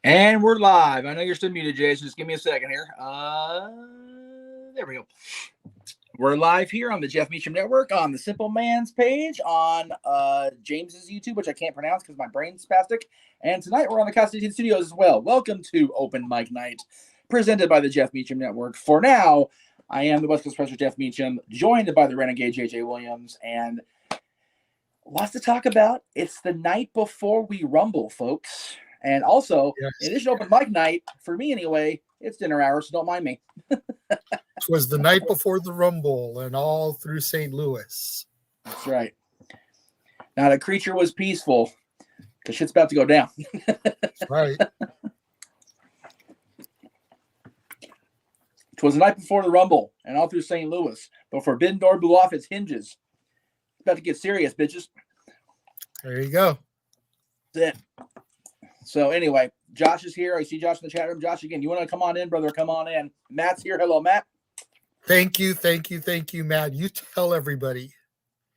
And we're live. I know you're still muted, Jason. Just give me a second here. There we go. We're live here on the Jeff Meacham Network on the Simple Man's page on James's YouTube, which I can't pronounce because my brain's spastic. And tonight we're on the Constantine Studios as well. Welcome to Open Mic Night, presented by the Jeff Meacham Network. For now, I am the West Coast Professor Jeff Meacham, joined by the Renegade JJ Williams, and lots to talk about. It's the night before we rumble, folks. And also, in addition to Open Mic Night, for me anyway, it's dinner hour, so don't mind me. It was the night before the Rumble and all through St. Louis. That's right. Now, the creature was peaceful because shit's about to go down. That's right. It was the night before the Rumble and all through St. Louis. The Forbidden Door blew off its hinges. It's about to get serious, bitches. There you go. That's it. So anyway, Josh is here. I see Josh in the chat room. Josh, again, you want to come on in, brother? Come on in. Matt's here. Hello, Matt. Thank you, Matt. You tell everybody.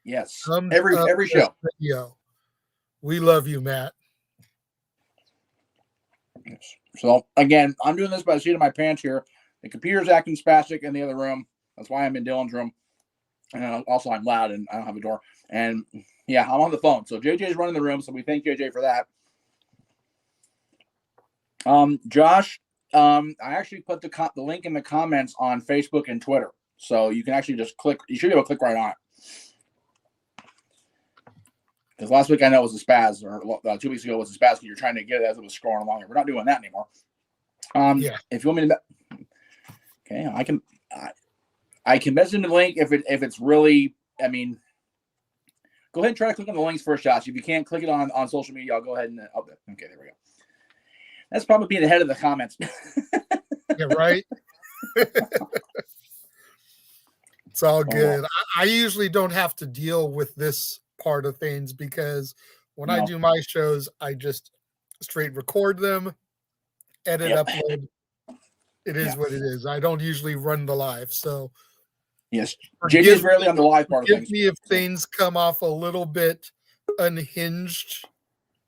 Yes. Every show. Video. We love you, Matt. Yes. So again, I'm doing this by the seat of my pants here. The computer's acting spastic in the other room. That's why I'm in Dylan's room. And also, I'm loud and I don't have a door. And yeah, I'm on the phone. So JJ's running the room. So we thank JJ for that. Josh, I actually put the link in the comments on Facebook and Twitter, so you can actually just click. You should be able to click right on it. Because last week I know it was a spaz, or 2 weeks ago it was a spaz because you're trying to get it as it was scrolling along. We're not doing that anymore. If you want me to, okay, I can message the link if it's really. I mean, go ahead and try to click on the links first, Josh. If you can't click it on social media, I'll go ahead and. Okay, there we go. That's probably being ahead of the comments. Yeah, right? It's all good. I usually don't have to deal with this part of things because when I do my shows, I just straight record them, edit, upload. It is what it is. I don't usually run the live. So, yes, JJ's rarely on the live part of things. Forgive me if things come off a little bit unhinged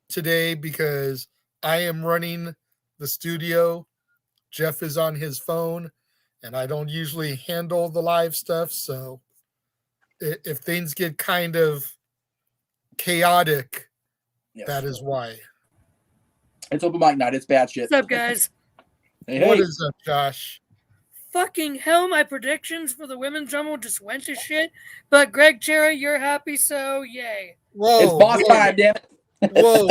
today because I am running the studio. Jeff is on his phone, and I don't usually handle the live stuff. So if things get kind of chaotic, that is why. It's Open Mic Night. It's bad shit. What's up, guys? What is up, Josh? Fucking hell, my predictions for the Women's Rumble just went to shit. But Greg Cherry, you're happy, so yay. Whoa, it's boss time, damn it. Whoa,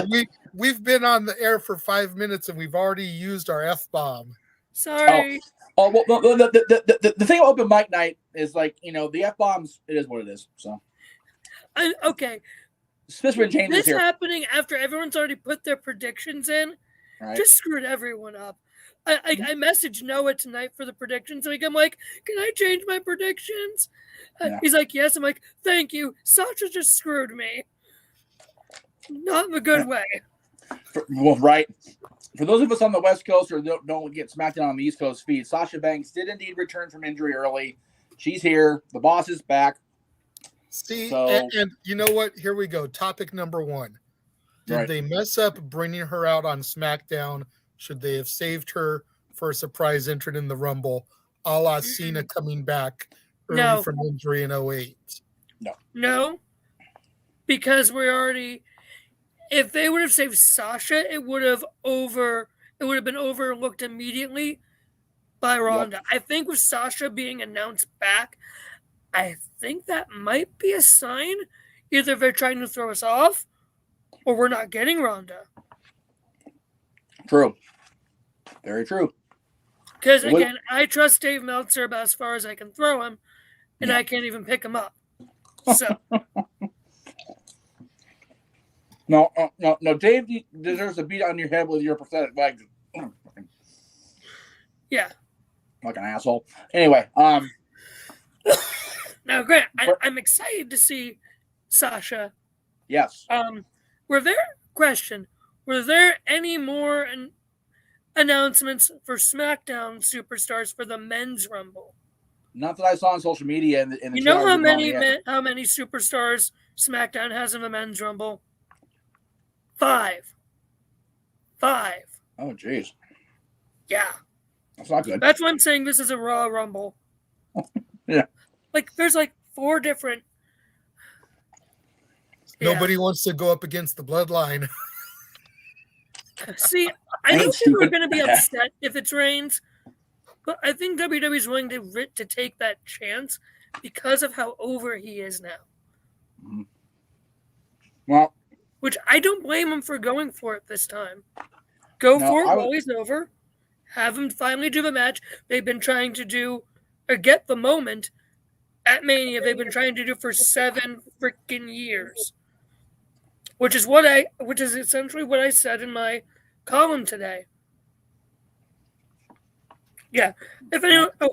we've been on the air for 5 minutes and we've already used our F-bomb. Sorry. Well, the thing about Open Mic Night is the F-bombs, it is what it is. So okay. This happening after everyone's already put their predictions in just screwed everyone up. I messaged Noah tonight for the predictions. So I'm like, can I change my predictions? He's like, yes. I'm like, thank you. Sasha just screwed me. Not in a good way. Right. For those of us on the West Coast or don't get SmackDown on the East Coast feed, Sasha Banks did indeed return from injury early. She's here. The boss is back. See, and you know what? Here we go. Topic number 1. Did they mess up bringing her out on SmackDown? Should they have saved her for a surprise entrant in the Rumble, a la Cena coming back early from injury in 08? No. Because if they would have saved Sasha, it would have been overlooked immediately by Ronda. I think with Sasha being announced back, I think that might be a sign either they're trying to throw us off or we're not getting Ronda. True. Very true. Because again, I trust Dave Meltzer about as far as I can throw him, and I can't even pick him up. So No, Dave deserves a beat on your head with your prosthetic legs. Yeah. Like an asshole. Anyway, now, Grant, I'm excited to see Sasha. Yes. Were there any more announcements for SmackDown superstars for the Men's Rumble? Not that I saw on social media. In the you know how many superstars SmackDown has in the Men's Rumble? 5. Oh, jeez. Yeah. That's not good. That's why I'm saying this is a Raw Rumble. Yeah. Like, there's like 4 different. Nobody wants to go up against the bloodline. See, I know people are going to be upset if it's Reigns, but I think WWE's willing to take that chance because of how over he is now. Mm-hmm. Well, which I don't blame him for going for it this time. Go for it while he's over. Have him finally do the match they've been trying to do, or get the moment at Mania they've been trying to do for 7 freaking years. Which is essentially what I said in my column today. Yeah.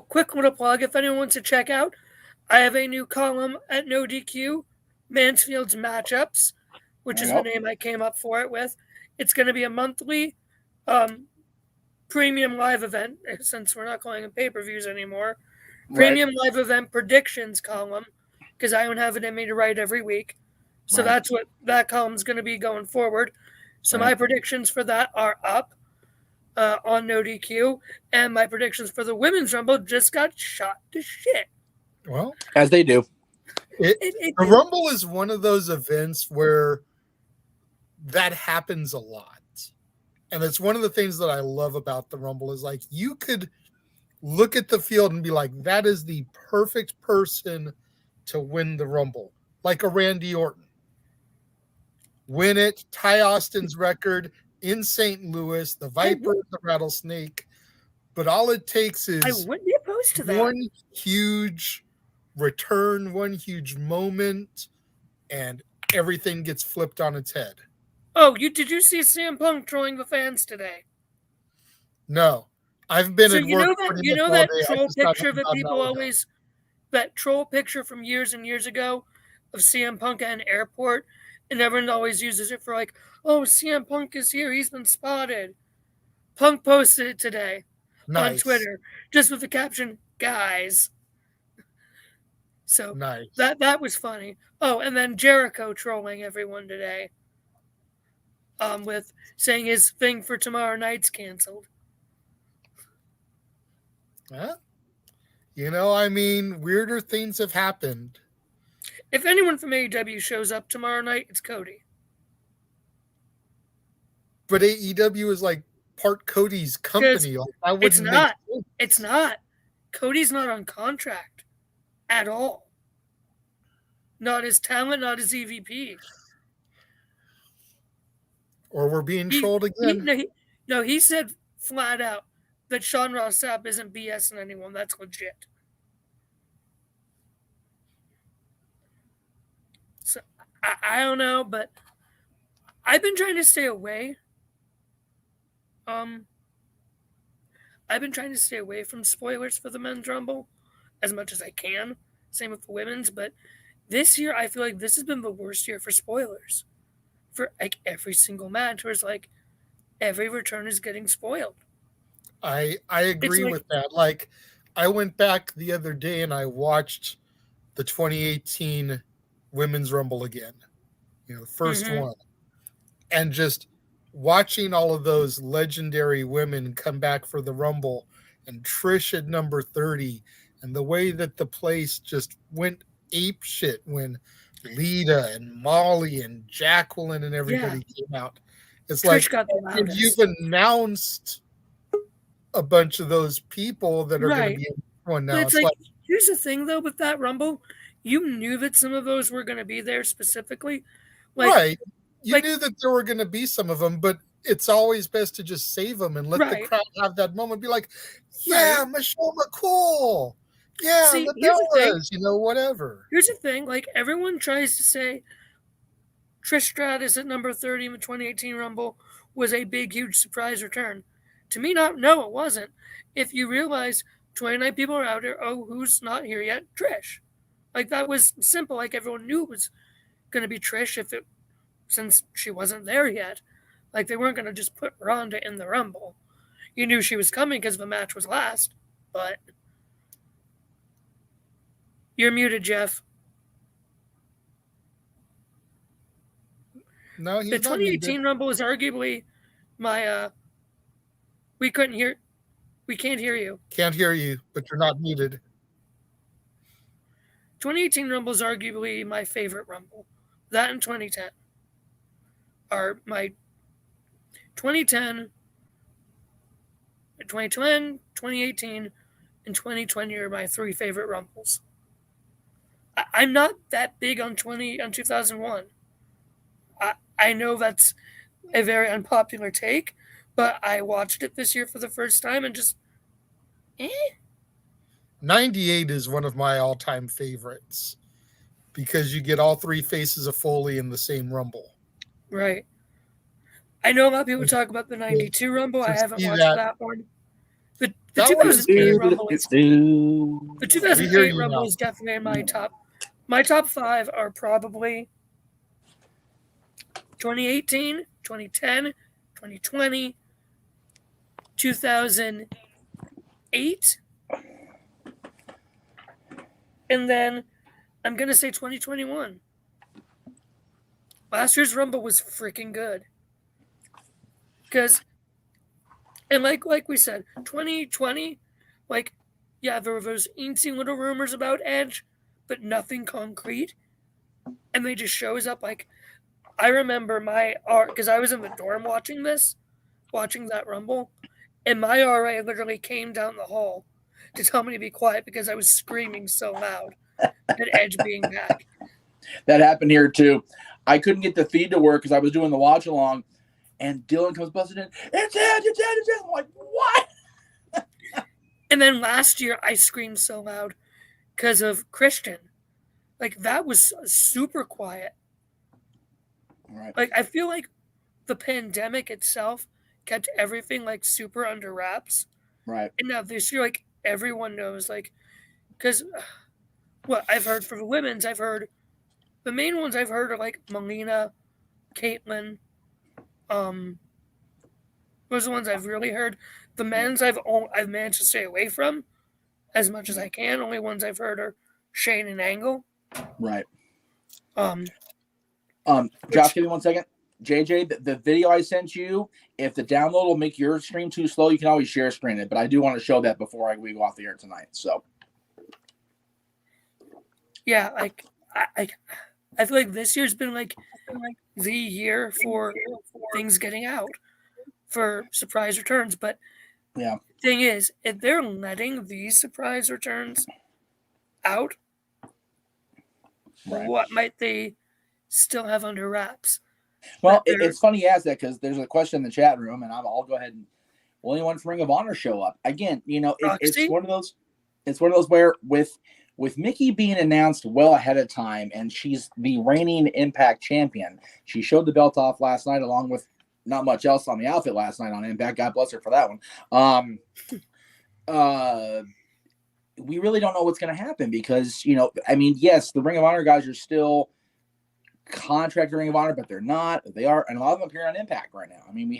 Quick little plug, if anyone wants to check out, I have a new column at No DQ, Mansfield's Matchups, which is the name I came up for it with. It's going to be a monthly premium live event, since we're not calling them pay-per-views anymore. Premium live event predictions column, because I don't have it in me to write every week. So that's what that column's going to be going forward. So my predictions for that are up on No DQ, and my predictions for the Women's Rumble just got shot to shit. Well, as they do. The Rumble is one of those events where that happens a lot. And it's one of the things that I love about the Rumble is like you could look at the field and be like, that is the perfect person to win the Rumble. Like a Randy Orton. Win it, tie Austin's record in St. Louis, the Viper, the Rattlesnake. But all it takes is I wouldn't be opposed to that. One huge return, one huge moment, and everything gets flipped on its head. Oh, did you see CM Punk trolling the fans today? No. I've been at work that troll picture that people always, that troll picture from years and years ago of CM Punk at an airport, and everyone always uses it for like, oh, CM Punk is here, he's been spotted. Punk posted it today on Twitter, just with the caption, guys. So that was funny. Oh, and then Jericho trolling everyone today, with saying his thing for tomorrow night's canceled. Weirder things have happened. If anyone from AEW shows up tomorrow night, it's Cody. But AEW is like part Cody's company. It's not. It's not. Cody's not on contract at all. Not his talent, not his EVP. Or we're being trolled again. He said flat out that Sean Ross Sapp isn't BSing anyone. That's legit. So, I don't know, but I've been trying to stay away. I've been trying to stay away from spoilers for the Men's Rumble as much as I can. Same with the Women's, but this year I feel like this has been the worst year for spoilers. For like every single match, where it's like every return is getting spoiled. I agree with that. Like, I went back the other day and I watched the 2018 Women's Rumble again. The first one. And just watching all of those legendary women come back for the Rumble, and Trish at number 30, and the way that the place just went ape shit when Lita and Molly and Jacqueline and everybody came out. It's Trish like you've announced a bunch of those people that are going to be in one now. It's like, here's the thing though, with that Rumble, you knew that some of those were going to be there specifically. You knew that there were going to be some of them, but it's always best to just save them and let the crowd have that moment. Be like, Michelle McCool. Yeah, the Bellas, whatever. Here's the thing. Like, everyone tries to say Trish Stratus at number 30 in the 2018 Rumble was a big, huge surprise return. To me, no, it wasn't. If you realize 29 people are out here, who's not here yet? Trish. Like, that was simple. Like, everyone knew it was going to be Trish since she wasn't there yet. Like, they weren't going to just put Ronda in the Rumble. You knew she was coming because the match was last, but you're muted, Jeff. No, he's the 2018 Rumble is arguably my We couldn't hear. We can't hear you. Can't hear you, but you're not muted. 2018 Rumble is arguably my favorite Rumble. That and 2010 are my 2010, 2010, 2018, and 2020 are my three favorite Rumbles. I'm not that big on 2001. I know that's a very unpopular take, but I watched it this year for the first time and just, 98 is one of my all-time favorites because you get all three faces of Foley in the same Rumble. right. I know a lot of people talk about the 92 Rumble. I haven't watched that one. The 2008 Rumble is, the 2008 Rumble is definitely in my top. My top five are probably 2018, 2010, 2020, 2008, and then I'm going to say 2021. Last year's Rumble was freaking good. Because, and like we said, 2020, like, yeah, there were those eensy little rumors about Edge, but nothing concrete. And they just shows up. Like, I remember because I was in the dorm watching that Rumble, and my RA literally came down the hall to tell me to be quiet because I was screaming so loud at Edge being back. That happened here too. I couldn't get the feed to work because I was doing the watch along, and Dylan comes busting in. It's Edge, it's Edge, it's Edge. I'm like, what? And then last year I screamed so loud because of Christian. Like, that was super quiet. Right. Like, I feel like the pandemic itself kept everything like super under wraps. Right. And now this year, like, everyone knows, like, because what I've heard for the women's, the main ones I've heard are like Melina, Caitlyn. Those are the ones I've really heard. The men's I've managed to stay away from as much as I can. Only ones I've heard are Shane and Angle. Right. Which, Josh, give me 1 second. JJ, the video I sent you, if the download will make your stream too slow, you can always share screen it. But I do want to show that before we go off the air tonight. So, yeah, like I feel like this year's been like the year for things getting out for surprise returns. But yeah, the thing is, if they're letting these surprise returns out, right. what might they still have under wraps? Well, it's funny you ask that because there's a question in the chat room, and I'll go ahead and will anyone from Ring of Honor show up again? You know, it's one of those. It's one of those where with Mickey being announced well ahead of time, and she's the reigning Impact champion. She showed the belt off last night, along with not much else on the outfit last night on Impact. God bless her for that one. We really don't know what's going to happen because, you know, I mean, yes, the Ring of Honor guys are still contracted Ring of Honor, but they're not. They are, and a lot of them appear on Impact right now. I mean, we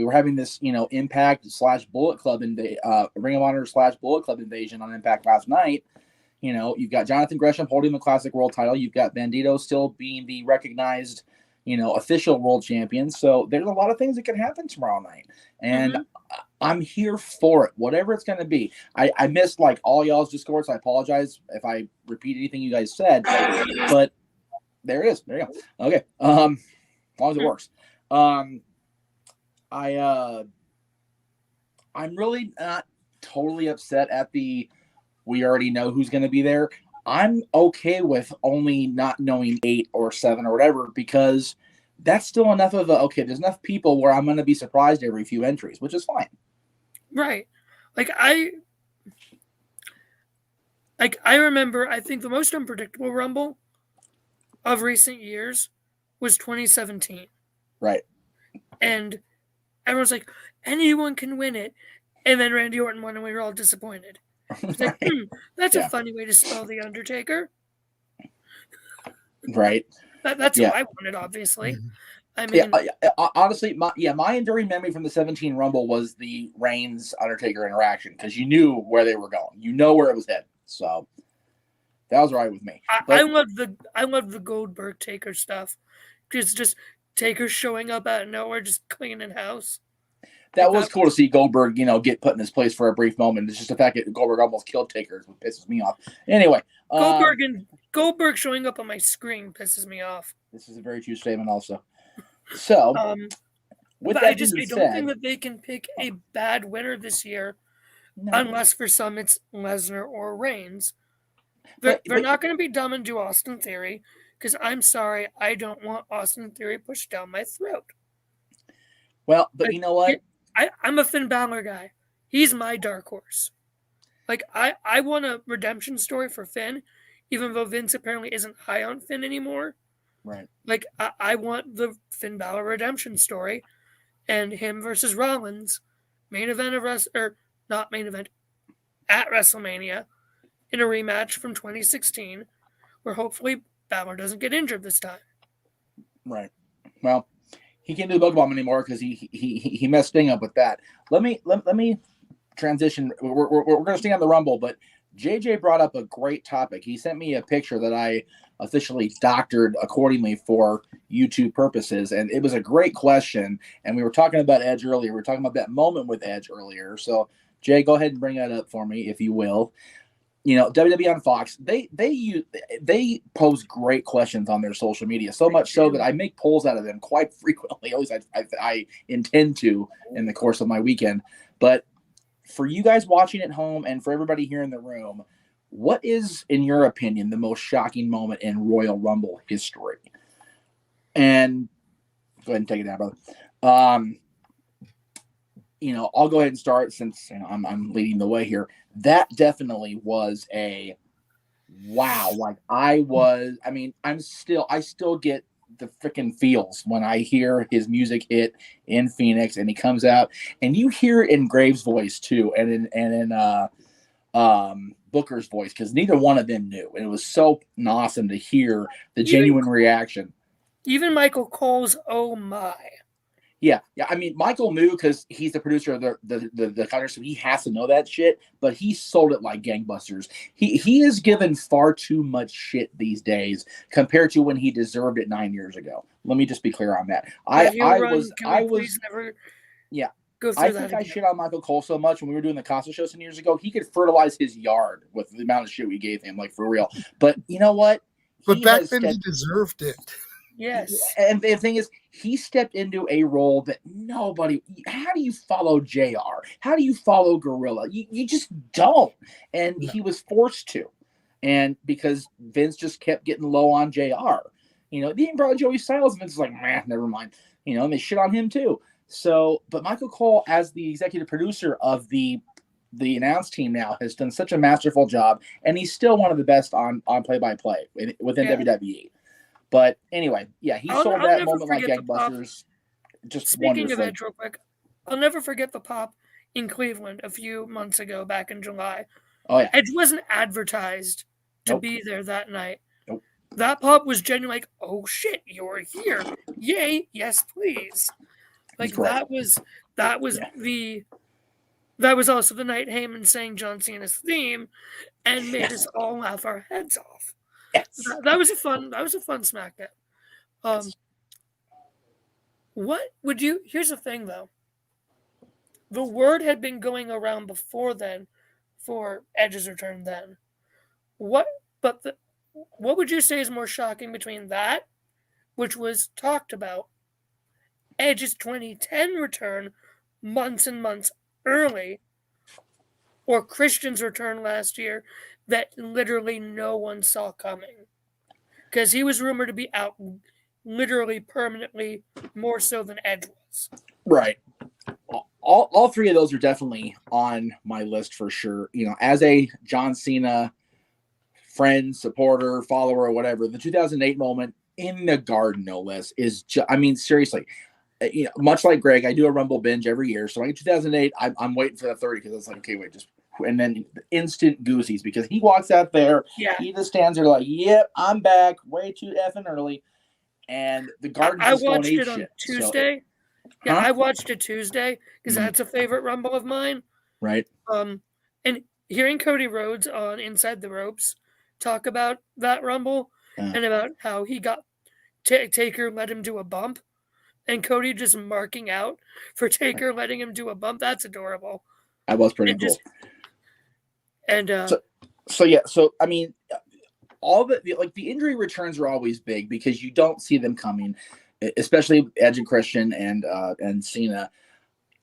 were having this, you know, Impact / Bullet Club Ring of Honor / Bullet Club invasion on Impact last night. You know, you've got Jonathan Gresham holding the Classic World title. You've got Bandito still being the recognized, you know, official world champion. So there's a lot of things that can happen tomorrow night. And I'm here for it, whatever it's going to be. I missed like all y'all's discourse. I apologize if I repeat anything you guys said, but there it is. There you go. Okay. As long as it works. I'm really not totally upset at we already know who's going to be there. I'm okay with only not knowing 8 or 7 or whatever, because that's still enough of there's enough people where I'm going to be surprised every few entries, which is fine. Right. Like I remember, I think the most unpredictable Rumble of recent years was 2017. Right. And everyone's like, anyone can win it. And then Randy Orton won and we were all disappointed. It's like, that's a funny way to spell The Undertaker. Right. That's what I wanted, obviously. I mean, honestly, my enduring memory from the 17 Rumble was the Reigns Undertaker interaction, because you knew where they were going. You know where it was headed. So that was right with me. I love the Goldberg Taker stuff. Just Taker showing up out of nowhere, just cleaning house. That was cool to see Goldberg, get put in his place for a brief moment. It's just the fact that Goldberg almost killed Taker is what pisses me off. Anyway, Goldberg showing up on my screen pisses me off. This is a very true statement, also. So, with that I don't think that they can pick a bad winner this year, unless for some it's Lesnar or Reigns. They're not going to be dumb and do Austin Theory, because I'm sorry, I don't want Austin Theory pushed down my throat. Well, but you know what? I'm a Finn Balor guy. He's my dark horse. Like, I want a redemption story for Finn, even though Vince apparently isn't high on Finn anymore. Right. Like, I want the Finn Balor redemption story, and him versus Rollins, main event not main event, at WrestleMania, in a rematch from 2016, where hopefully Balor doesn't get injured this time. Right. Well, he can't do the bug bomb anymore because he messed Sting up with that. Let me transition. We're going to stay on the Rumble, but JJ brought up a great topic. He sent me a picture that I officially doctored accordingly for YouTube purposes, and it was a great question. And we were talking about Edge earlier. We were talking about that moment with Edge earlier. So, Jay, go ahead and bring that up for me, if you will. WWE on Fox, they pose great questions on their social media, so much so that I make polls out of them quite frequently. At least I intend to in the course of my weekend. But for you guys watching at home and for everybody here in the room, what is, in your opinion, the most shocking moment in Royal Rumble history? And go ahead and take it down, brother. I'll go ahead and start since I'm leading the way here. That definitely was a wow. Like I still get the freaking feels when I hear his music hit in Phoenix and he comes out and you hear it in Graves' voice too. And in Booker's voice, because neither one of them knew. And it was so awesome to hear the genuine reaction. Even Michael Cole's, oh my. Yeah. I mean, Michael knew because he's the producer of the counter, so he has to know that shit. But he sold it like gangbusters. He is given far too much shit these days compared to when he deserved it 9 years ago. Let me just be clear on that. I shit on Michael Cole so much when we were doing the Costa show some years ago. He could fertilize his yard with the amount of shit we gave him, like for real. But you know what? But back then he deserved it. Yes. And the thing is, he stepped into a role that nobody. How do you follow JR? How do you follow Gorilla? You just don't. And he was forced to. And because Vince just kept getting low on JR. They even brought Joey Styles. Vince was like, never mind. And they shit on him too. So, but Michael Cole, as the executive producer of the announce team now, has done such a masterful job. And he's still one of the best on play-by-play within WWE. But anyway, yeah, he sold that moment like gangbusters. Just speaking of Edge, real quick, I'll never forget the pop in Cleveland a few months ago, back in July. Oh yeah, Edge wasn't advertised to be there that night. Nope. That pop was genuinely like, "Oh shit, you're here! Yay! Yes, please!" Like that was also the night Heyman sang John Cena's theme and made us all laugh our heads off. Yes. That was a fun SmackDown. What would you? Here's the thing, though. The word had been going around before then for Edge's return. Then, what would you say is more shocking between that, which was talked about, Edge's 2010 return, months and months early, or Christian's return last year that literally no one saw coming? Because he was rumored to be out literally permanently, more so than Edge was. Right. All three of those are definitely on my list for sure. As a John Cena friend, supporter, follower, or whatever, the 2008 moment in the Garden, no less, is seriously. Much like Greg, I do a Rumble binge every year. So in 2008, I'm waiting for the 30 because it's like, okay, wait, and then instant goosies because he walks out there. Yeah. He just stands there like, yep, I'm back way too effing early. And the Garden's I watched it on Tuesday. So, I watched it Tuesday because that's a favorite Rumble of mine. Right. And hearing Cody Rhodes on Inside the Ropes talk about that Rumble and about how he got Taker let him do a bump and Cody just marking out for Taker, letting him do a bump. That's adorable. That was pretty And cool. just and So I mean, all the injury returns are always big because you don't see them coming, especially Edge and Christian and Cena.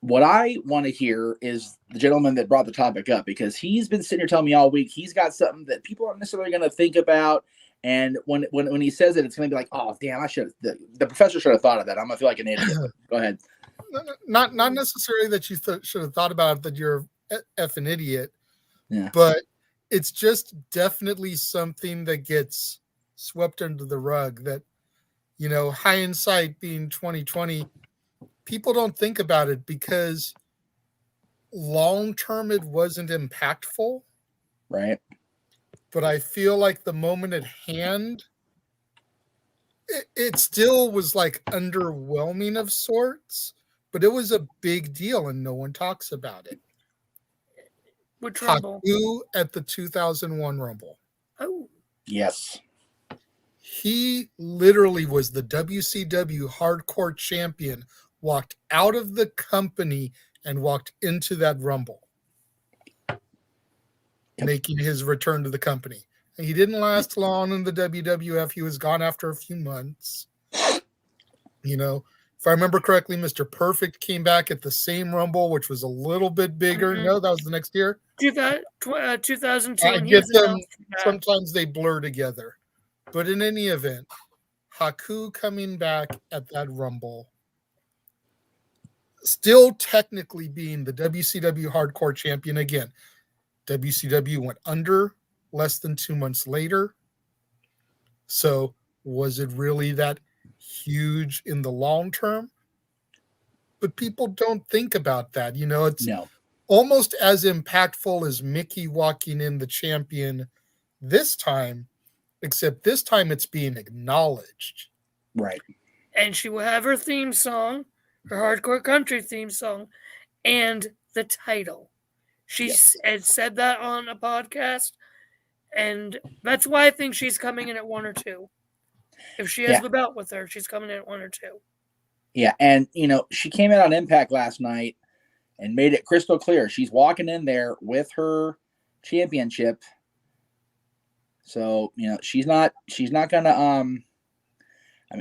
What I want to hear is the gentleman that brought the topic up, because he's been sitting here telling me all week he's got something that people aren't necessarily going to think about. And when he says it, it's going to be like, oh, damn, I should have. The professor should have thought of that. I'm going to feel like an idiot. Go ahead. Not necessarily that you should have thought about it, that you're an idiot. Yeah. But it's just definitely something that gets swept under the rug. That, hindsight being 2020, people don't think about it because long term it wasn't impactful. Right. But I feel like the moment at hand, it still was like underwhelming of sorts, but it was a big deal and no one talks about it. which Rumble? Haku at the 2001 Rumble. Oh, Yes. He literally was the WCW Hardcore Champion, walked out of the company and walked into that Rumble, making his return to the company. And he didn't last long in the WWF. He was gone after a few months. If I remember correctly, Mr. Perfect came back at the same Rumble, which was a little bit bigger. Mhm. No, that was the next year. 2002. I and he get was them. announced back. Sometimes they blur together. But in any event, Haku coming back at that Rumble, still technically being the WCW Hardcore Champion again. WCW went under less than 2 months later. So was it really that huge in the long term? But people don't think about that. It's almost as impactful as Mickey walking in the champion this time, except this time it's being acknowledged. Right. And she will have her theme song, her hardcore country theme song, and the title. She had said that on a podcast, and that's why I think she's coming in at 1 or 2. If she has the belt with her, she's coming in at 1 or 2. Yeah, and she came in on Impact last night and made it crystal clear she's walking in there with her championship. So she's not gonna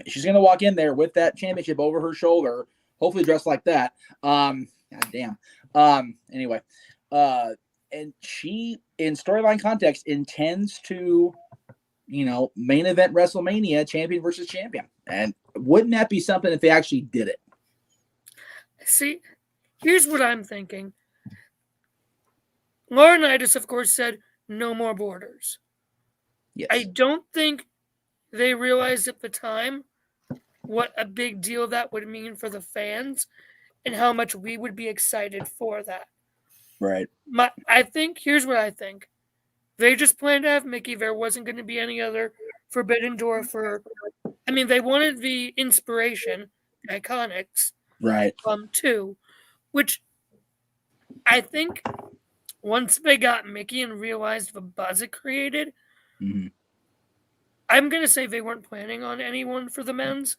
she's gonna walk in there with that championship over her shoulder, hopefully dressed like that. God damn. Anyway, and she, in storyline context, intends to main event WrestleMania, champion versus champion. And wouldn't that be something if they actually did it? See, here's what I'm thinking. Laurinaitis, of course, said no more borders. Yes. I don't think they realized at the time what a big deal that would mean for the fans and how much we would be excited for that. Right. Here's what I think. They just planned to have Mickey. There wasn't going to be any other Forbidden Door they wanted the inspiration, the Iconics, right, too, which I think once they got Mickey and realized the buzz it created, I'm going to say they weren't planning on anyone for the men's,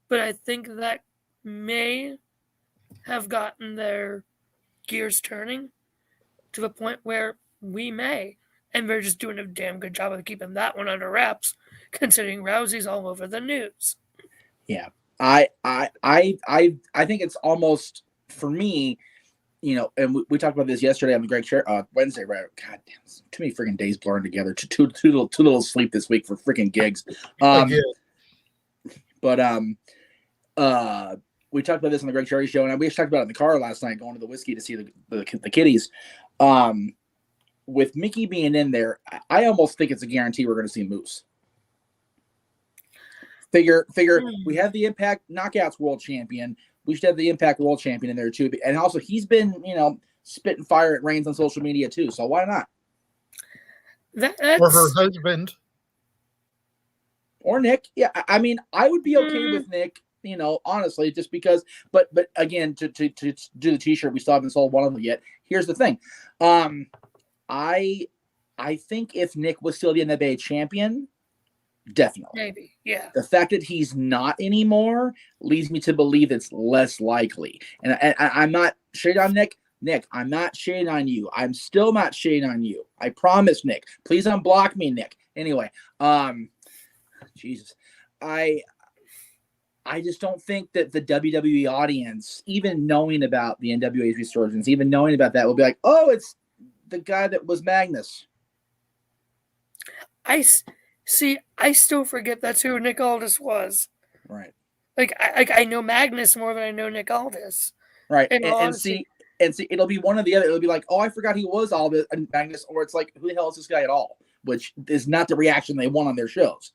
but I think that may have gotten their gears turning to the point where we may. And they're just doing a damn good job of keeping that one under wraps, considering Rousey's all over the news. Yeah. I think it's almost, for me, and we talked about this yesterday on the Greg Wednesday, right? God damn, too many freaking days blurring together. Too little sleep this week for freaking gigs. But we talked about this on the Greg Cherry show, and we just talked about it in the car last night, going to the whiskey to see the kitties. With Mickey being in there, I almost think it's a guarantee we're going to see Moose. Figure. We have the Impact Knockouts World Champion. We should have the Impact World Champion in there too. And also, he's been, spitting fire at Reigns on social media too. So why not? Or her husband. Or Nick. Yeah, I would be okay with Nick. Honestly, just because. But again, to do the T-shirt, we still haven't sold one of them yet. Here's the thing. I think if Nick was still the NWA champion, Definitely. Maybe. Yeah. The fact that he's not anymore leads me to believe it's less likely. And I'm not shading on Nick. Nick, I'm not shading on you. I'm still not shading on you. I promise, Nick. Please unblock me, Nick. Anyway, Jesus. I just don't think that the WWE audience, even knowing about the NWA's resurgence, even knowing about that, will be like, oh, it's the guy that was Magnus. I still forget that's who Nick Aldis was. Right. Like I know Magnus more than I know Nick Aldis. Right. And see, it'll be one or the other. It'll be like, oh, I forgot he was Aldis and Magnus, or it's like, who the hell is this guy at all? Which is not the reaction they want on their shows.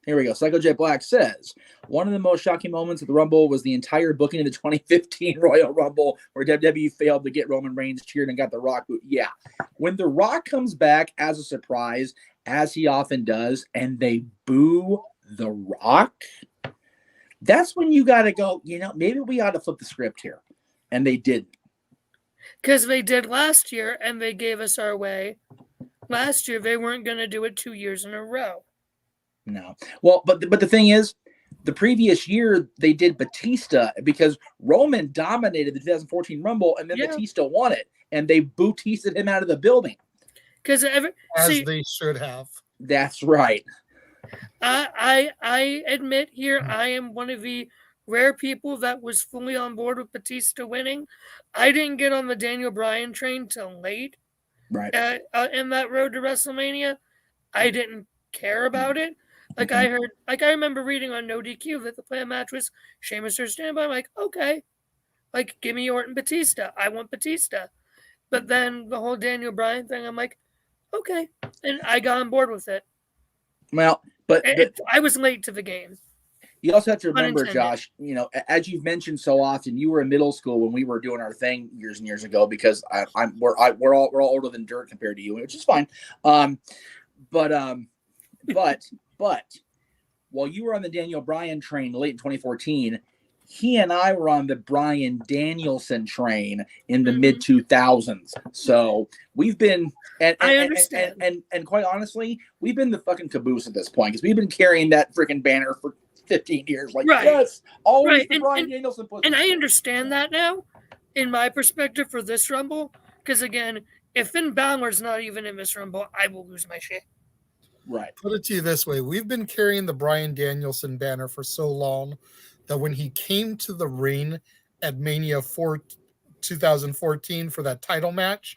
Here we go. Psycho Jet Black says, one of the most shocking moments of the Rumble was the entire booking of the 2015 Royal Rumble where WWE failed to get Roman Reigns cheered and got The Rock boot. Yeah. When The Rock comes back as a surprise, as he often does, and they boo The Rock, that's when you got to go, maybe we ought to flip the script here. And they didn't. Because they did last year and they gave us our way. Last year, they weren't going to do it 2 years in a row. No. Well, but the thing is, the previous year they did Batista because Roman dominated the 2014 Rumble and then Batista won it and they Batistaed him out of the building. Because they should have. That's right. I admit here I am one of the rare people that was fully on board with Batista winning. I didn't get on the Daniel Bryan train till late. Right. In that road to WrestleMania, I didn't care about it. Like I remember reading on No DQ that the plan match was Sheamus or Standby. I'm like, okay, like give me Orton Batista. I want Batista. But then the whole Daniel Bryan thing, I'm like, okay, and I got on board with it. Well, but I was late to the game. You also have to remember, Josh, as you've mentioned so often, you were in middle school when we were doing our thing years and years ago. Because we're all older than dirt compared to you, which is fine. But while you were on the Daniel Bryan train late in 2014, he and I were on the Bryan Danielson train in the mid 2000s. So we've been, I understand, and quite honestly, we've been the fucking caboose at this point because we've been carrying that freaking banner for 15 years. Like, yes, always the Bryan Danielson. And I understand that now, in my perspective for this Rumble, because again, if Finn Balor's not even in this Rumble, I will lose my shit. Right. Put it to you this way. We've been carrying the Bryan Danielson banner for so long that when he came to the ring at Mania 2014 for that title match,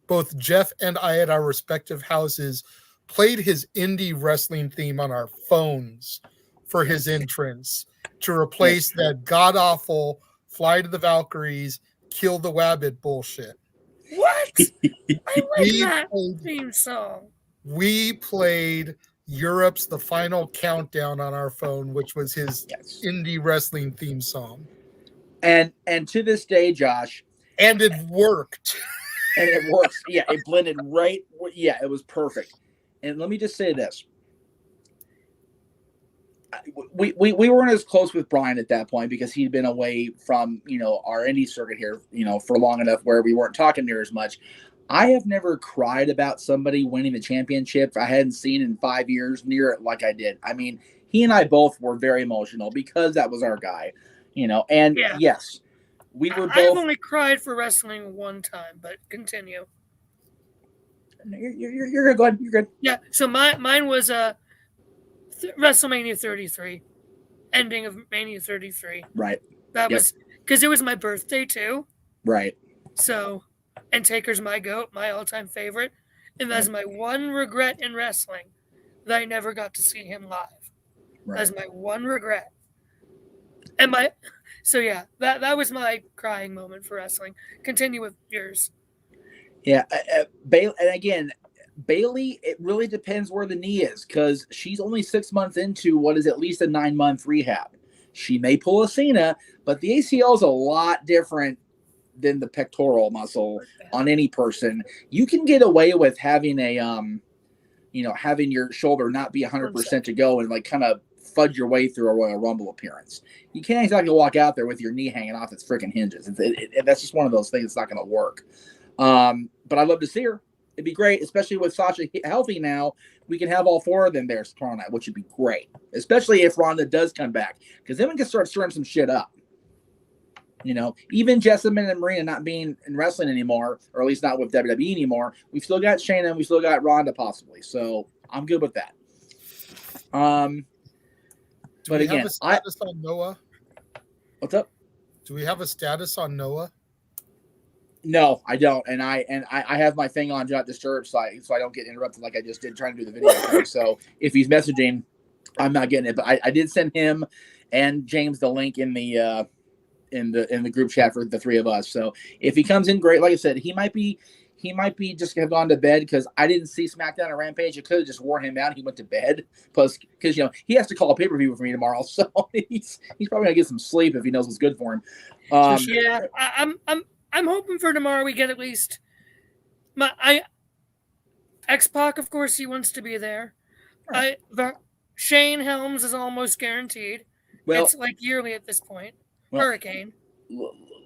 both Jeff and I at our respective houses played his indie wrestling theme on our phones for his entrance to replace that god-awful Fly to the Valkyries, Kill the Wabbit bullshit. What? I like that theme song. We played Europe's The Final Countdown on our phone, which was his indie wrestling theme song. And to this day, Josh. And it worked. And it works. Yeah, it blended right. Yeah, it was perfect. And let me just say this. We weren't as close with Bryan at that point because he'd been away from, our indie circuit here, for long enough where we weren't talking near as much. I have never cried about somebody winning the championship I hadn't seen in 5 years near it like I did. I mean, he and I both were very emotional because that was our guy, and yes, we were both. I've only cried for wrestling one time, but continue. You're good. You're good. Yeah. So mine was WrestleMania 33, ending of Mania 33. Right. That was because it was my birthday too. Right. So. And Taker's my GOAT, my all-time favorite. And that's my one regret in wrestling, that I never got to see him live. Right. That's my one regret. And that was my crying moment for wrestling. Continue with yours. Yeah. Bayley, and again, Bayley, it really depends where the knee is because she's only 6 months into what is at least a 9-month rehab. She may pull a Cena, but the ACL is a lot different than the pectoral muscle on any person. You can get away with having having your shoulder not be 100% to go and like kind of fudge your way through a Royal Rumble appearance. You can't exactly walk out there with your knee hanging off its freaking hinges. That's just one of those things that's not going to work. But I'd love to see her. It'd be great, especially with Sasha healthy now. We can have all 4 of them there tomorrow night, which would be great, especially if Ronda does come back, because then we can start stirring some shit up. Even Jessamine and Marina not being in wrestling anymore, or at least not with WWE anymore, we've still got Shayna and we still got Ronda possibly. So I'm good with that. Do but we again, have a status on Noah? What's up? Do we have a status on Noah? No, I don't, and I have my thing on Do Not Disturb so I don't get interrupted like I just did trying to do the video thing. So if he's messaging, I'm not getting it. But I did send him and James the link in the group chat for the 3 of us. So if he comes in, great. Like I said, he might be just have gone to bed because I didn't see SmackDown or Rampage. It could have just wore him out. He went to bed because he has to call a pay-per-view for me tomorrow, so he's probably gonna get some sleep if he knows what's good for him. Yeah, I'm hoping for tomorrow we get at least X-Pac, of course, he wants to be there. Right. Shane Helms is almost guaranteed. Well, it's like yearly at this point. Well, Hurricane.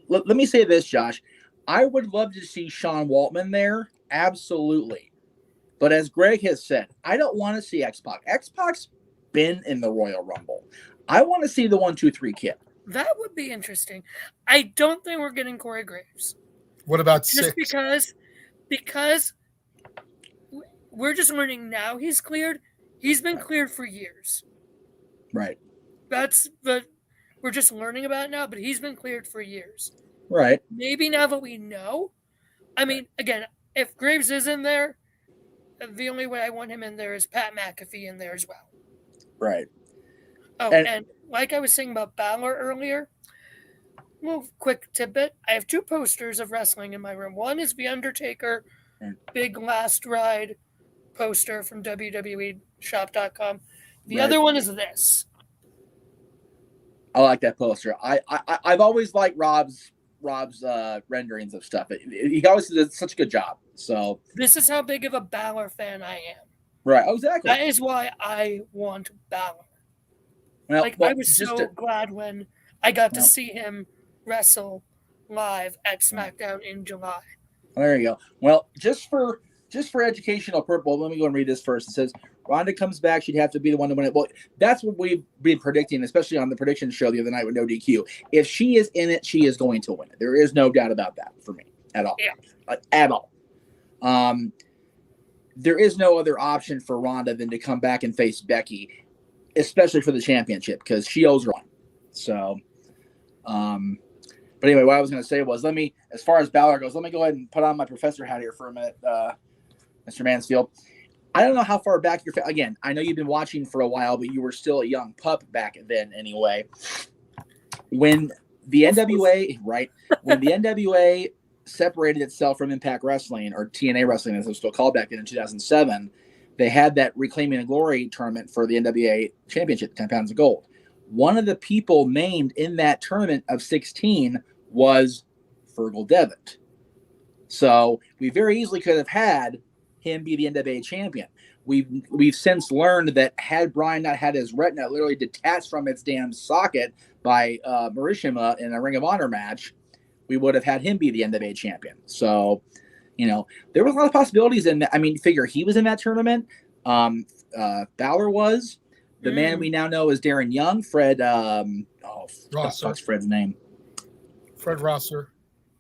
Let me say this, Josh. I would love to see Sean Waltman there, absolutely. But as Greg has said, I don't want to see X-Pac. X-Pac's been in the Royal Rumble. I want to see the 1, 2, 3 kid. That would be interesting. I don't think we're getting Corey Graves. What about just 6? Because we're just learning now he's cleared. He's been cleared for years. Right. We're just learning about it now, but he's been cleared for years. Right. Maybe now that we know. I mean, again, if Graves is in there, the only way I want him in there is Pat McAfee in there as well. Right. Oh, and like I was saying about Balor earlier, little quick tidbit. I have 2 posters of wrestling in my room. One is The Undertaker, big last ride poster from WWEshop.com. The other one is this. I like that poster. I've always liked Rob's renderings of stuff. He always does such a good job. So this is how big of a Balor fan I am. Right. Oh, exactly. That is why I want Balor. Well, I was so glad when I got to see him wrestle live at SmackDown in July. There you go. Well, just for educational purpose, let me go and read this first. It says Ronda comes back, she'd have to be the one to win it. Well, that's what we've been predicting, especially on the prediction show the other night with No DQ. If she is in it, she is going to win it. There is no doubt about that for me at all. Yeah. At all. There is no other option for Ronda than to come back and face Becky, especially for the championship, because she owes her one. So, but anyway, what I was going to say was, as far as Balor goes, let me go ahead and put on my professor hat here for a minute, Mr. Mansfield. I don't know how far back you're. Again, I know you've been watching for a while, but you were still a young pup back then anyway. When the NWA, when the NWA separated itself from Impact Wrestling, or TNA Wrestling as it was still called back then in 2007, they had that Reclaiming the Glory tournament for the NWA Championship, 10 pounds of gold. One of the people named in that tournament of 16 was Fergal Devitt. So we very easily could have had him be the NWA champion. We've since learned that had Brian not had his retina literally detached from its damn socket by Marishima in a Ring of Honor match, we would have had him be the NWA champion. So, there was a lot of possibilities in that. I mean, figure he was in that tournament. Balor was. The man we now know is Darren Young. Fred, Rosser. What's Fred's name? Fred Rosser.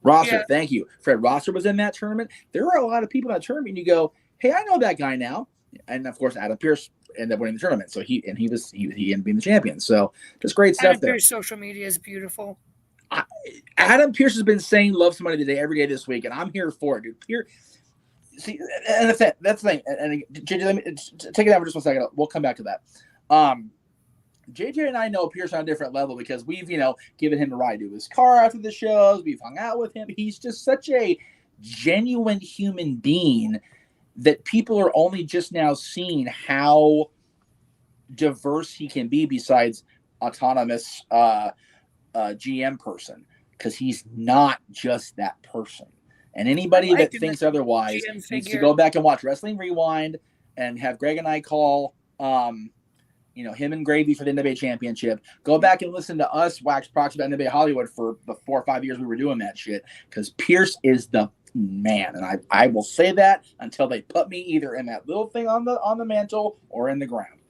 Yeah. Thank you. Fred Rosser was in that tournament. There were a lot of people in that tournament, and you go, hey, I know that guy now. And of course, Adam Pearce ended up winning the tournament. So he ended up being the champion. So just great stuff there. Pearce social media is beautiful. Adam Pearce has been saying love somebody today every day this week, and I'm here for it, dude. See, and that's the thing. And JJ, let me take it down for just 1 second. We'll come back to that. JJ and I know Pearce on a different level because we've, given him a ride to his car after the shows. We've hung out with him. He's just such a genuine human being that people are only just now seeing how diverse he can be besides autonomous GM person, because he's not just that person. And anybody that thinks otherwise needs to go back and watch Wrestling Rewind and have Greg and I call him and Gravy for the NWA Championship. Go back and listen to us wax proxy about NWA Hollywood for the 4 or 5 years we were doing that shit, because Pierce is the man, and I will say that until they put me either in that little thing on the mantle or in the ground.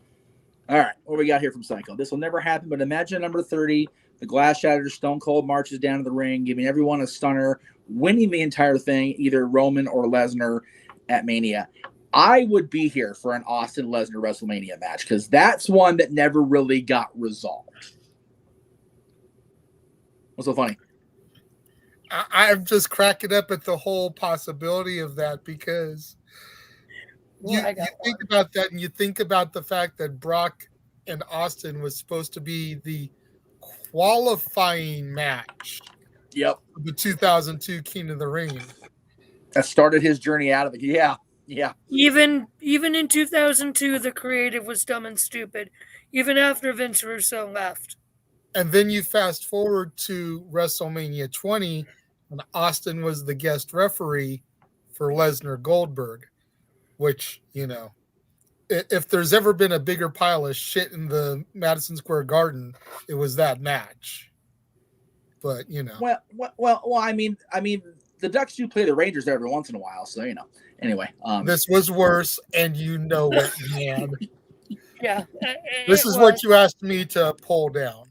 All right, what we got here from Psycho? This will never happen, but imagine number 30, the glass shatters, Stone Cold marches down to the ring, giving everyone a stunner, winning the entire thing, either Roman or Lesnar at Mania. I would be here for an Austin Lesnar WrestleMania match because that's one that never really got resolved. What's so funny? I'm just cracking up at the whole possibility of that because you think about that and you think about the fact that Brock and Austin was supposed to be the qualifying match. Yep. The 2002 King of the Ring. That started his journey out of it. Yeah. Even in 2002, the creative was dumb and stupid. Even after Vince Russo left. And then you fast forward to WrestleMania 20, and Austin was the guest referee for Lesnar Goldberg, which, if there's ever been a bigger pile of shit in the Madison Square Garden, it was that match. But, Well, I mean, the Ducks do play the Rangers every once in a while, so, Anyway. This was worse, and you know it, man. Yeah. This is what you asked me to pull down.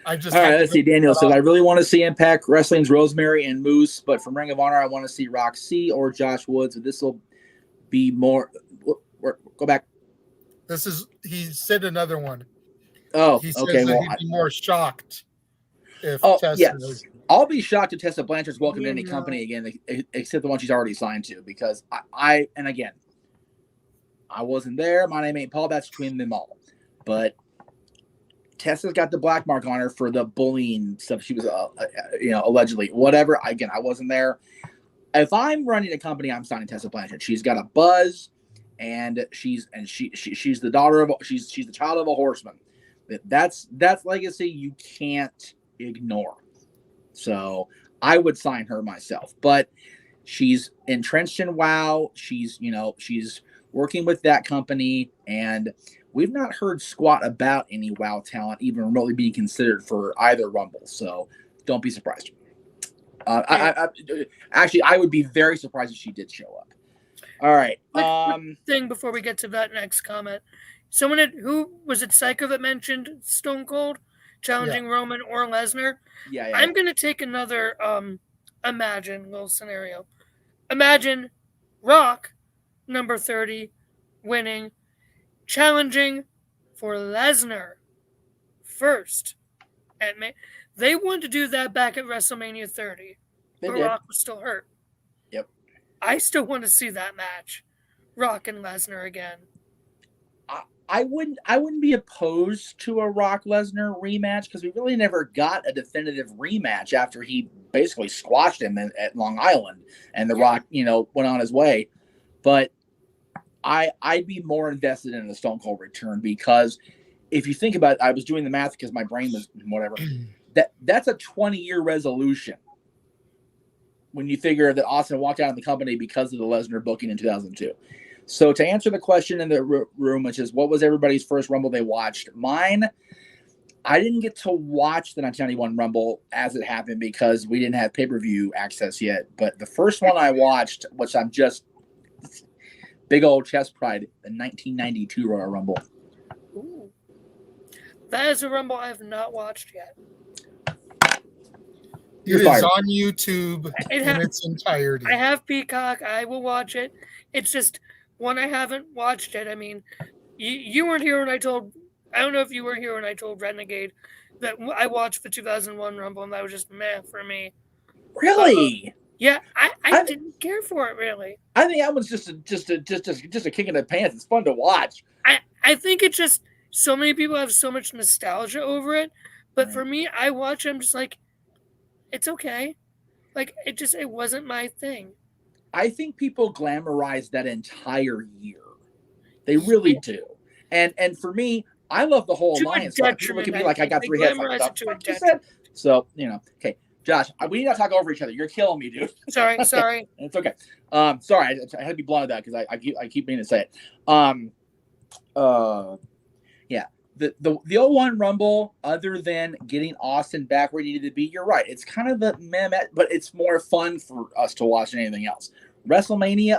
All right, let's see. Daniel says, I really want to see Impact Wrestling's Rosemary and Moose, but from Ring of Honor, I want to see Roxy or Josh Woods. This will be more. Go back. He said another one. Oh, he says okay. That he'd be more shocked if Tessa yes. I'll be shocked if Tessa Blanchard's welcome to any company again, except the one she's already signed to, because I wasn't there. My name ain't Paul. That's between them all. But Tessa's got the black mark on her for the bullying stuff. She was, allegedly, whatever. Again, I wasn't there. If I'm running a company, I'm signing Tessa Blanchard. She's got a buzz, and she's the daughter of she's the child of a horseman. That's legacy you can't ignore. So I would sign her myself. But she's entrenched in WoW. She's working with that company, and we've not heard squat about any WoW talent even remotely being considered for either Rumble. So don't be surprised. I would be very surprised if she did show up. All right. Quick thing before we get to that next comment. Who was it? Psycho that mentioned Stone Cold challenging Roman or Lesnar. Yeah. I'm gonna take another imagine little scenario. Imagine Rock, number 30, winning, challenging for Lesnar first. They wanted to do that back at WrestleMania 30. But Rock was still hurt. Yep. I still want to see that match. Rock and Lesnar again. I wouldn't be opposed to a Rock Lesnar rematch because we really never got a definitive rematch after he basically squashed him at Long Island and the Rock, went on his way. But I'd be more invested in a Stone Cold return because if you think about it, I was doing the math because my brain was whatever. That's a 20-year resolution when you figure that Austin walked out of the company because of the Lesnar booking in 2002. So to answer the question in the room, which is what was everybody's first Rumble they watched? Mine, I didn't get to watch the 1991 Rumble as it happened because we didn't have pay-per-view access yet. But the first one I watched, which I'm just big old chest pride, the 1992 Royal Rumble. Ooh. That is a Rumble I have not watched yet. It is on YouTube in its entirety. I have Peacock. I will watch it. It's just one I haven't watched it. I mean, you weren't here when I don't know if you were here when I told Renegade that I watched the 2001 Rumble and that was just meh for me. Really? Yeah, I didn't care for it really. I think that was just a kick in the pants. It's fun to watch. I think it's just so many people have so much nostalgia over it, but for me, I watch it, I'm just like, it's okay. Like it wasn't my thing. I think people glamorize that entire year. They really do. And for me, I love the whole alliance. People look at me like I got three heads. Like, so, okay. Josh, we need not talk over each other. You're killing me, dude. Sorry. It's okay. Sorry, I had to be blunt with that because I keep meaning to say it. Yeah. the 01 Rumble, other than getting Austin back where he needed to be, you're right. It's kind of a meh, but it's more fun for us to watch than anything else. WrestleMania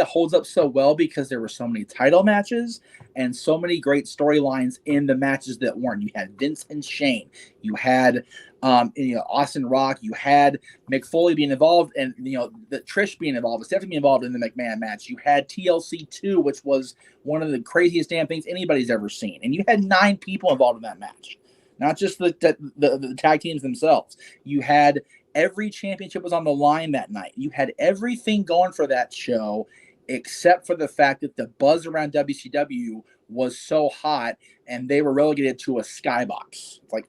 holds up so well because there were so many title matches and so many great storylines in the matches that weren't. You had Vince and Shane. You had Austin Rock. You had Mick Foley being involved, and the Trish being involved, Stephanie being involved in the McMahon match. You had TLC 2, which was one of the craziest damn things anybody's ever seen. And you had 9 people involved in that match, not just the tag teams themselves. You had every championship was on the line that night. You had everything going for that show, except for the fact that the buzz around WCW was so hot, and they were relegated to a skybox. It's like,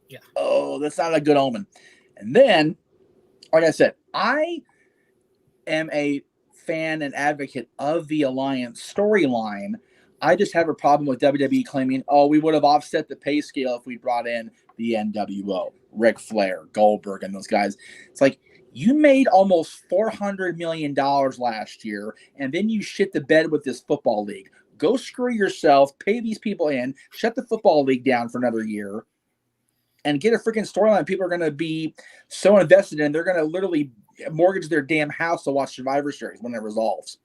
yeah, oh, that's not a good omen. And then, like I said, I am a fan and advocate of the Alliance storyline. I just have a problem with WWE claiming, oh, we would have offset the pay scale if we brought in the NWO, Ric Flair, Goldberg, and those guys. It's like, you made almost $400 million last year, and then you shit the bed with this football league. Go screw yourself, pay these people in, shut the football league down for another year, and get a freaking storyline people are going to be so invested in, they're going to literally mortgage their damn house to watch Survivor Series when it resolves.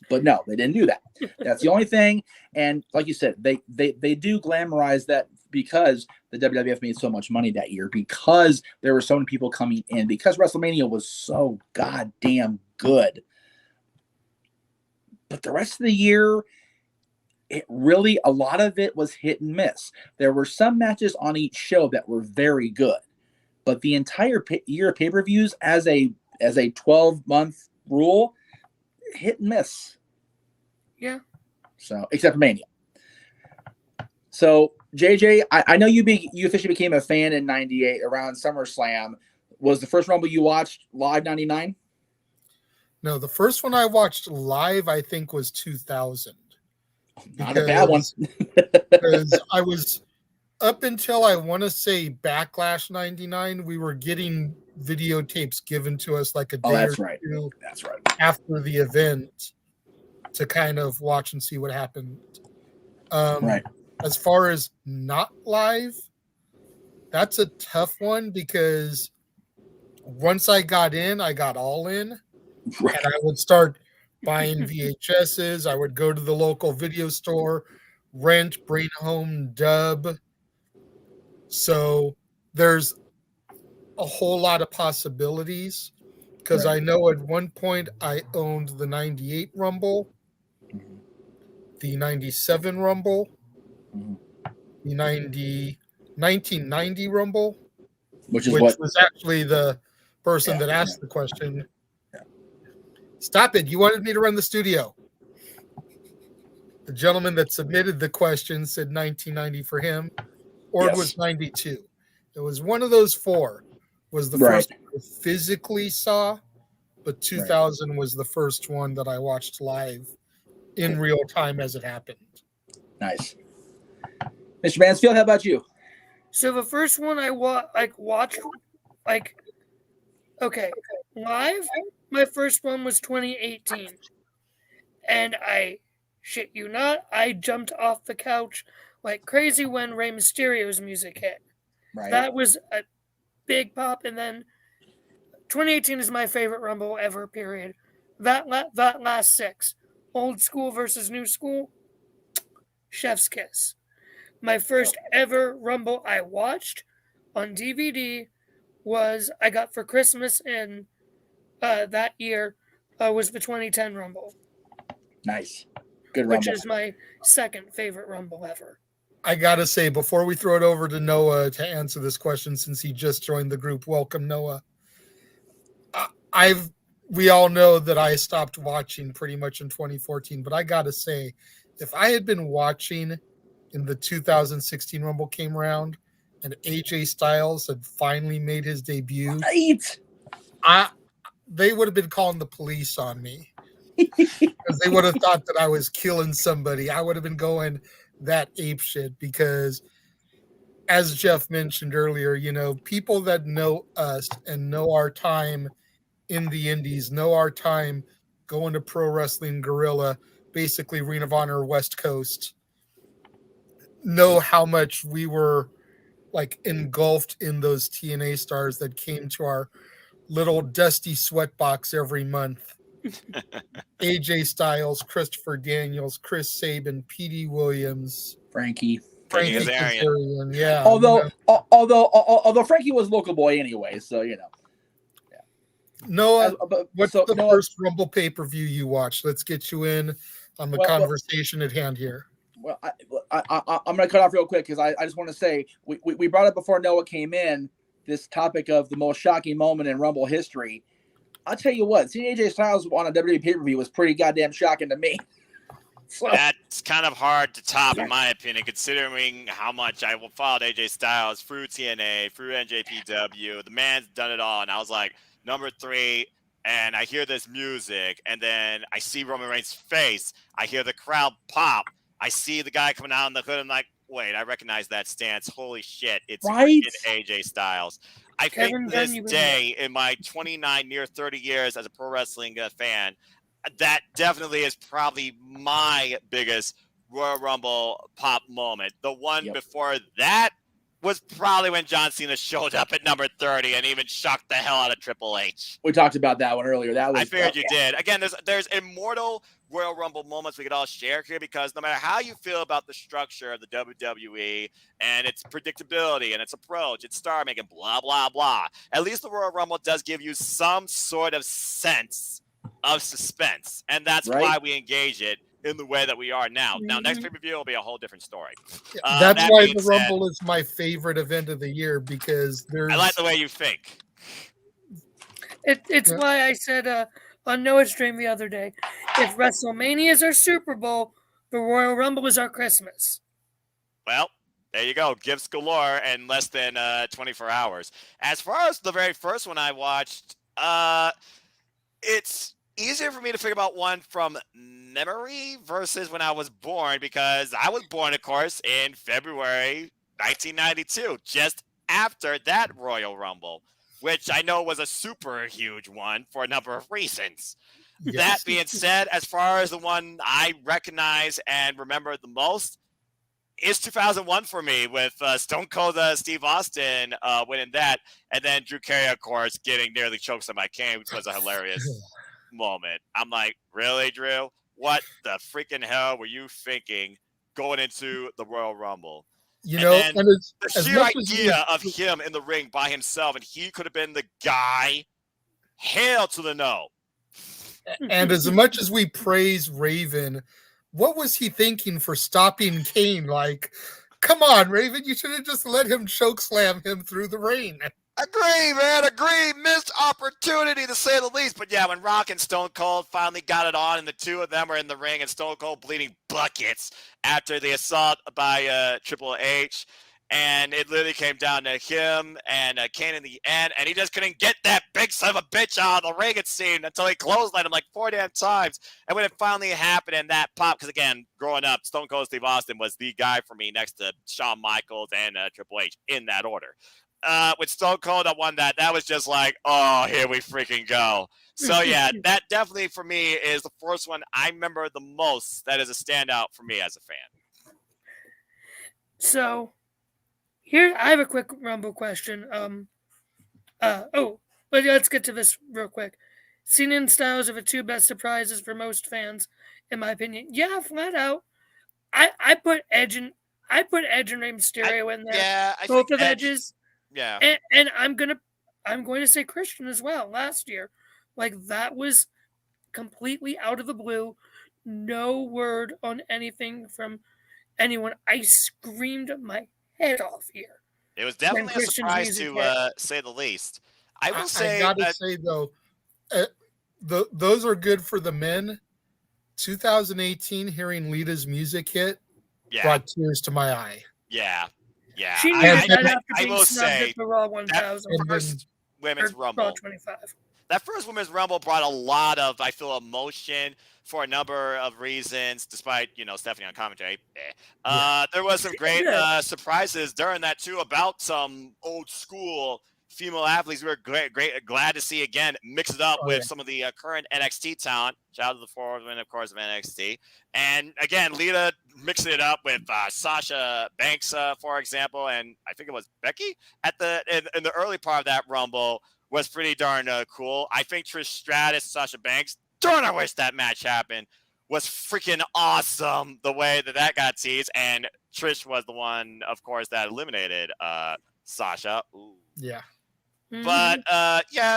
But no, they didn't do that. That's the only thing. And like you said, they do glamorize that because the WWF made so much money that year, because there were so many people coming in, because WrestleMania was so goddamn good. But the rest of the year, a lot of it was hit and miss. There were some matches on each show that were very good, but the entire year of pay-per-views as a 12-month rule, hit and miss. Yeah. So, except for Mania. So, JJ, I know you officially became a fan in '98 around SummerSlam. Was the first Rumble you watched live '99? No, the first one I watched live, I think, was 2000. Not a bad one. Because I was, up until I want to say Backlash '99, we were getting videotapes given to us like a day or two after the event to kind of watch and see what happened. Right. As far as not live, that's a tough one because once I got in, I got all in. Right. And I would start buying VHSs. I would go to the local video store, rent, bring home, dub. So there's a whole lot of possibilities because I know at one point I owned the 98 Rumble, the 97 Rumble, the 1990 Rumble, which was actually the person that asked the question. Stop it. You wanted me to run the studio. The gentleman that submitted the question said 1990 for him, or it was 92. It was one of those four. Was the first one I physically saw, but 2000 was the first one that I watched live in real time as it happened. Nice. Mr. Mansfield, how about you? So the first one I watched live, my first one was 2018. And I shit you not, I jumped off the couch like crazy when Rey Mysterio's music hit. Right. That was a big pop. And then 2018 is my favorite Rumble ever, period. That last 6, old school versus new school, chef's kiss. My first ever Rumble I watched on DVD I got for Christmas in that year was the 2010 Rumble. Nice. Good Rumble. Which is my second favorite Rumble ever. I got to say, before we throw it over to Noah to answer this question, since he just joined the group, welcome, Noah. We all know that I stopped watching pretty much in 2014, but I got to say, if I had been watching in the 2016 Rumble came around and AJ Styles had finally made his debut, they would have been calling the police on me because they would have thought that I was killing somebody. I would have been going that ape shit because, as Jeff mentioned earlier, people that know us and know our time in the indies, know our time going to Pro Wrestling Guerrilla, basically Ring of Honor West Coast. know how much we were like engulfed in those TNA stars that came to our little dusty sweat box every month. AJ Styles, Christopher Daniels, Chris Sabin, PD Williams, Frankie. Frankie Kazarian. Kazarian. Yeah. Although Frankie was local boy anyway, so you know. Noah, what's the Noah, first Rumble pay-per-view you watched? Let's get you in on the conversation at hand here. Well, I'm going to cut off real quick because I just want to say we brought up before Noah came in this topic of the most shocking moment in Rumble history. I'll tell you what, seeing AJ Styles on a WWE pay-per-view was pretty goddamn shocking to me. So, that's kind of hard to top, in my opinion, considering how much I followed AJ Styles through TNA, through NJPW. The man's done it all, and I was like, number 3, and I hear this music, and then I see Roman Reigns' face. I hear the crowd pop. I see the guy coming out in the hood. I'm like, wait, I recognize that stance. Holy shit, it's freaking AJ Styles. I think to this day, in my 29, near 30 years as a pro wrestling fan, that definitely is probably my biggest Royal Rumble pop moment. The one before that was probably when John Cena showed up at number 30 and even shocked the hell out of Triple H. We talked about that one earlier. That was, I figured you did. Again, there's immortal Royal Rumble moments we could all share here because no matter how you feel about the structure of the WWE and its predictability and its approach, its star making, blah, blah, blah, at least the Royal Rumble does give you some sort of sense of suspense. And that's why we engage it in the way that we are now. Now, next pay-per-view will be a whole different story. That's why the Rumble is my favorite event of the year because there's... I like the way you think. It's why I said on Noah's stream the other day, if WrestleMania is our Super Bowl, the Royal Rumble is our Christmas. Well, there you go. Gifts galore in less than 24 hours. As far as the very first one I watched, it's easier for me to figure out one from memory versus when I was born because I was born, of course, in February 1992, just after that Royal Rumble, which I know was a super huge one for a number of reasons. Yes. That being said, as far as the one I recognize and remember the most, is 2001 for me with Stone Cold Steve Austin winning that, and then Drew Carey, of course, getting nearly choked on my cane, which was a hilarious moment. I'm like, really, Drew? What the freaking hell were you thinking going into the Royal Rumble? You know, and the sheer idea of him in the ring by himself, and he could have been the guy. Hail to the no. And as much as we praise Raven, what was he thinking for stopping Kane? Like, come on, Raven, you should have just let him choke slam him through the ring. Agree, man. Agree. Missed opportunity, to say the least. But yeah, when Rock and Stone Cold finally got it on, and the two of them were in the ring, and Stone Cold bleeding buckets after the assault by Triple H, and it literally came down to him and Kane in the end, and he just couldn't get that big son of a bitch out of the ring, it seemed, until he clotheslined him like 4 damn times. And when it finally happened and that pop, because again, growing up, Stone Cold Steve Austin was the guy for me next to Shawn Michaels and Triple H in that order. With Stone Cold, I won that. That was just like, oh, here we freaking go. So, yeah, that definitely for me is the first one I remember the most that is a standout for me as a fan. So, here, I have a quick Rumble question. But let's get to this real quick. Cena and Styles are the two best surprises for most fans, in my opinion. Yeah, flat out. I put Edge and Rey Mysterio in there. Yeah, I both think of Edges. Yeah, and I'm going to say Christian as well. Last year, like that was completely out of the blue. No word on anything from anyone. I screamed my head off here. It was definitely a surprise to say the least. I will say, I gotta say though, those are good for the men. 2018, hearing Lita's music hit brought tears to my eye. Yeah. She needed that after being snubbed at the Raw 1000. That first Women's Rumble. Raw 25. That first Women's Rumble brought a lot of, I feel, emotion for a number of reasons, despite, Stephanie on commentary. There was some great surprises during that, too, about some old school female athletes we were glad to see again. Mix it up with some of the current NXT talent. Shout out to the forward, of course, of NXT. And again, Lita mixing it up with Sasha Banks, for example, and I think it was Becky at in the early part of that Rumble was pretty darn cool. I think Trish Stratus, Sasha Banks. Darn, I wish that match happened. Was freaking awesome the way that got teased, and Trish was the one, of course, that eliminated Sasha. Ooh. Yeah. But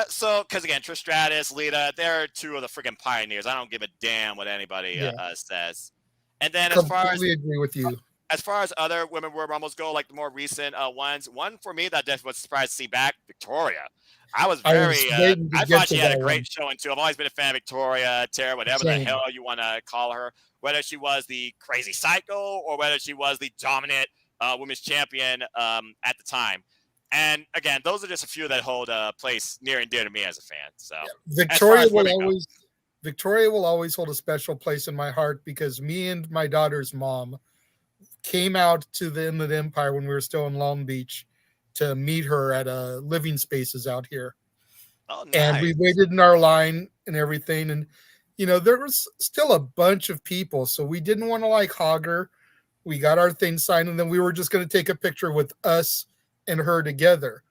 so because again, Trish Stratus, Lita, they're two of the freaking pioneers. I don't give a damn what anybody says. And then Completely agree with you. As far as other women Royal Rumbles go, like the more recent ones, one for me that definitely was surprised to see back, Victoria. I thought she had a great showing too. I've always been a fan of Victoria, Tara, whatever the hell you want to call her. Whether she was the crazy psycho or whether she was the dominant women's champion at the time. And again, those are just a few that hold a place near and dear to me as a fan. So Victoria will always hold a special place in my heart because me and my daughter's mom came out to the Inland Empire when we were still in Long Beach to meet her at Living Spaces out here. Oh, nice. And we waited in our line and everything. And, there was still a bunch of people. So we didn't want to hog her. We got our thing signed and then we were just going to take a picture with us and her together.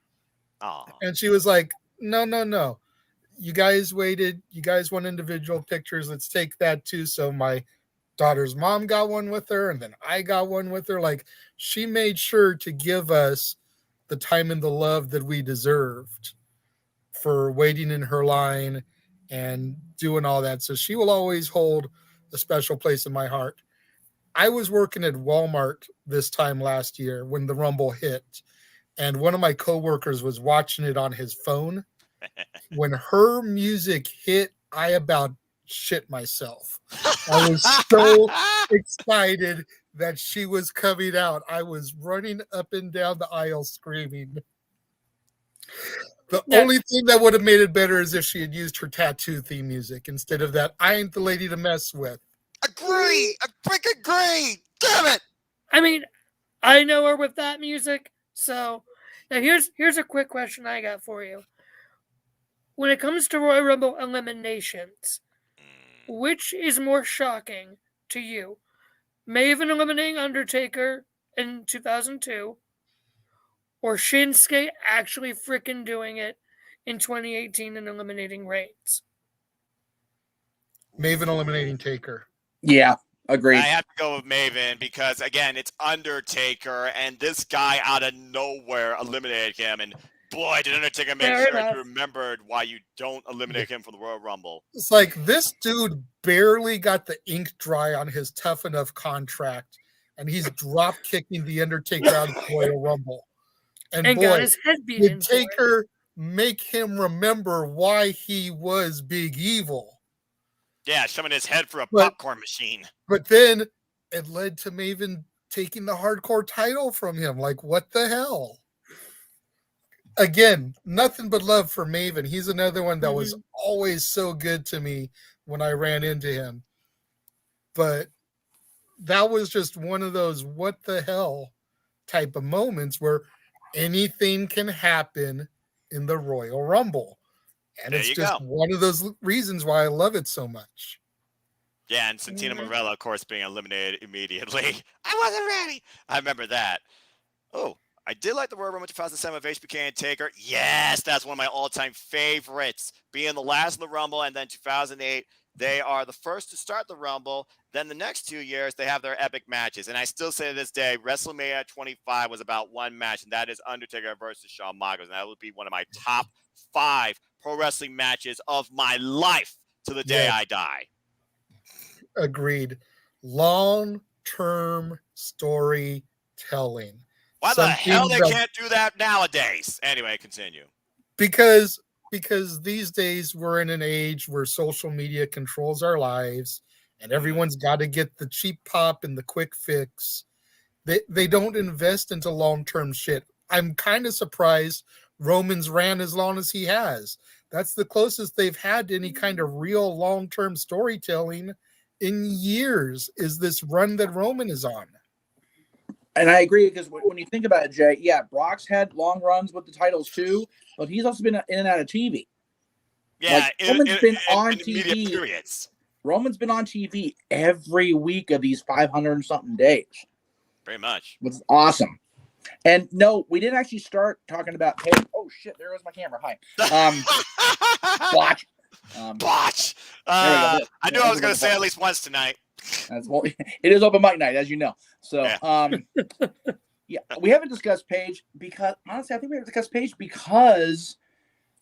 Aww. And she was like, no. You guys waited. You guys want individual pictures. Let's take that too. So my daughter's mom got one with her and then I got one with her. She made sure to give us the time and the love that we deserved for waiting in her line and doing all that. So she will always hold a special place in my heart. I was working at Walmart this time last year when the Rumble hit, and one of my coworkers was watching it on his phone. When her music hit, I about shit myself. I was so excited that she was coming out. I was running up and down the aisle screaming. The only thing that would have made it better is if she had used her tattoo theme music instead of that. I ain't the lady to mess with. Agree. I freaking agree. Damn it. I mean, I know her with that music. So now here's a quick question I got for you. When it comes to Royal Rumble eliminations, which is more shocking to you? Maven eliminating Undertaker in 2002, or Shinsuke actually freaking doing it in 2018 and eliminating Reigns? Maven eliminating Taker. Yeah, agreed. I have to go with Maven because, again, it's Undertaker, and this guy out of nowhere eliminated him. And boy, did Undertaker make sure he remembered why you don't eliminate him from the Royal Rumble. It's like this dude barely got the ink dry on his Tough Enough contract, and he's drop kicking the Undertaker out of the Royal Rumble. And boy, got his head beat did Taker make him remember why he was Big Evil. Yeah, shoving his head through a popcorn machine. But then it led to Maven taking the hardcore title from him. What the hell? Again, nothing but love for Maven. He's another one that was always so good to me when I ran into him. But that was just one of those what the hell type of moments where anything can happen in the Royal Rumble. And it's just one of those reasons why I love it so much. Yeah, and Santina Marella, of course, being eliminated immediately. I wasn't ready. I remember that. Oh, I did like the Royal Rumble 2007 with HBK and Taker. Yes, that's one of my all-time favorites. Being the last of the Rumble, and then 2008, they are the first to start the Rumble. Then the next 2 years, they have their epic matches. And I still say to this day, WrestleMania 25 was about one match, and that is Undertaker versus Shawn Michaels. And that would be one of my top 5 pro wrestling matches of my life to the day I die. Agreed. Long-term storytelling. Why the hell they can't do that nowadays? Anyway, continue. Because these days we're in an age where social media controls our lives and everyone's got to get the cheap pop and the quick fix. They don't invest into long-term shit. I'm kind of surprised Roman's ran as long as he has. That's the closest they've had to any kind of real long-term storytelling in years, is this run that Roman is on. And I agree because when you think about it, Jay, yeah, Brock's had long runs with the titles too, but he's also been in and out of TV. Yeah, Like Roman's been on in immediate TV. periods. Roman's been on TV every week of these 500 and something days. Very much. Which is awesome. And no, we didn't actually start talking about Paige. Oh shit, there goes my camera. Hi. Watch. Botch. There we go. I knew I was going to say at least once tonight. Well, it is open mic night, as you know. So, yeah, we haven't discussed Paige because honestly, I think we haven't discussed Paige because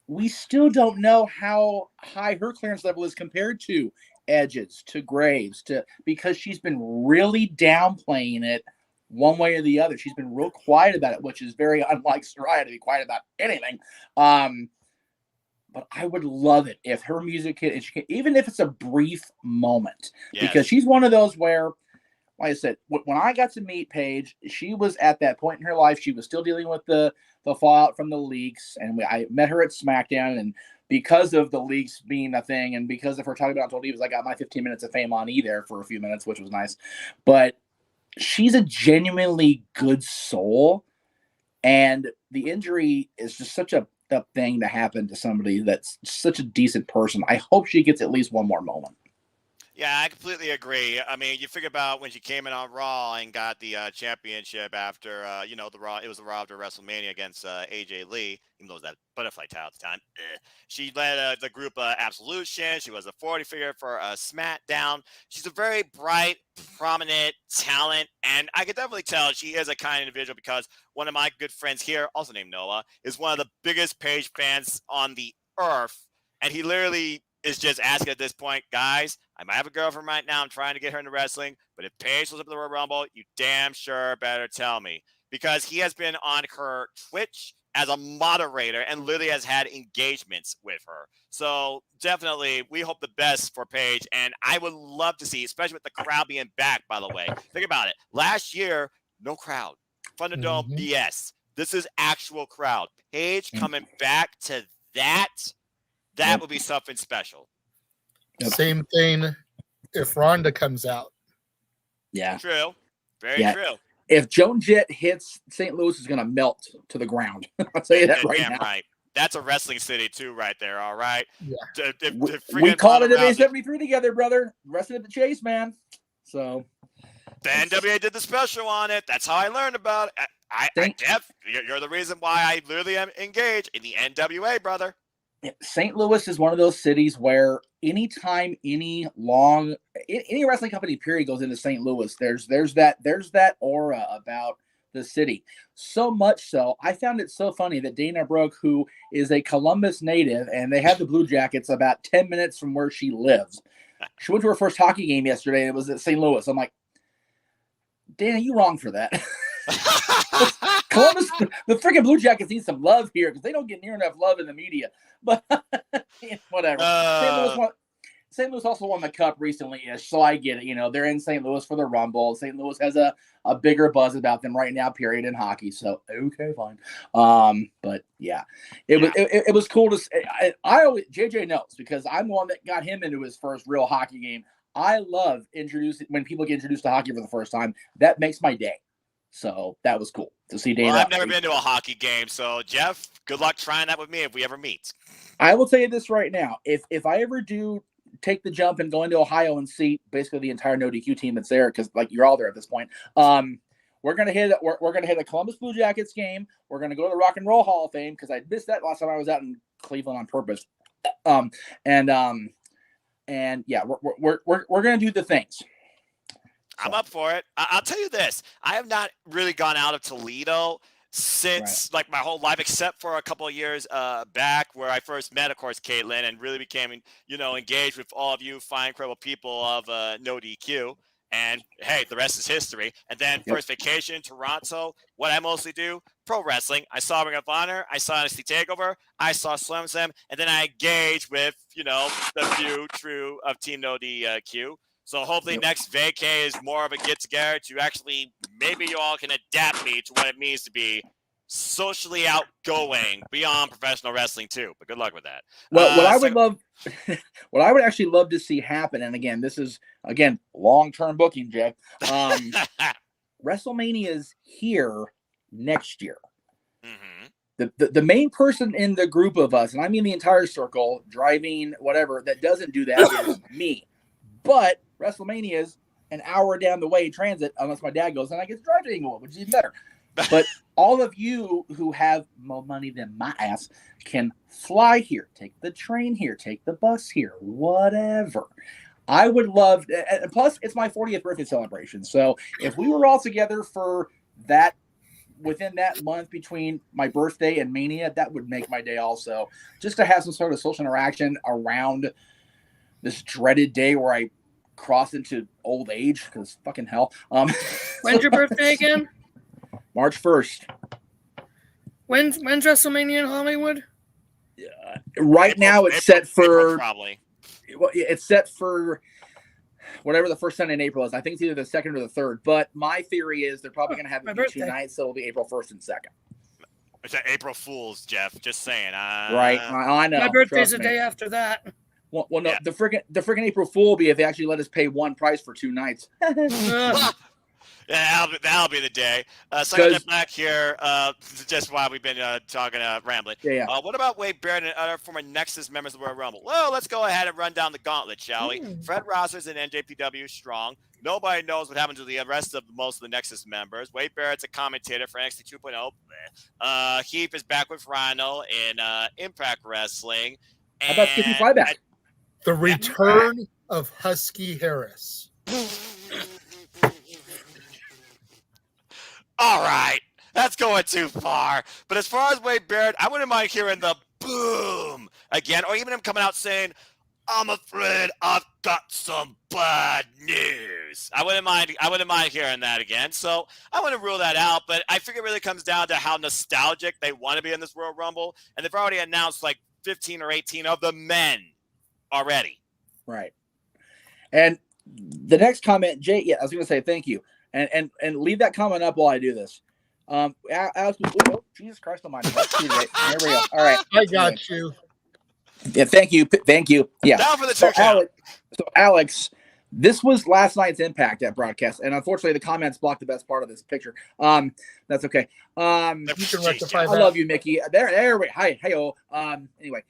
we still don't know how high her clearance level is compared to Edge's, to Graves, because she's been really downplaying it one way or the other. She's been real quiet about it, which is very unlike Saraya to be quiet about anything. But I would love it if her music hit, even if it's a brief moment, because she's one of those where, like I said, when I got to meet Paige, she was at that point in her life. She was still dealing with the fallout from the leaks, and I met her at SmackDown, and because of the leaks being a thing, and because of her talking about Untold Divas, I got my 15 minutes of fame on E there for a few minutes, which was nice. But she's a genuinely good soul, and the injury is just such a thing to happen to somebody that's such a decent person. I hope she gets at least one more moment. Yeah, I completely agree. I mean, you figure about when she came in on Raw and got the championship after, the Raw. It was the Raw after WrestleMania against AJ Lee, even though it was that butterfly title at the time. She led the group Absolution. She was a 40 figure for SmackDown. She's a very bright, prominent talent, and I could definitely tell she is a kind individual because one of my good friends here, also named Noah, is one of the biggest Paige fans on the earth, and he literally is just asking at this point, guys, I might have a girlfriend right now. I'm trying to get her into wrestling, but if Paige was up in the Royal Rumble, you damn sure better tell me. Because he has been on her Twitch as a moderator and literally has had engagements with her. So definitely, we hope the best for Paige. And I would love to see, especially with the crowd being back, by the way. Think about it. Last year, no crowd. Thunderdome BS. This is actual crowd. Paige coming back to that. That would be something special. Same thing if Ronda comes out. Yeah. True. Very true. If Joan Jett hits, St. Louis is going to melt to the ground. I'll tell you that right now. Right. That's a wrestling city, too, right there. All right. Yeah. We called it a 73 together, brother. Rested at the chase, man. So. The NWA did the special on it. That's how I learned about it. You're the reason why I literally am engaged in the NWA, brother. St. Louis is one of those cities where anytime any wrestling company period goes into St. Louis, there's that aura about the city. So much so, I found it so funny that Dana Brooke, who is a Columbus native, and they have the Blue Jackets about 10 minutes from where she lives. She went to her first hockey game yesterday, and it was at St. Louis. I'm like, Dana, you wrong for that. Columbus, the freaking Blue Jackets need some love here because they don't get near enough love in the media. But whatever. St. Louis also won the Cup recently-ish, so I get it. They're in St. Louis for the Rumble. St. Louis has a bigger buzz about them right now, period, in hockey. So okay, fine. But yeah, it was cool to. I always JJ knows because I'm the one that got him into his first real hockey game. I love when people get introduced to hockey for the first time. That makes my day. So that was cool to see Dana. Well, I've never been to a hockey game, so Jeff, good luck trying that with me if we ever meet. I will tell you this right now: if I ever do take the jump and go into Ohio and see basically the entire No DQ team that's there, because you're all there at this point, we're gonna hit a Columbus Blue Jackets game. We're gonna go to the Rock and Roll Hall of Fame because I missed that last time I was out in Cleveland on purpose. And yeah, we're gonna do the things. I'm up for it. I'll tell you this. I have not really gone out of Toledo since my whole life, except for a couple of years back where I first met, of course, Caitlin, and really became, engaged with all of you fine, incredible people of No DQ. And hey, the rest is history. And then first vacation in Toronto, what I mostly do, pro wrestling. I saw Ring of Honor, I saw NXT TakeOver, I saw Slam Sam, and then I engaged with, the few true of Team No DQ. So hopefully next vacay is more of a get-together to actually maybe you all can adapt me to what it means to be socially outgoing beyond professional wrestling too. But good luck with that. Well, what I would actually love to see happen, and again, this is long-term booking, Jay. WrestleMania's here next year. Mm-hmm. The main person in the group of us, and I mean the entire circle, driving, whatever, that doesn't do that is me. But WrestleMania is an hour down the way transit, unless my dad goes, and I get to drive to Inglewood, which is even better. But all of you who have more money than my ass can fly here, take the train here, take the bus here, whatever. I would love, and plus it's my 40th birthday celebration. So if we were all together for that, within that month between my birthday and Mania, that would make my day also. Just to have some sort of social interaction around this dreaded day where I cross into old age, because fucking hell. When's your birthday again? March 1st. When's WrestleMania in Hollywood? Right now it's set for probably. Well, it's set for whatever the first Sunday in April is. I think it's either the 2nd or the 3rd. But my theory is they're probably going to have it be 2 nights, so it'll be April 1st and 2nd. It's April Fool's, Jeff. Just saying. Right, I know. My birthday's the day after that. Well, no, yeah. The freaking April Fool will be if they actually let us pay one price for 2 nights. Yeah, that'll be the day. So I got back here, just while we've been talking, rambling. Yeah. What about Wade Barrett and other former Nexus members of the Royal Rumble? Well, let's go ahead and run down the gauntlet, shall we? Fred Rosser's in NJPW strong. Nobody knows what happened to the rest of most of the Nexus members. Wade Barrett's a commentator for NXT 2.0. Heath is back with Rhino in Impact Wrestling. How about Skippy Flyback? The return of Husky Harris. All right, that's going too far. But as far as Wade Barrett, I wouldn't mind hearing the boom again, or even him coming out saying, "I'm afraid I've got some bad news." I wouldn't mind hearing that again. So I want to rule that out. But I think it really comes down to how nostalgic they want to be in this Royal Rumble, and they've already announced like 15 or 18 of the men already. Right. And the next comment, Jay. Yeah, I was going to say thank you. And leave that comment up while I do this. Alex, Jesus Christ Almighty. There we go. All right. I got you. Yeah, thank you. Yeah. Down for the two count. So Alex, this was last night's Impact at broadcast, and unfortunately the comments blocked the best part of this picture. That's okay. You can rectify that. I love you, Mickey. There we hi. Anyway,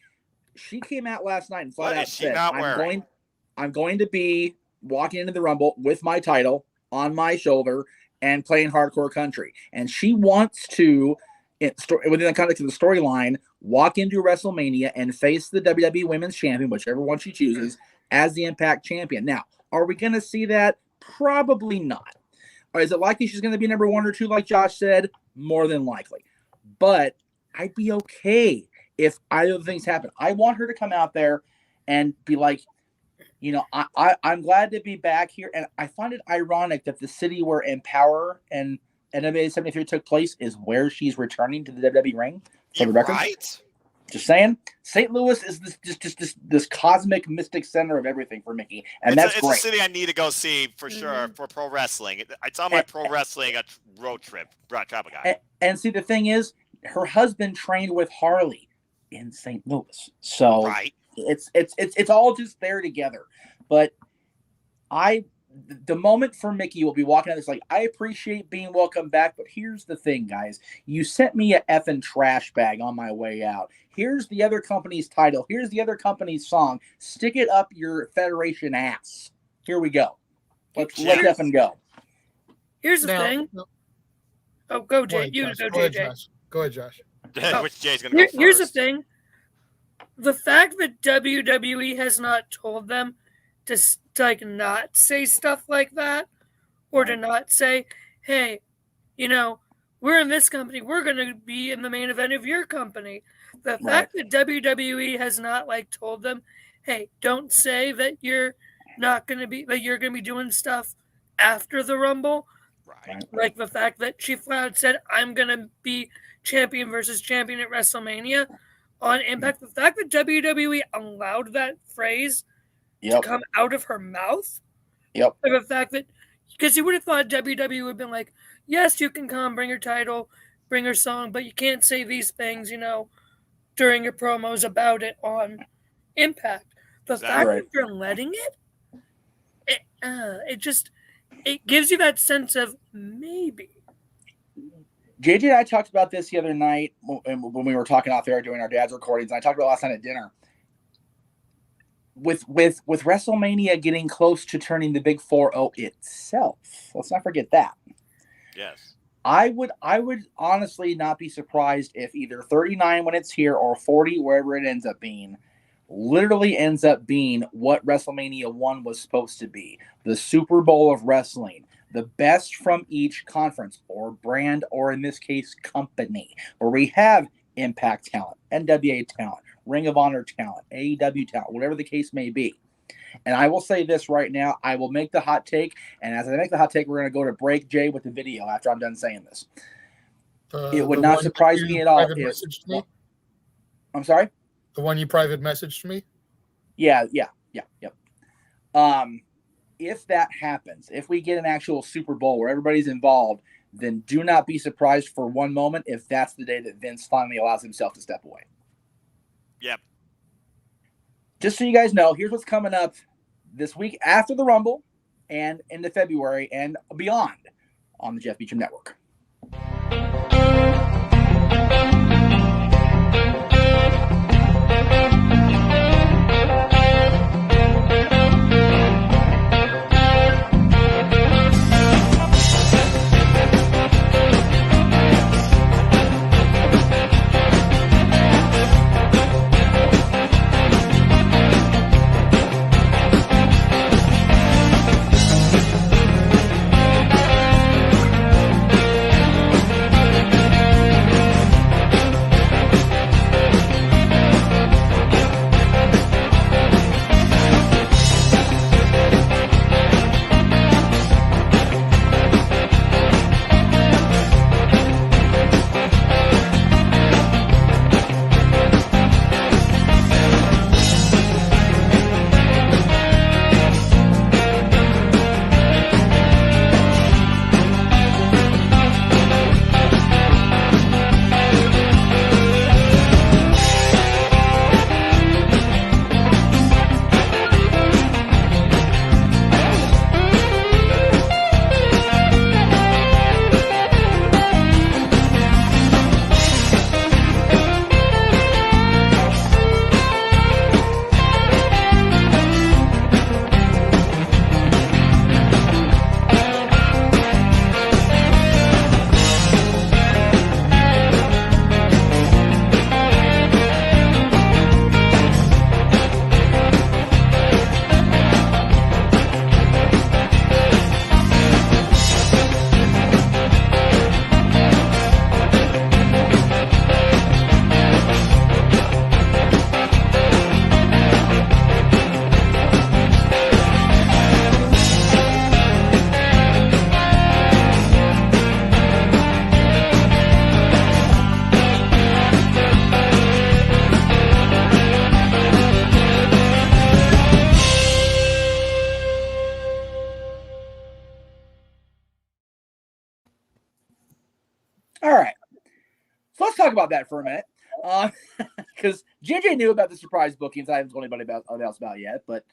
she came out last night and flat out said, I'm going to be walking into the Rumble with my title on my shoulder and playing hardcore country. And she wants to, within the context of the storyline, walk into WrestleMania and face the WWE Women's Champion, whichever one she chooses, as the Impact Champion. Now, are we going to see that? Probably not. Or is it likely she's going to be number 1 or 2, like Josh said? More than likely. But I'd be okay if either of the things happen. I want her to come out there and be like, I'm glad to be back here. And I find it ironic that the city where Empower and NWA 73 took place is where she's returning to the WWE ring. For the record. Right. Just saying. St. Louis is this cosmic mystic center of everything for Mickey. And it's great. A city I need to go see for sure for pro wrestling. It's on my pro wrestling road trip. Travel guy. And see, the thing is, her husband trained with Harley in St. Louis. So right. It's all just there together. But the moment for Mickey will be walking out, it's like, I appreciate being welcome back, but here's the thing, guys. You sent me a effing trash bag on my way out. Here's the other company's title. Here's the other company's song. Stick it up your federation ass. Here we go. Let's effing go. Here's the thing. Oh, go, Jay. Go ahead, Josh. Which Jay's going to go first. Here's the thing. The fact that WWE has not told them to not say stuff like that, or to not say, hey, we're in this company, we're going to be in the main event of your company. The fact that WWE has not told them, hey, don't say that you're not going to be, that you're going to be doing stuff after the Rumble. Right. Like the fact that she flat out said, I'm going to be champion versus champion at WrestleMania on Impact. The fact that WWE allowed that phrase to come out of her mouth. Yep. Like the fact that, because you would have thought WWE would have been like, yes, you can come, bring your title, bring her song, but you can't say these things, during your promos about it on Impact. The fact that you're letting it it gives you that sense of maybe. JJ and I talked about this the other night when we were talking out there doing our dad's recordings. And I talked about it last night at dinner. With WrestleMania getting close to turning the big 4-0 itself, let's not forget that. Yes. I would honestly not be surprised if either 39 when it's here or 40, wherever it ends up being, literally ends up being what WrestleMania 1 was supposed to be. The Super Bowl of wrestling. The best from each conference or brand, or in this case, company, where we have Impact talent, NWA talent, Ring of Honor talent, AEW talent, whatever the case may be. And I will say this right now. I will make the hot take. And as I make the hot take, we're going to go to break, Jay, with the video after I'm done saying this. It would not surprise me at all if... I'm sorry? The one you private messaged me? Yeah. If that happens, if we get an actual Super Bowl where everybody's involved, then do not be surprised for one moment if that's the day that Vince finally allows himself to step away. Yep. Just so you guys know, here's what's coming up this week after the Rumble and into February and beyond on the Jeff Beecham Network. All right. So let's talk about that for a minute. Because JJ knew about the surprise bookings. I haven't told anybody else about yet, but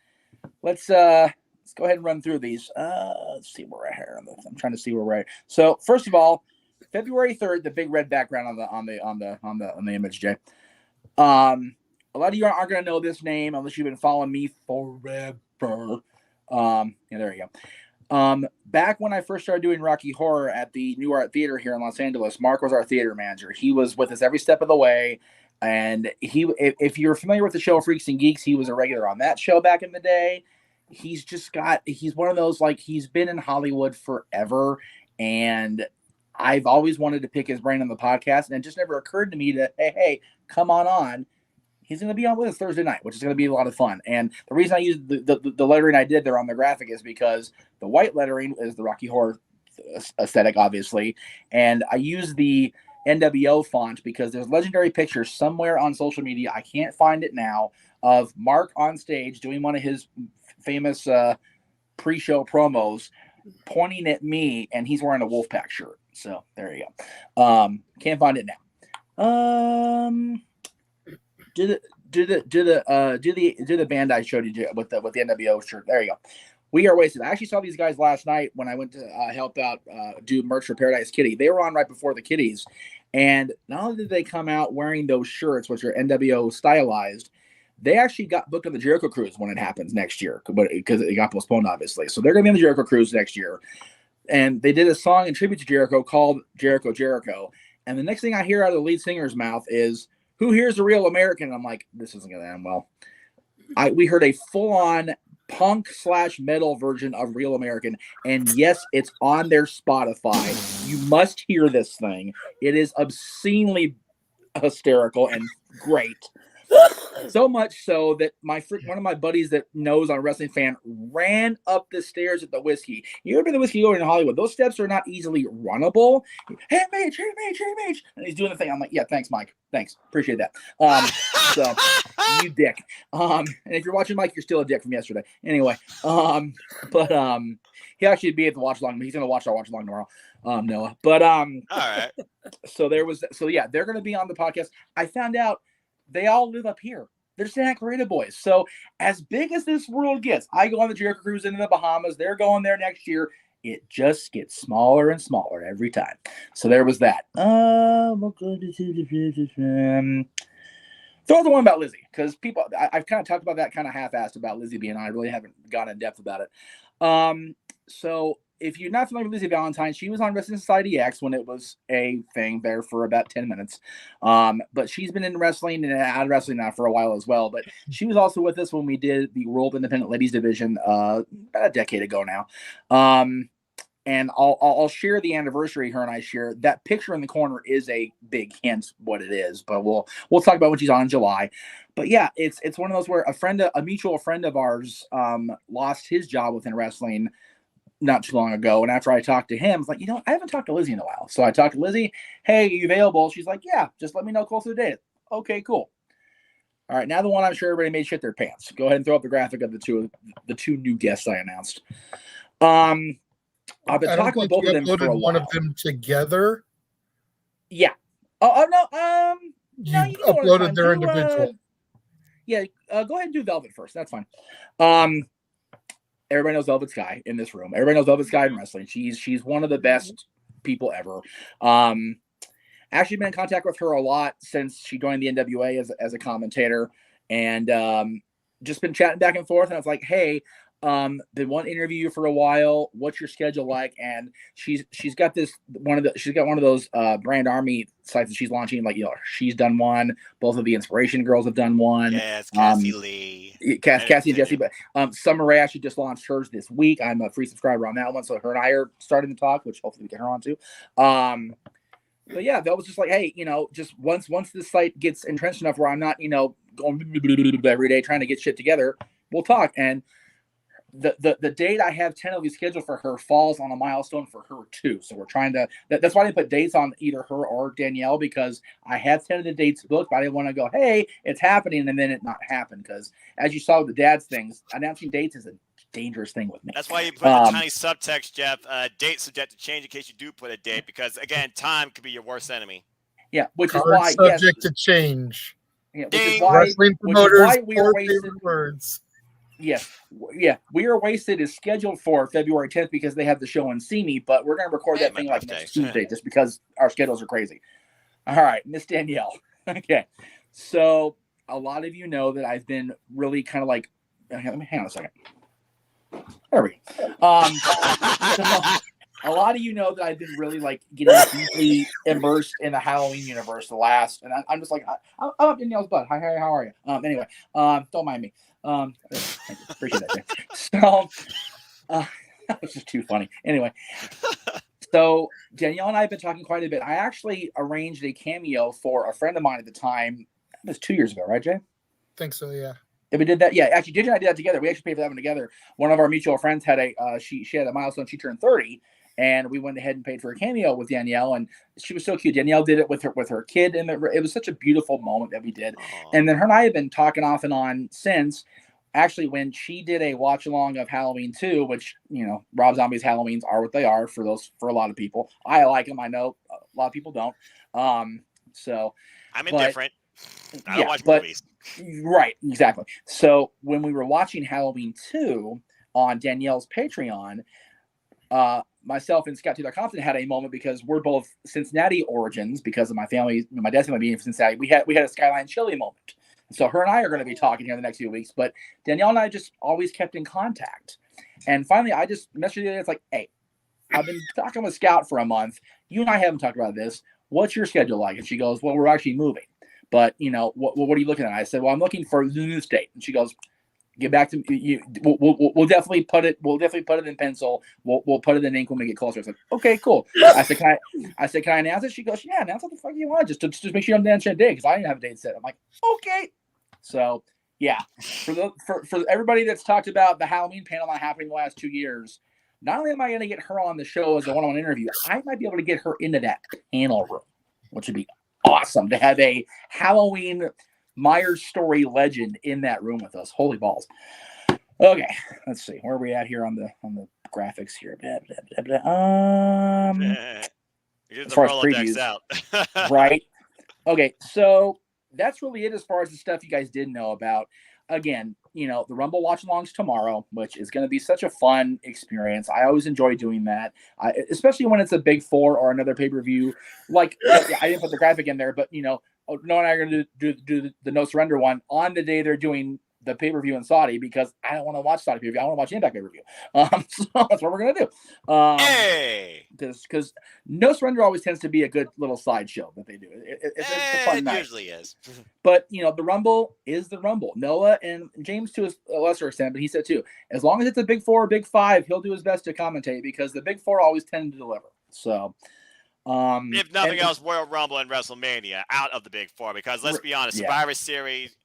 let's go ahead and run through these. Let's see where we're at here. I'm trying to see where we're at. So first of all, February 3rd, the big red background on the image, Jay. A lot of you aren't going to know this name unless you've been following me forever. Yeah, there you go. Back when I first started doing Rocky Horror at the New Art Theater here in Los Angeles, Mark was our theater manager. He was with us every step of the way. And if you're familiar with the show Freaks and Geeks, he was a regular on that show back in the day. He's one of those, like, he's been in Hollywood forever. And I've always wanted to pick his brain on the podcast. And it just never occurred to me to, hey, come on. He's going to be on with us Thursday night, which is going to be a lot of fun. And the reason I used the lettering I did there on the graphic is because the white lettering is the Rocky Horror aesthetic, obviously. And I use the NWO font because there's legendary pictures somewhere on social media, I can't find it now, of Mark on stage doing one of his famous pre-show promos, pointing at me, and he's wearing a Wolfpack shirt. So there you go. Can't find it now. Do the band I showed you with the NWO shirt. There you We are wasted. I actually saw these guys last night when I went to help out do merch for Paradise Kitty. They were on right before the Kitties. And not only did they come out wearing those shirts, which are NWO stylized, they actually got booked on the Jericho Cruise when it happens next year, but because it got postponed, obviously. So they're going to be on the Jericho Cruise next year. And they did a song in tribute to Jericho called Jericho Jericho. And the next thing I hear out of the lead singer's mouth is, "Who here's a real American?" And I'm like, this isn't going to end well. We heard a full-on punk/metal version of Real American, and yes, it's on their Spotify. You must hear this thing. It is obscenely hysterical and great. So much so that one of my buddies that knows I'm a wrestling fan ran up the stairs at the Whiskey. You ever been to the Whiskey over in Hollywood? Those steps are not easily runnable. Hey, Mage, hey, Mage, hey, Mage. And he's doing the thing. I'm like, yeah, thanks, Mike. Thanks. Appreciate that. So you dick. And if you're watching Mike, you're still a dick from yesterday. Anyway, but he'll actually be at the watch along. He's gonna watch our watch along tomorrow. Noah. But All right. so yeah, they're gonna be on the podcast. I found out they all live up here. They're Santa Clarita boys. So as big as this world gets, I go on the Jericho Cruise into the Bahamas. They're going there next year. It just gets smaller and smaller every time. So there was that. Throw the one about Lizzie, because people, I've kind of talked about that kind of half-assed about Lizzie being on. I really haven't gone in depth about it. So if you're not familiar with Lizzie Valentine, she was on Wrestling Society X when it was a thing there for about 10 minutes. But she's been in wrestling and out of wrestling now for a while as well. But she was also with us when we did the World Independent Ladies Division about a decade ago now. And I'll share the anniversary her and I share. That picture in the corner is a big hint what it is, but we'll talk about when she's on in July. But yeah, it's one of those where a mutual friend of ours lost his job within wrestling not too long ago. And after I talked to him, I was like, I haven't talked to Lizzie in a while. So I talked to Lizzie. Hey, are you available? She's like, yeah, just let me know closer to the date. Okay, cool. All right, now the one I'm sure everybody made shit their pants. Go ahead and throw up the graphic of the two new guests I announced. I've been talking with both of them for a while. One of them together. Yeah. Oh no. You uploaded their individual. Yeah. Go ahead and do Velvet first. That's fine. Everybody knows Velvet Sky in this room. Everybody knows Velvet Sky in wrestling. She's one of the best people ever. Actually been in contact with her a lot since she joined the NWA as a commentator, and just been chatting back and forth. And I was like, hey, been wanting to interview you for a while. What's your schedule like? And she's got one of those brand army sites that she's launching. Like, she's done one. Both of the Inspiration Girls have done one. Yes, Cassie Lee. Cassie and Jesse. But Summer Rae actually just launched hers this week. I'm a free subscriber on that one, so her and I are starting to talk, which hopefully we get her on too. But yeah, that was just like, hey, just once this site gets entrenched enough where I'm not, going every day trying to get shit together, we'll talk. And the date I have tentatively scheduled for her falls on a milestone for her too. So we're trying to, that's why I didn't put dates on either her or Danielle, because I have tentative dates booked, but I didn't want to go, hey, it's happening, and then it not happen. Because as you saw with the dad's things, announcing dates is a dangerous thing with me. That's why you put the tiny subtext, Jeff, date subject to change in case you do put a date, because again, time could be your worst enemy. Yeah, which is why subject to change. Yeah, which is why we are wasted words. Yes. Yeah. We Are Wasted is scheduled for February 10th because they have the show in See Me, but we're going to record that thing like next Tuesday just because our schedules are crazy. All right, Miss Danielle. Okay. So a lot of you know that I've been really kind of like, let me hang on a second. There we go. A lot of you know that I've been really like getting deeply immersed in the Halloween universe and I'm just like, I'm up Danielle's butt. Hi, how are you? Anyway, don't mind me. Appreciate that. So that was just too funny. Anyway, so Danielle and I have been talking quite a bit. I actually arranged a cameo for a friend of mine at the time. It was 2 years ago, right, Jay? I think so, yeah. We did that. Yeah, actually, Ginger and I did that together. We actually paid for that one together. One of our mutual friends had she had a milestone. She turned 30. And we went ahead and paid for a cameo with Danielle, and she was so cute. Danielle did it with her kid, and it was such a beautiful moment that we did. Aww. And then her and I have been talking off and on since. Actually, when she did a watch along of Halloween 2, which Rob Zombie's Halloweens are what they are for a lot of people. I like them. I know a lot of people don't. So I'm indifferent. I don't watch movies. Right, exactly. So when we were watching Halloween 2. on Danielle's Patreon, myself and Scott Taylor Compton had a moment because we're both Cincinnati origins because of my family, my dad's family being from Cincinnati. We had a Skyline Chili moment. So her and I are going to be talking here in the next few weeks, but Danielle and I just always kept in contact. And finally, I just messaged her the other day. It's like, hey, I've been talking with Scout for a month. You and I haven't talked about this. What's your schedule like? And she goes, well, we're actually moving. But, what are you looking at? I said, well, I'm looking for the new state. And she goes, get back to you. We'll definitely put it. We'll definitely put it in pencil. We'll put it in ink when we get closer. I said, okay, cool. I said, can I announce it? She goes, yeah, announce what the fuck you want. Just make sure I'm there on that day because I didn't have a date set. I'm like, okay. So yeah, for everybody that's talked about the Halloween panel not happening the last 2 years, not only am I going to get her on the show as a one-on-one interview, I might be able to get her into that panel room, which would be awesome to have a Halloween Myers story legend in that room with us. Holy balls. Okay, let's see. Where are we at here on the graphics here? Blah, blah, blah, blah. As far as previews, out. Right? Okay, so that's really it as far as the stuff you guys didn't know about. Again, the Rumble watch-alongs tomorrow, which is going to be such a fun experience. I always enjoy doing that, especially when it's a big four or another pay-per-view. Like, I didn't put the graphic in there, but, Noah and I are going to do the No Surrender one on the day they're doing the pay-per-view in Saudi because I don't want to watch Saudi pay-per-view. I want to watch Impact pay-per-view. So that's what we're going to do. Hey! Because No Surrender always tends to be a good little sideshow that they do. It's a fun night. It usually is. But, the Rumble is the Rumble. Noah and James to a lesser extent, but he said too, as long as it's a big four or big five, he'll do his best to commentate because the big four always tend to deliver. So, if nothing else, Royal Rumble and WrestleMania out of the big four because let's be honest, Survivor Series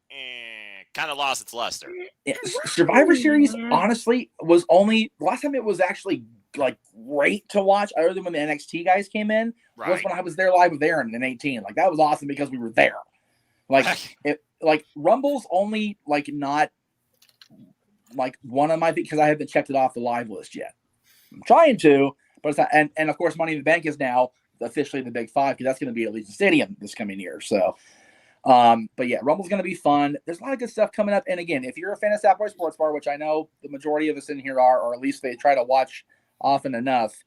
kind of lost its luster. Yeah, Survivor Series, honestly, was only last time it was actually like great to watch, other than when the NXT guys came in, was when I was there live with Aaron in 2018. Like that was awesome because we were there. Like Rumble's only like not like one of my because I haven't checked it off the live list yet. I'm trying to, but it's not. And of course, Money in the Bank is now officially the big five because that's going to be at Allegiant Stadium this coming year. So. But yeah, Rumble's going to be fun. There's a lot of good stuff coming up. And again, if you're a fan of Southboy Sports Bar, which I know the majority of us in here are, or at least they try to watch often enough,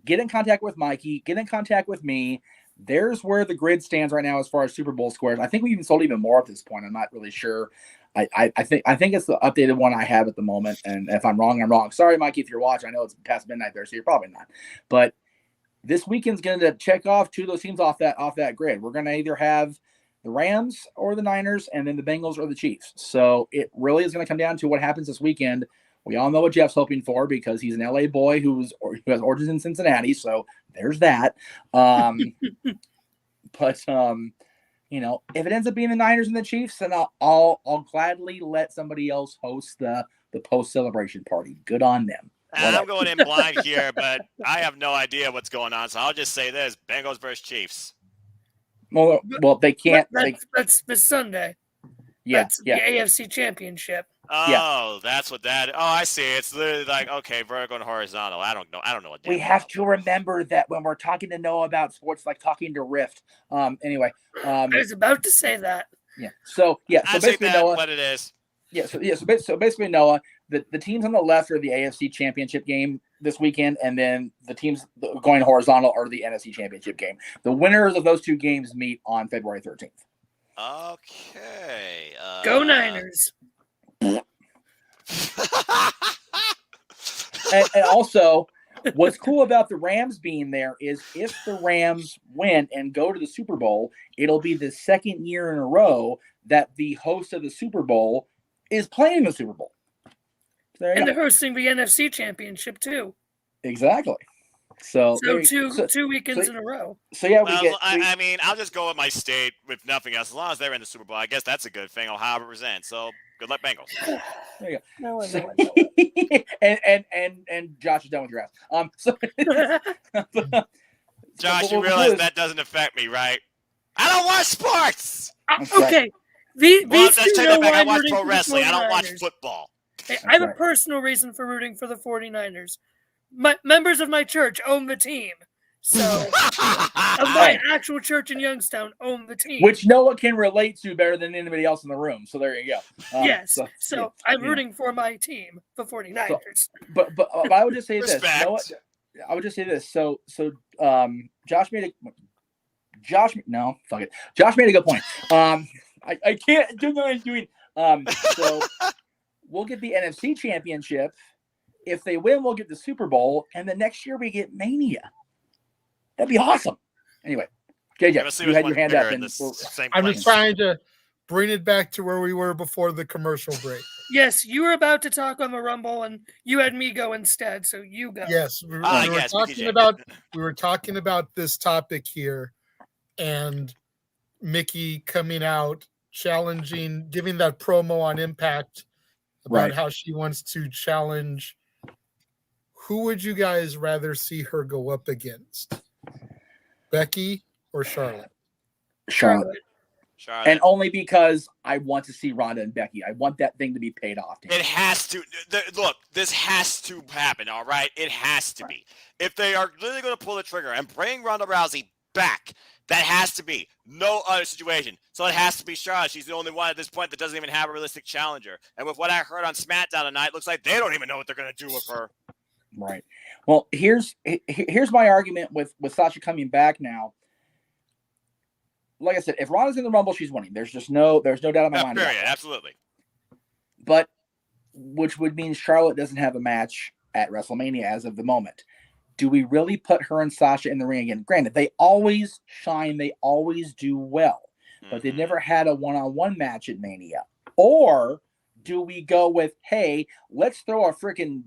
get in contact with Mikey, get in contact with me. There's where the grid stands right now as far as Super Bowl squares. I think we even sold even more at this point. I'm not really sure. I think it's the updated one I have at the moment. And if I'm wrong, I'm wrong. Sorry, Mikey, if you're watching. I know it's past midnight there, so you're probably not. But this weekend's going to check off two of those teams off that grid. We're going to either have the Rams or the Niners, and then the Bengals or the Chiefs. So it really is going to come down to what happens this weekend. We all know what Jeff's hoping for because he's an LA boy who has origins in Cincinnati. So there's that. But if it ends up being the Niners and the Chiefs, then I'll gladly let somebody else host the post celebration party. Good on them. I'm going in blind here, but I have no idea what's going on. So I'll just say this: Bengals versus Chiefs. Well, they can't. That's this Sunday. Yeah, that's the AFC Championship. Oh, that's what that. Oh, I see. It's literally like vertical and horizontal. I don't know what. We have to remember that when we're talking to Noah about sports, like talking to Rift. Anyway, I was about to say that. Yeah. So basically, Noah. What it is. Yeah. So basically, Noah. The teams on the left are the AFC Championship game this weekend, and then the teams going horizontal are the NFC Championship game. The winners of those two games meet on February 13th. Okay. Go Niners. and also, what's cool about the Rams being there is if the Rams win and go to the Super Bowl, it'll be the second year in a row that the host of the Super Bowl is playing the Super Bowl. And they're hosting the NFC Championship too. Exactly. So two weekends in a row. So yeah, I mean, I'll just go with my state with nothing else. As long as they're in the Super Bowl, I guess that's a good thing. I'll have it present. So good luck, Bengals. There you go. And Josh is done with your ass. Josh, you realize that doesn't affect me, right? I don't watch sports. Okay. I watch pro wrestling. I don't watch football. Hey, I have a personal reason for rooting for the 49ers. Members of my church own the team. So of my actual church in Youngstown own the team. Which Noah can relate to better than anybody else in the room. So there you go. Yes. So I'm rooting for my team, the 49ers. But I would just say this. Respect. Noah, I would just say this. So Josh made a good point. I can't do what I'm doing. So we'll get the NFC Championship. If they win, we'll get the Super Bowl, and the next year we get Mania. That'd be awesome. Anyway, JJ, you had your hand up. And I'm just trying to bring it back to where we were before the commercial break. Yes, you were about to talk on the Rumble, and you had me go instead, so you go. Yes, we were talking about this topic here, and Mickey coming out, challenging, giving that promo on Impact about how she wants to challenge. Who would you guys rather see her go up against? Becky or Charlotte? Charlotte. And only because I want to see Ronda and Becky. I want that thing to be paid off. It has to. Look, this has to happen, all right? It has to be. If they are literally going to pull the trigger and bring Ronda Rousey back, that has to be. No other situation. So it has to be Charlotte. She's the only one at this point that doesn't even have a realistic challenger. And with what I heard on SmackDown tonight, looks like they don't even know what they're going to do with her. Right. Well, here's my argument with Sasha coming back now. Like I said, if Ronda's in the Rumble, she's winning. There's no doubt in my mind. Period. Absolutely. But which would mean Charlotte doesn't have a match at WrestleMania as of the moment. Do we really put her and Sasha in the ring again? Granted, they always shine. They always do well. But they've never had a one-on-one match at Mania. Or do we go with, hey, let's throw a freaking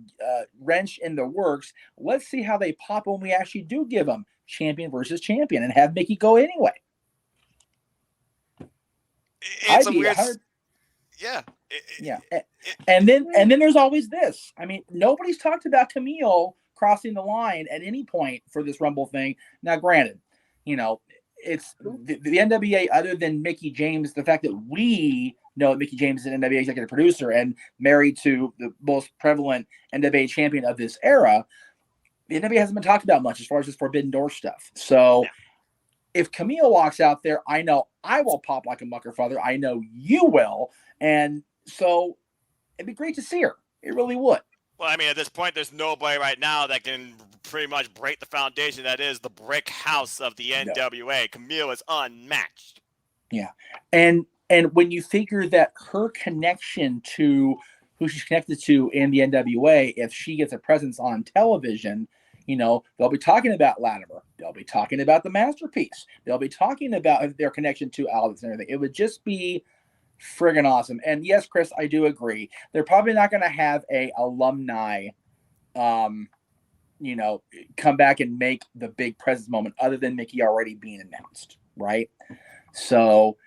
wrench in the works. Let's see how they pop when we actually do give them champion versus champion and have Mickey go anyway. It's a weird... Yeah. And then there's always this. I mean, nobody's talked about Camille crossing the line at any point for this Rumble thing. Now, granted, it's the NWA, other than Mickie James, the fact that we know that Mickie James is an NWA executive producer and married to the most prevalent NWA champion of this era, the NWA hasn't been talked about much as far as this Forbidden Door stuff. So if Camille walks out there, I know I will pop like a mucker father. I know you will. And so it'd be great to see her. It really would. Well, I mean, at this point, there's nobody right now that can pretty much break the foundation that is the brick house of the NWA. No. Camille is unmatched. Yeah. And when you figure that her connection to who she's connected to in the NWA, if she gets a presence on television, they'll be talking about Latimer. They'll be talking about the Masterpiece. They'll be talking about their connection to Alex and everything. It would just be friggin' awesome. And yes, Chris, I do agree. They're probably not going to have a alumni, come back and make the big presence moment other than Mickey already being announced, right? So,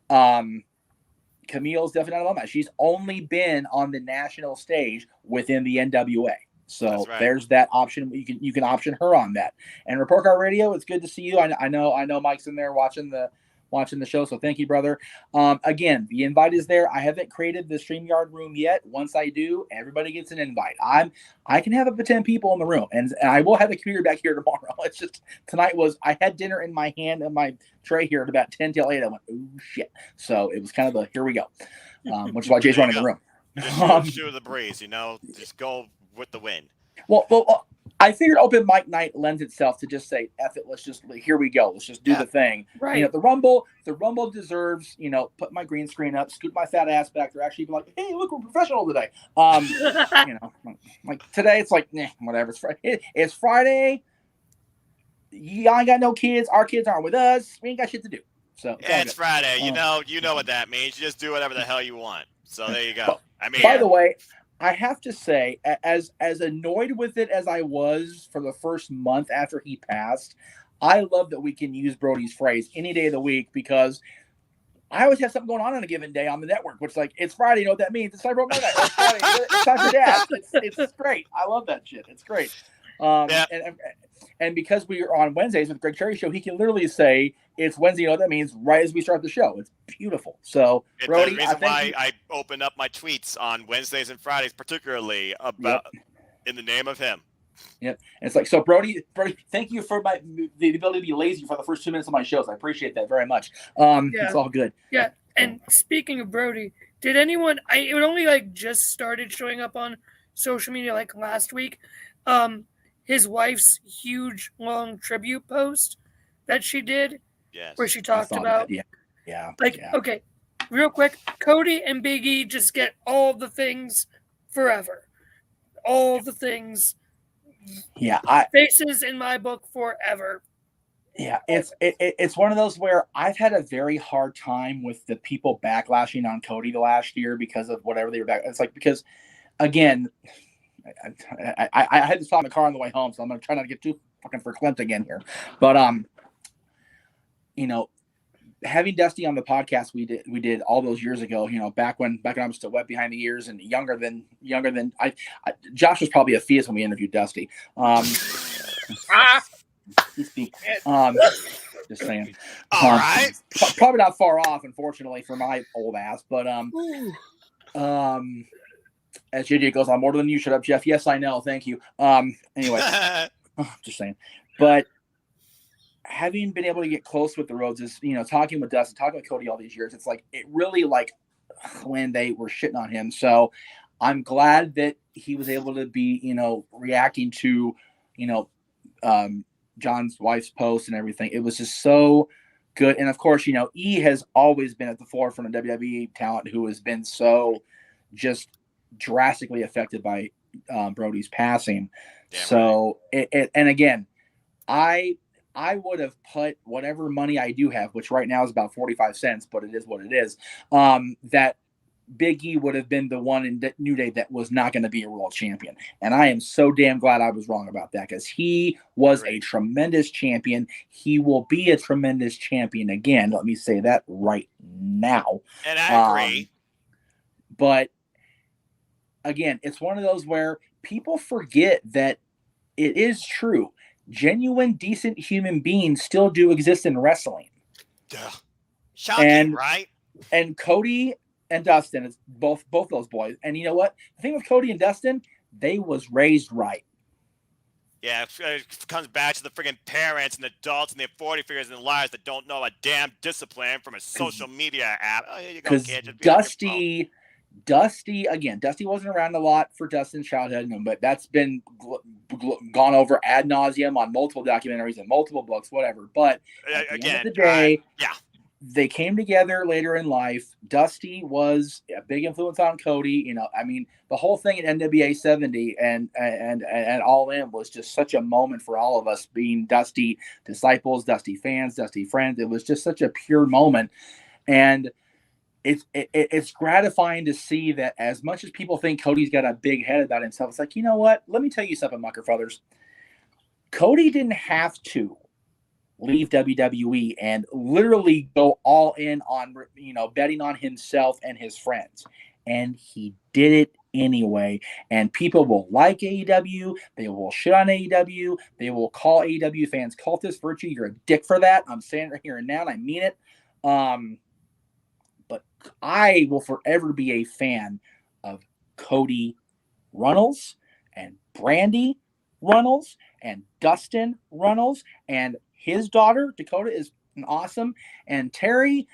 Camille's definitely not an alumni. She's only been on the national stage within the NWA. So there's that option. You can option her on that. And Report Card Radio, it's good to see you. I know Mike's in there watching the show, so thank you, brother. Again, the invite is there. I haven't created the StreamYard room yet. Once I do, everybody gets an invite. I can have up to 10 people in the room, and I will have the computer back here tomorrow. It's just I had dinner in my hand and my tray here at about 10 till 8. I went, oh shit. So it was kind of here we go. Which is why Jay's running the room. Just shoot the breeze, just go with the wind. Well, I figured open mic night lends itself to just say, F it, here we go. Let's just do the thing. Right. The Rumble deserves, put my green screen up, scoot my fat ass back. They're actually like, hey, look, we're professional today. Like today it's like, whatever. It's Friday. Y'all ain't got no kids. Our kids aren't with us. We ain't got shit to do. So it's Friday. You know what that means. You just do whatever the hell you want. So there you go. By the way, I have to say, as annoyed with it as I was for the first month after he passed, I love that we can use Brody's phrase any day of the week, because I always have something going on a given day on the network, which it's Friday. You know what that means? It's Cyber Monday. It's Friday. It's time for dad. It's great. I love that shit. It's great. And because we are on Wednesdays with Greg Cherry Show, he can literally say it's Wednesday. You know what that means? Right as we start the show. It's beautiful. So, Brody, the reason why I open up my tweets on Wednesdays and Fridays, particularly about in the name of him. Yep. And it's like, so Brody, thank you for the ability to be lazy for the first 2 minutes of my shows. I appreciate that very much. It's all good. Yeah. And speaking of Brody, did anyone? It only like just started showing up on social media like last week. His wife's huge long tribute post that she did, Yes. where she talked about okay, real quick, Cody and Big E just get all the things forever, all the things. Yeah, faces in my book forever. Yeah, it's one of those where I've had a very hard time with the people backlashing on Cody the last year because of whatever they were back. It's like, because again, I had this thought in the car on the way home, so I'm gonna try not to get too fucking verklempt again here. But having Dusty on the podcast we did all those years ago, back when I was still wet behind the ears and younger than Josh was probably a fetus when we interviewed Dusty. Just saying. All right. Probably not far off, unfortunately, for my old ass. But as JJ goes on, more than you. Shut up, Jeff. Yes, I know. Thank you. Anyway, just saying. But having been able to get close with the Rhodes is, talking with Dustin, talking with Cody all these years, it's like, it really, like, when they were shitting on him. So I'm glad that he was able to be, reacting to, John's wife's post and everything. It was just so good. And of course, E has always been at the forefront of WWE talent, who has been so just drastically affected by Brody's passing. Damn so right. And again, I would have put whatever money I do have, which right now is about 45 cents, but it is what it is, that Big E would have been the one in New Day that was not going to be a world champion. And I am so damn glad I was wrong about that, because he was a tremendous champion. He will be a tremendous champion again. Let me say that right now. And I agree. But again, it's one of those where people forget that it is true. Genuine, decent human beings still do exist in wrestling. Duh. Shocking, right? And Cody and Dustin, it's both those boys. And you know what? The thing with Cody and Dustin, they was raised right. Yeah, it comes back to the friggin' parents and adults and the 40 figures and liars that don't know a damn discipline from a social media app. Oh, here you go, kid. Dusty wasn't around a lot for Dustin's childhood, but that's been gone over ad nauseum on multiple documentaries and multiple books, whatever. But at the end of the day, they came together later in life. Dusty was a big influence on Cody. The whole thing at NWA 70 and All In was just such a moment for all of us, being Dusty disciples, Dusty fans, Dusty friends. It was just such a pure moment. And it's gratifying to see that, as much as people think Cody's got a big head about himself, it's like, you know what? Let me tell you something, Muckerfuthers. Cody didn't have to leave WWE and literally go all in on, betting on himself and his friends. And he did it anyway. And people will like AEW. They will shit on AEW. They will call AEW fans cultists. Virtue, you're a dick for that. I'm saying it right here and now, and I mean it. But I will forever be a fan of Cody Runnels and Brandy Runnels and Dustin Runnels, and his daughter Dakota is awesome. And Terry,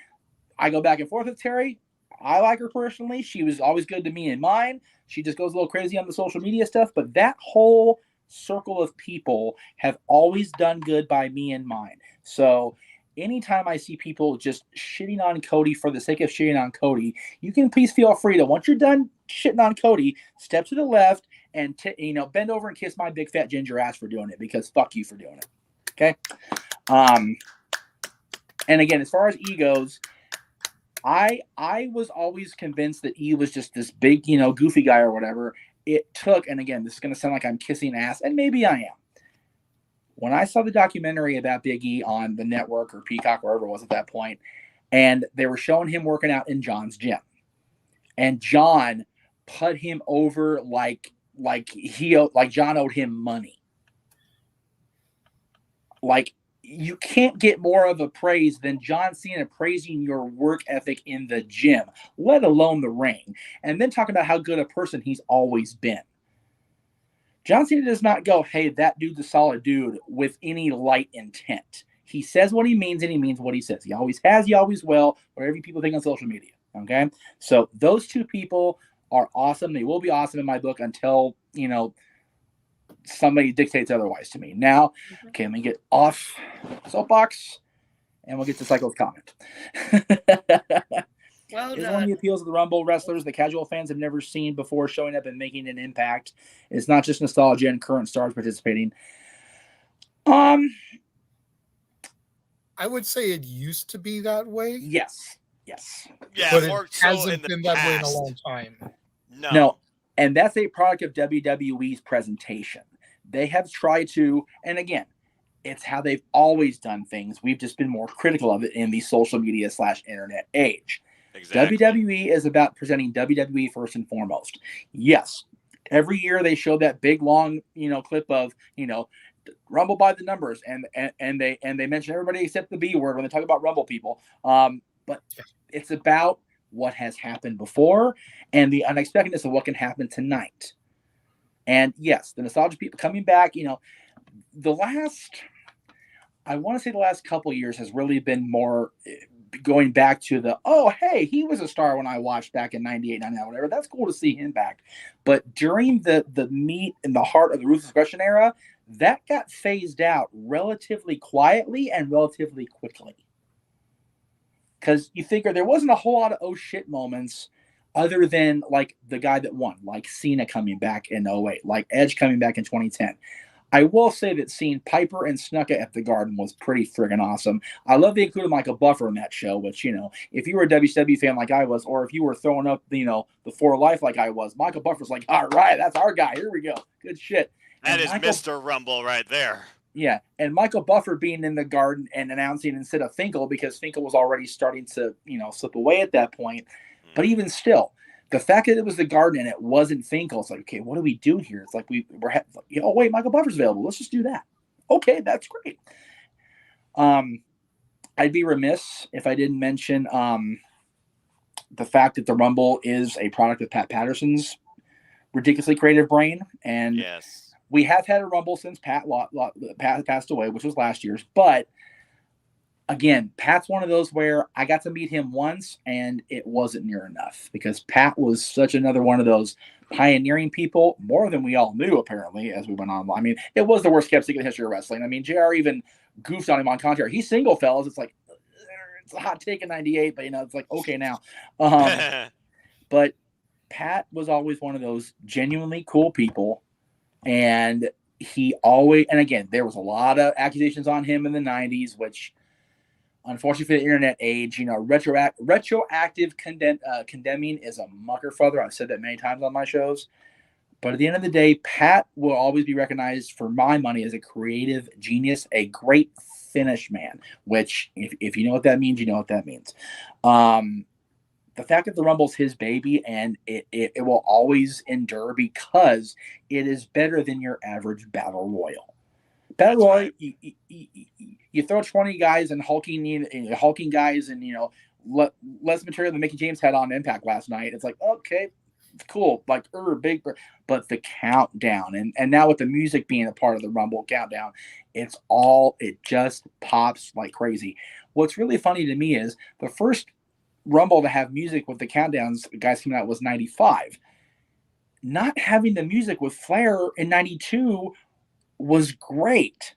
I go back and forth with Terry. I like her personally. She was always good to me and mine. She just goes a little crazy on the social media stuff, but that whole circle of people have always done good by me and mine. So anytime I see people just shitting on Cody for the sake of shitting on Cody, you can please feel free to, once you're done shitting on Cody, step to the left and bend over and kiss my big fat ginger ass for doing it, because fuck you for doing it. Okay. And again, as far as E goes, I was always convinced that E was just this big, goofy guy or whatever. It took, and again, this is going to sound like I'm kissing ass, and maybe I am. When I saw the documentary about Big E on the network or Peacock, wherever it was at that point, and they were showing him working out in John's gym, and John put him over like John owed him money. Like, you can't get more of a praise than John Cena praising your work ethic in the gym, let alone the ring, and then talking about how good a person he's always been. John Cena does not go, hey, that dude's a solid dude with any light intent. He says what he means and he means what he says. He always has, he always will, whatever people think on social media. Okay. So those two people are awesome. They will be awesome in my book until, somebody dictates otherwise to me. Now, okay, let me get off soapbox and we'll get to Cycle's comment. Well Is done. one of the appeals of the Rumble wrestlers the casual fans have never seen before showing up and making an impact. It's not just nostalgia and current stars participating. I would say it used to be that way. Yes. Yeah, but more it so hasn't in the been past. that way in a long time. No. And that's a product of WWE's presentation. They have tried to, and again, it's how they've always done things. We've just been more critical of it in the social media / internet age. Exactly. WWE is about presenting WWE first and foremost. Yes, every year they show that big long, clip of, Rumble by the numbers, and they mention everybody except the B word when they talk about Rumble people. But it's about what has happened before and the unexpectedness of what can happen tonight. And yes, the nostalgia people coming back, the last couple years has really been more going back to the, oh, hey, he was a star when I watched back in 98, 99, whatever. That's cool to see him back. But during the meat and the heart of the Ruthless Aggression era, that got phased out relatively quietly and relatively quickly. Because you figure there wasn't a whole lot of oh shit moments other than like the guy that won, like Cena coming back in 08, like Edge coming back in 2010. I will say that seeing Piper and Snuka at the Garden was pretty friggin' awesome. I love they included Michael Buffer in that show, which, if you were a WCW fan like I was, or if you were throwing up, the For Life like I was, Michael Buffer's like, all right, that's our guy. Here we go. Good shit. That is Mr. Rumble right there. Yeah, and Michael Buffer being in the Garden and announcing instead of Finkel, because Finkel was already starting to, slip away at that point. But even still, the fact that it was the Garden and it wasn't Finkel, it's like, okay, what do we do here? It's like wait, Michael Buffer's available. Let's just do that. Okay, that's great. I'd be remiss if I didn't mention the fact that the Rumble is a product of Pat Patterson's ridiculously creative brain, and yes. We have had a Rumble since Pat passed away, which was last year's. But again, Pat's one of those where I got to meet him once and it wasn't near enough because Pat was such another one of those pioneering people, more than we all knew, apparently, as we went on. I mean, it was the worst kept secret in the history of wrestling. I mean, JR even goofed on him on commentary. He's single, fellas. It's like, it's a hot take in 98, but, it's like, okay, now. But Pat was always one of those genuinely cool people. And he always, and again, there was a lot of accusations on him in the 90s, which unfortunately for the internet age, retroactive condemning is a mucker further. I've said that many times on my shows. But at the end of the day, Pat will always be recognized for my money as a creative genius, a great finish man, which if you know what that means, you know what that means. The fact that the Rumble's his baby and it will always endure because it is better than your average battle royal. Battle royal, right. You throw 20 guys and hulking guys and less material than Mickey James had on Impact last night. It's like, okay, it's cool, like big, but the countdown and now with the music being a part of the Rumble countdown, it just pops like crazy. What's really funny to me is the first Rumble to have music with the countdowns, the guys coming out, was 95. Not having the music with Flair in 92 was great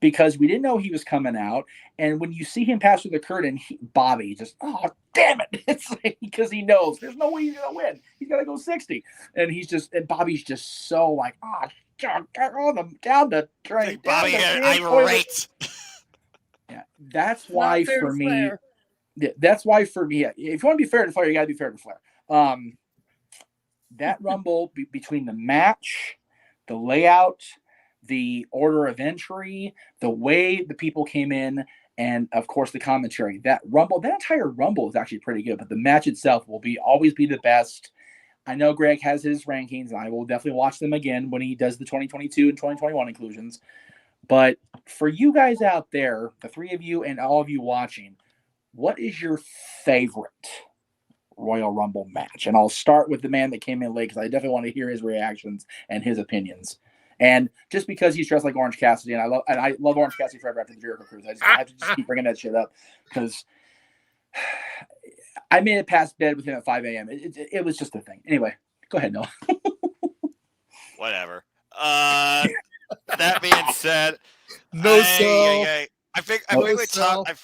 because we didn't know he was coming out. And when you see him pass through the curtain, Bobby just, oh, damn it. It's like, because he knows there's no way he's going to win. He's got to go 60. And Bobby's just so like, oh, down the train. Like Bobby, irate. Yeah, that's why for me. Yeah, that's why for me, if you want to be fair to Flair, you got to be fair to Flair. That Rumble between the match, the layout, the order of entry, the way the people came in, and of course the commentary. That entire Rumble is actually pretty good, but the match itself will always be the best. I know Greg has his rankings, and I will definitely watch them again when he does the 2022 and 2021 inclusions. But for you guys out there, the three of you and all of you watching, what is your favorite Royal Rumble match? And I'll start with the man that came in late because I definitely want to hear his reactions and his opinions. And just because he's dressed like Orange Cassidy, and I love Orange Cassidy forever after the Jericho Cruise. I have to just keep bringing that shit up because I made it past bed with him at 5 a.m. It was just a thing. Anyway, go ahead, Noah. Whatever. That being said, No sell. I think No we sell. talk.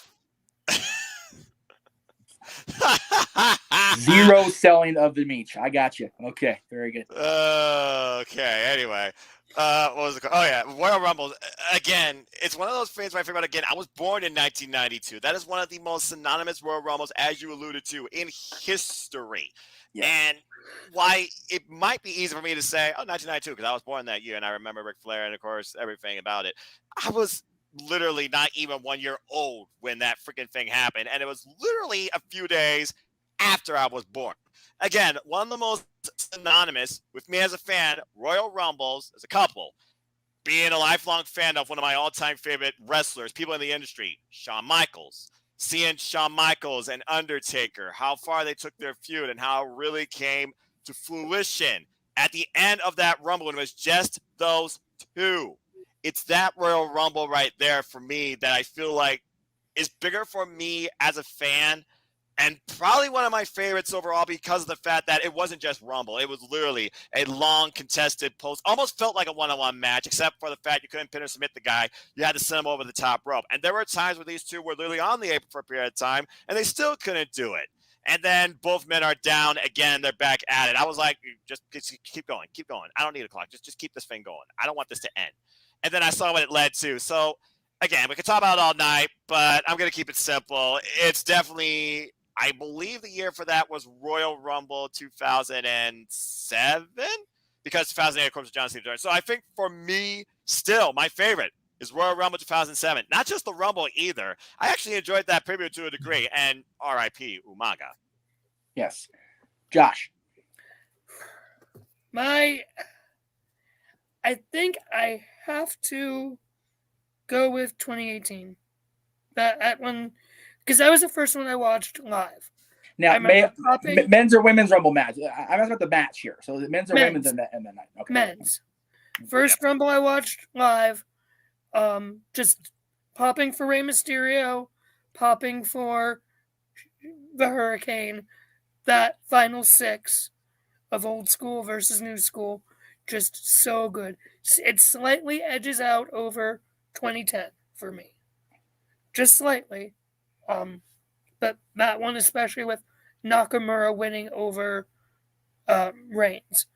Zero selling of the meat. I got you. Okay, very good. Okay. Anyway, what was it called? Oh yeah, Royal Rumble. Again, it's one of those things where I figure out. Again, I was born in 1992. That is one of the most synonymous Royal Rumbles, as you alluded to, in history. Yes. And why it might be easy for me to say, 1992, because I was born that year and I remember Ric Flair and, of course, everything about it. I was literally not even 1 year old when that freaking thing happened. And it was literally a few days after I was born. Again, one of the most synonymous with me as a fan, Royal Rumbles, as a couple, being a lifelong fan of one of my all-time favorite wrestlers, people in the industry, Shawn Michaels. Seeing Shawn Michaels and Undertaker, how far they took their feud and how it really came to fruition at the end of that Rumble, and it was just those two. It's that Royal Rumble right there for me that I feel like is bigger for me as a fan and probably one of my favorites overall because of the fact that it wasn't just Rumble. It was literally a long contested post. Almost felt like a one-on-one match, except for the fact you couldn't pin or submit the guy. You had to send him over the top rope. And there were times where these two were literally on the apron for a period of time, and they still couldn't do it. And then both men are down again. They're back at it. I was like, just keep going. Keep going. I don't need a clock. Just keep this thing going. I don't want this to end. And then I saw what it led to. So, again, we could talk about it all night, but I'm going to keep it simple. It's definitely... I believe the year for that was Royal Rumble 2007 because 2008, of course, was John Cena. So I think for me, still, my favorite is Royal Rumble 2007. Not just the Rumble either. I actually enjoyed that preview to a degree. And R.I.P. Umaga. Yes. Josh. I think I have to go with 2018. That one... Because that was the first one I watched live. Now, men's or women's Rumble match? I'm asking about the match here. So the men's or women's in that night? Okay. Men's. First Rumble I watched live. Just popping for Rey Mysterio, popping for the Hurricane. That final 6 of old school versus new school. Just so good. It slightly edges out over 2010 for me. Just slightly. But that one, especially with Nakamura winning over Reigns,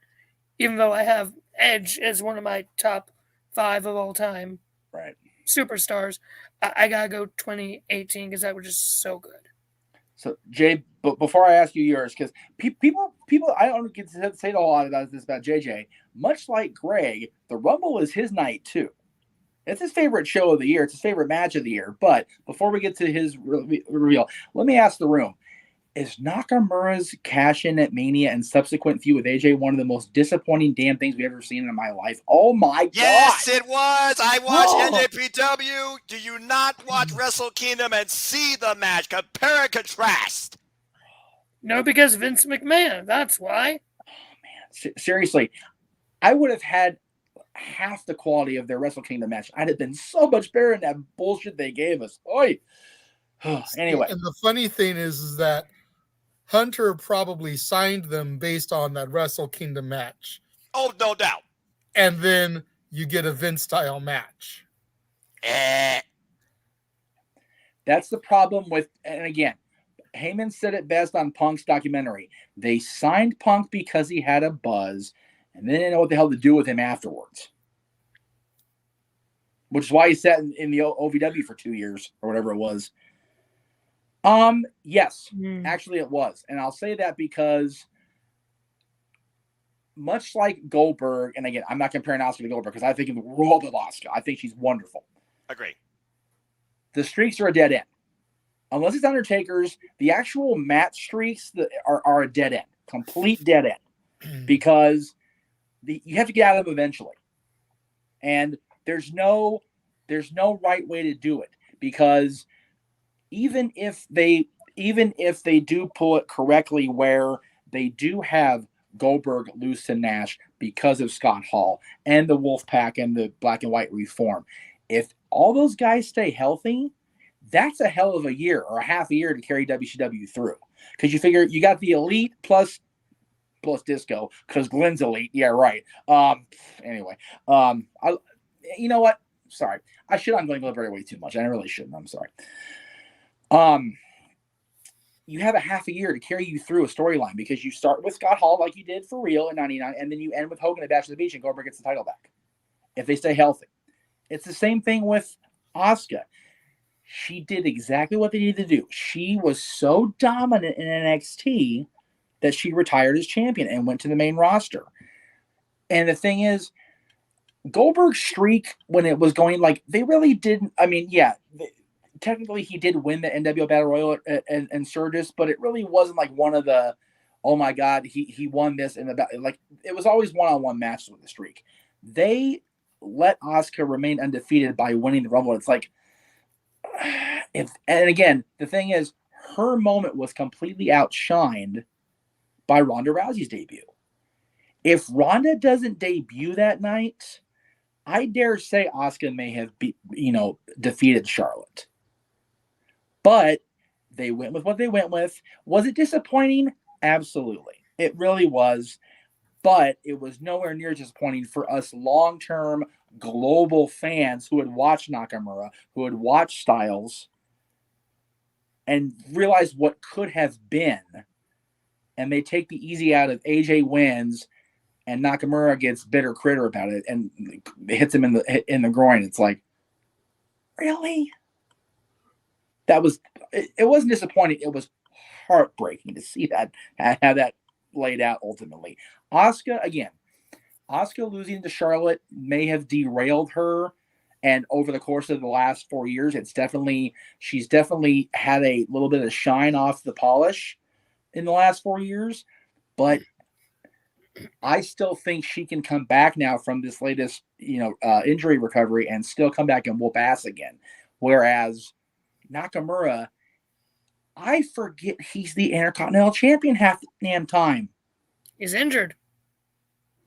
even though I have Edge as one of my top 5 of all time superstars, I gotta go 2018 because that was just so good. So Jay, but before I ask you yours, because people, I don't get to say a lot about this about JJ. Much like Greg, the Rumble is his night too. It's his favorite show of the year. It's his favorite match of the year. But before we get to his reveal, let me ask the room. Is Nakamura's cash-in at Mania and subsequent feud with AJ one of the most disappointing damn things we've ever seen in my life? Oh, my God. Yes, it was. I watched NJPW. Do you not watch Wrestle Kingdom and see the match? Compare and contrast. No, because Vince McMahon. That's why. Oh, man. Seriously, I would have had half the quality of their Wrestle Kingdom match. I'd have been so much better than that bullshit they gave us. Oy. Anyway. And the funny thing is that Hunter probably signed them based on that Wrestle Kingdom match. Oh, no doubt. And then you get a Vince-style match. That's the problem with, and again, Heyman said it best on Punk's documentary. They signed Punk because he had a buzz, and they didn't know what the hell to do with him afterwards. Which is why he sat in the OVW for 2 years or whatever it was. Yes, actually it was. And I'll say that because much like Goldberg, and again, I'm not comparing Asuka to Goldberg because I think in the world of Asuka, I think she's wonderful. Agree. The streaks are a dead end. Unless it's Undertaker's, the actual match streaks are a dead end. Complete dead end. Because you have to get out of them eventually. And there's no right way to do it. Because even if they do pull it correctly where they do have Goldberg lose to Nash because of Scott Hall and the Wolf Pack and the Black and White reform. If all those guys stay healthy, that's a hell of a year or a half a year to carry WCW through. Because you figure you got the Elite plus Disco because Glenn's Elite. Yeah, right. Anyway, you know what? Sorry, I shit on Glenn Gilbert way too much. I really shouldn't. I'm sorry. You have a half a year to carry you through a storyline because you start with Scott Hall like you did for real in '99, and then you end with Hogan at Bash of the Beach and Goldberg gets the title back. If they stay healthy, it's the same thing with Asuka. She did exactly what they needed to do. She was so dominant in NXT that she retired as champion and went to the main roster. And the thing is, Goldberg's streak when it was going, like, they really didn't. I mean, yeah. Technically, he did win the NWO Battle Royal and Surges, but it really wasn't like one of the, oh my God, he won this in the like. It was always one-on-one matches with the streak. They let Asuka remain undefeated by winning the Rumble. It's like, and again, the thing is, her moment was completely outshined by Ronda Rousey's debut. If Ronda doesn't debut that night, I dare say Asuka may have defeated Charlotte. But they went with what they went with. Was it disappointing? Absolutely. It really was. But it was nowhere near disappointing for us long-term global fans who had watched Nakamura, who had watched Styles, and realized what could have been. And they take the easy out of AJ wins, and Nakamura gets bitter critter about it and hits him in the groin. It's like, really? It wasn't disappointing. It was heartbreaking to see that, how that laid out ultimately. Asuka losing to Charlotte may have derailed her. And over the course of the last 4 years, she's definitely had a little bit of shine off the polish in the last 4 years. But I still think she can come back now from this latest, injury recovery and still come back and whoop ass again. Whereas Nakamura, I forget he's the Intercontinental Champion half the damn time. He's injured.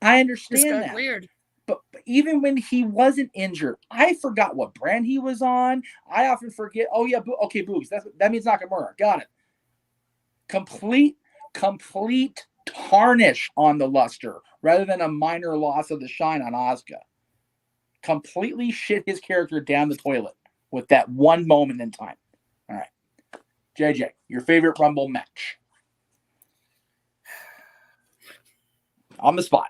I understand This got that. weird. But even when he wasn't injured, I forgot what brand he was on. I often forget. Oh yeah, okay, boobs. That means Nakamura. Got it. Complete tarnish on the luster rather than a minor loss of the shine on Asuka. Completely shit his character down the toilet with that one moment in time. All right. JJ, your favorite Rumble match? On the spot.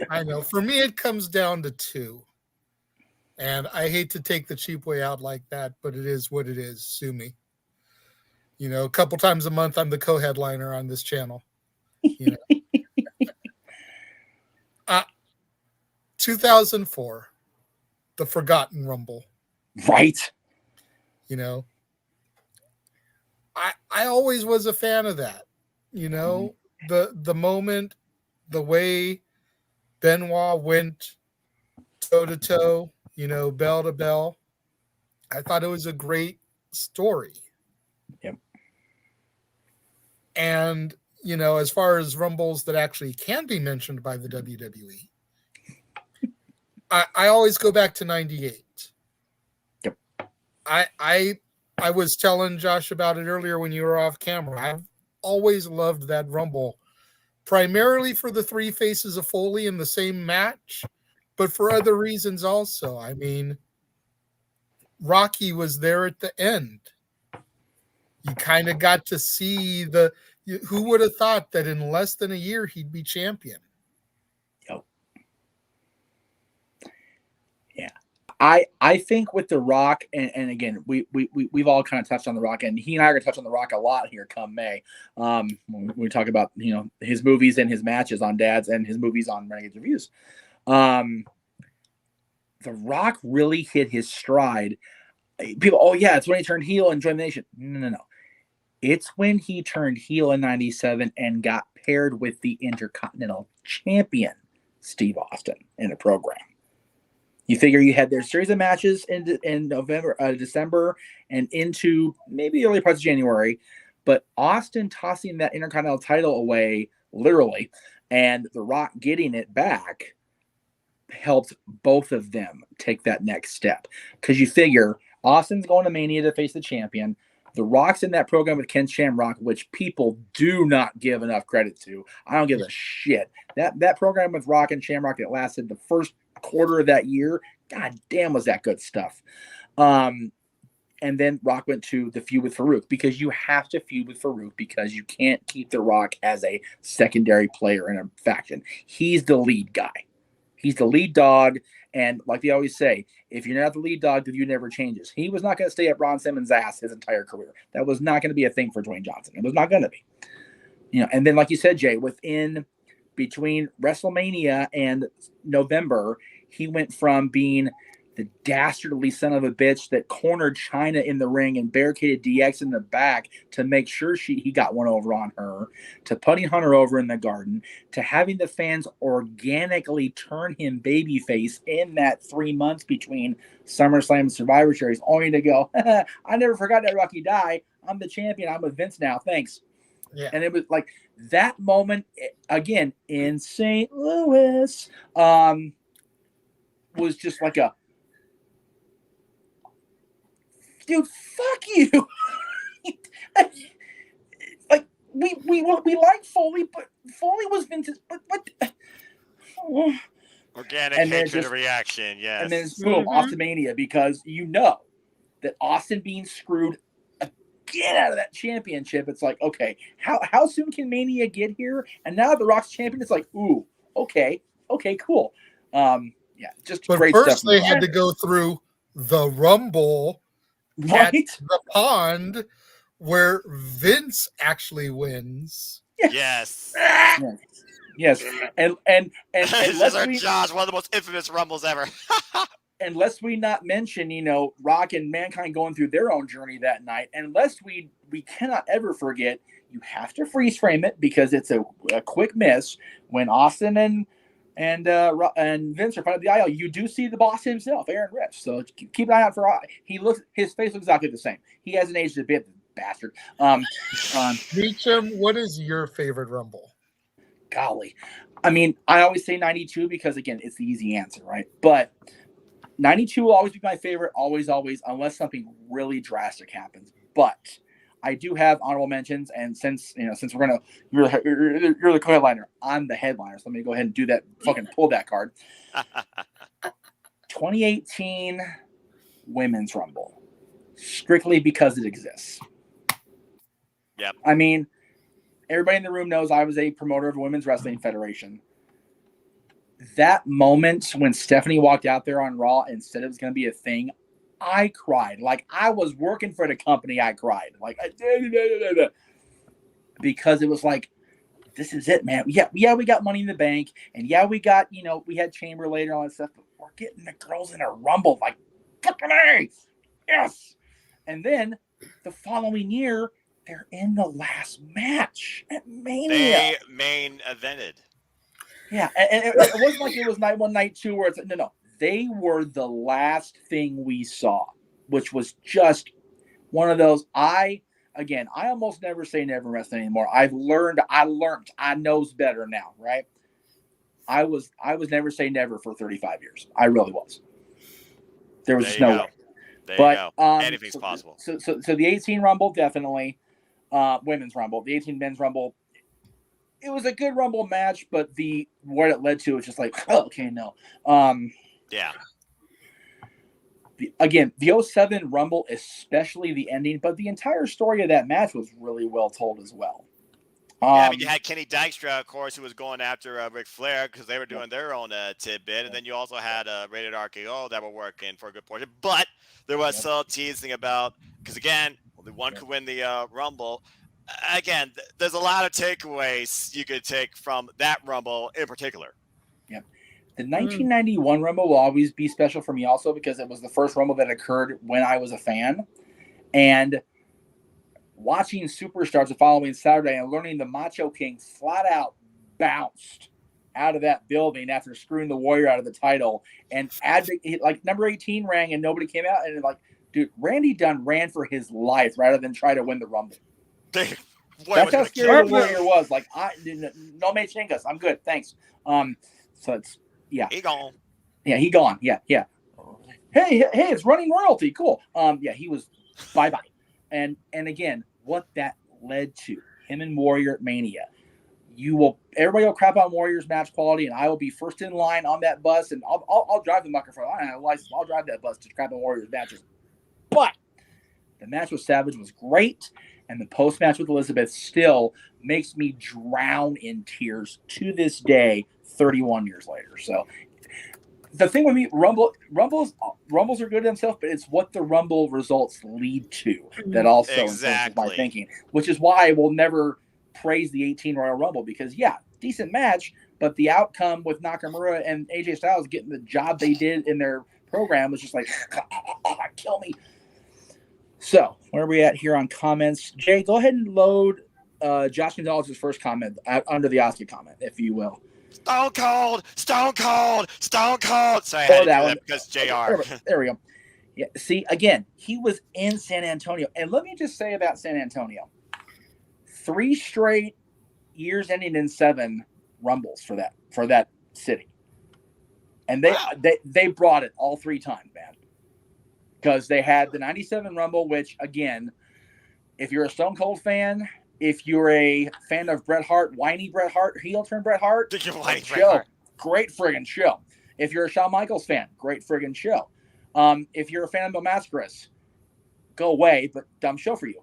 I know. For me, it comes down to two. And I hate to take the cheap way out like that, but it is what it is. Sue me. A couple times a month, I'm the co-headliner on this channel. 2004, the Forgotten Rumble. Right. I always was a fan of that. The moment, the way Benoit went toe to toe, bell to bell. I thought it was a great story. Yep. And, as far as Rumbles that actually can be mentioned by the WWE, I always go back to 98. Yep. I was telling Josh about it earlier when you were off camera. I've always loved that Rumble, primarily for the three faces of Foley in the same match, but for other reasons also. I mean, Rocky was there at the end. You kind of got to see who would have thought that in less than a year he'd be champion? Yep. Yeah. I think with The Rock, and again, we've all kind of touched on The Rock, and he and I are going to touch on The Rock a lot here come May. When we talk about, his movies and his matches on Dads and his movies on Renegades Reviews. The Rock really hit his stride. People, oh yeah, it's when he turned heel and joined the Nation. No. It's when he turned heel in 97 and got paired with the Intercontinental Champion, Steve Austin, in a program. You figure you had their series of matches in December, and into maybe the early parts of January, but Austin tossing that Intercontinental title away literally. And The Rock getting it back helped both of them take that next step. Because you figure Austin's going to Mania to face the champion. The Rock's in that program with Ken Shamrock, which people do not give enough credit to. I don't give a shit. That program with Rock and Shamrock that lasted the first quarter of that year, god damn, was that good stuff. And then Rock went to the feud with Farouk, because you have to feud with Farouk because you can't keep The Rock as a secondary player in a faction. He's the lead guy. He's the lead dog. And like they always say, if you're not the lead dog, the view never changes. He was not going to stay at Ron Simmons' ass his entire career. That was not going to be a thing for Dwayne Johnson. It was not going to be. And then like you said, Jay, between WrestleMania and November, he went from being the dastardly son of a bitch that cornered China in the ring and barricaded DX in the back to make sure he got one over on her, to putting Hunter over in the Garden, to having the fans organically turn him babyface in that 3 months between SummerSlam and Survivor Series, only to go, I never forgot that Rocky died. I'm the champion. I'm with Vince now. Thanks. Yeah. And it was like that moment, again, in St. Louis, was just like a, dude, fuck you. Like we like Foley, but Foley was Vince's. But Organic and then hatred just- reaction, yes. and then it's boom, Austin-mania, because you know that Austin being screwed again out of that championship. It's like, okay, how soon can Mania get here? And now The Rock's champion. It's like, ooh, okay, cool. Yeah, just But great first stuff. they had to go through the Rumble at right. the pond where Vince actually wins. Yes. Yes. And This is our Josh, one of the most infamous Rumbles ever. unless we not mention, Rock and Mankind going through their own journey that night, unless we cannot ever forget, you have to freeze frame it because it's a quick miss when Austin and Vince are front of the aisle. You do see the boss himself, Aaron Rips. So keep an eye out for. His face looks exactly the same. He hasn't aged a bit, bastard. Meacham, what is your favorite Rumble? Golly, I mean, I always say 92 because again, it's the easy answer, right? But 92 will always be my favorite, always, unless something really drastic happens. But I do have honorable mentions, and since you're the co-headliner, I'm the headliner, so let me go ahead and do that. Fucking pull that card. 2018 Women's Rumble, strictly because it exists. Yep. I mean, everybody in the room knows I was a promoter of a women's wrestling federation. That moment when Stephanie walked out there on Raw and said it was going to be a thing, I cried. Like I was working for the company. I cried. Like because it was like, this is it, man. Yeah, we got Money in the Bank, and yeah, we got, we had Chamber later on and stuff, but we're getting the girls in a Rumble. Like, fucking A! Yes. And then the following year, they're in the last match at Mania. They main evented. Yeah, and it wasn't like it was night one, night two, where it's no. They were the last thing we saw, which was just one of those. I almost never say never in wrestling anymore. I learned. I knows better now, right? I was never say never for 35 years. I really was. There was just no way. There you go. Anything's possible. So the 18 Rumble, definitely. Women's Rumble. The 18 Men's Rumble. It was a good Rumble match, but what it led to was just like, oh, okay, no. Yeah. The 07 Rumble, especially the ending, but the entire story of that match was really well told as well. I mean, you had Kenny Dykstra, of course, who was going after Ric Flair because they were doing their own tidbit. And then you also had Rated RKO that were working for a good portion. But there was still teasing about, because again, only one could win the Rumble. Again, there's a lot of takeaways you could take from that Rumble in particular. Yep. The 1991 Rumble will always be special for me also because it was the first Rumble that occurred when I was a fan. And watching Superstars the following Saturday and learning the Macho King flat out bounced out of that building after screwing the Warrior out of the title. And like number 18 rang and nobody came out. And like, dude, Randy Dunn ran for his life rather than try to win the Rumble. That's how was scary gonna the kill Warrior was. Like, no made chinkas. I'm good, thanks. So it's He gone. Yeah, he gone. Yeah. Hey, it's running royalty. Cool. Yeah, he was bye. And again, what that led to, him and Warrior at Mania. Everybody will crap on Warrior's match quality, and I will be first in line on that bus, and I'll drive the mucker for I don't have a license. I'll drive that bus to crap on Warrior's matches. But the match with Savage was great, and the post match with Elizabeth still makes me drown in tears to this day, 31 years later. So the thing with me, Rumbles are good themselves, but it's what the Rumble results lead to that also influences my thinking, which is why I will never praise the 18 Royal Rumble, because decent match, but the outcome with Nakamura and AJ Styles getting the job they did in their program was just like, kill me. So where are we at here on comments? Jay, go ahead and load Josh Gonzalez's first comment under the Oscar comment, if you will. Stone Cold. Sorry, I had to do that because JR. There we go. Yeah. See, again, he was in San Antonio, and let me just say about San Antonio: 3 straight years ending in 7 Rumbles for that city, and they brought it all 3 times, man. Because they had the 97 Rumble, which, again, if you're a Stone Cold fan, if you're a fan of Bret Hart, whiny Bret Hart, heel turn Bret Hart, great friggin' show. If you're a Shawn Michaels fan, great friggin' show. If you're a fan of Bill Mascaris, go away, but dumb show for you.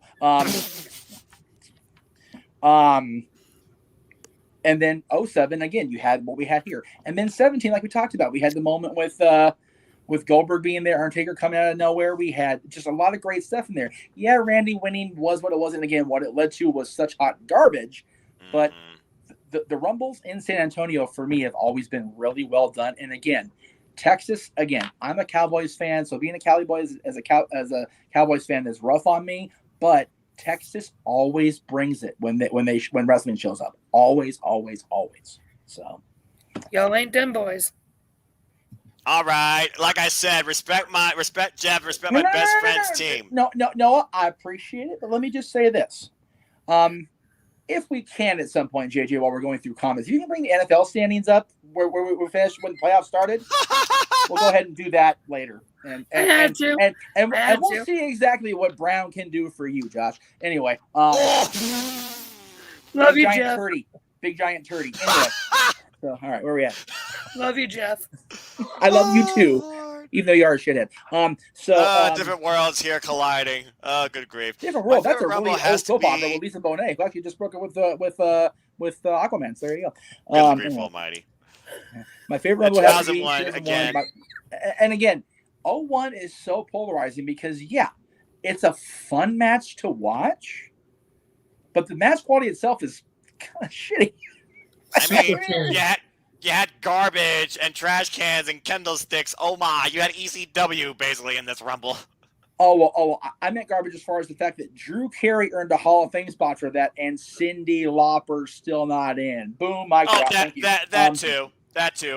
And then 07, again, you had what we had here. And then 17, like we talked about, we had the moment with Goldberg being there, Undertaker coming out of nowhere. We had just a lot of great stuff in there. Yeah, Randy winning was what it was, and again, what it led to was such hot garbage. But the Rumbles in San Antonio, for me, have always been really well done. And again, Texas, I'm a Cowboys fan, so being a Cowboys as a Cowboys fan is rough on me. But Texas always brings it when wrestling shows up. Always. So y'all ain't them boys. Oh. All right. Like I said, respect Jeff, respect my best friend's team. No, I appreciate it, but let me just say this. If we can at some point, JJ, while we're going through comments, if you can bring the NFL standings up where we finished when the playoffs started, we'll go ahead and do that later. And we'll see exactly what Brown can do for you, Josh. Anyway, love you, Jeff. Big giant turdy. Anyway, so all right, where are we at? Love you, Jeff. I love you too, Lord. Even though you are a shithead. Different worlds here colliding. Oh, good grief. Different world. That's a really old soap opera with Lisa Bonet, who actually just broke it with Aquaman. So there you go. Good grief, almighty. My favorite Rumble has to be 2001 again. And again, 01 is so polarizing because it's a fun match to watch, but the match quality itself is kind of shitty. I mean, you had garbage and trash cans and Kendall sticks. Oh my, you had ECW basically in this Rumble. Oh, I meant garbage as far as the fact that Drew Carey earned a Hall of Fame spot for that, and Cyndi Lauper still not in. Boom, mic drop. Thank you. That too.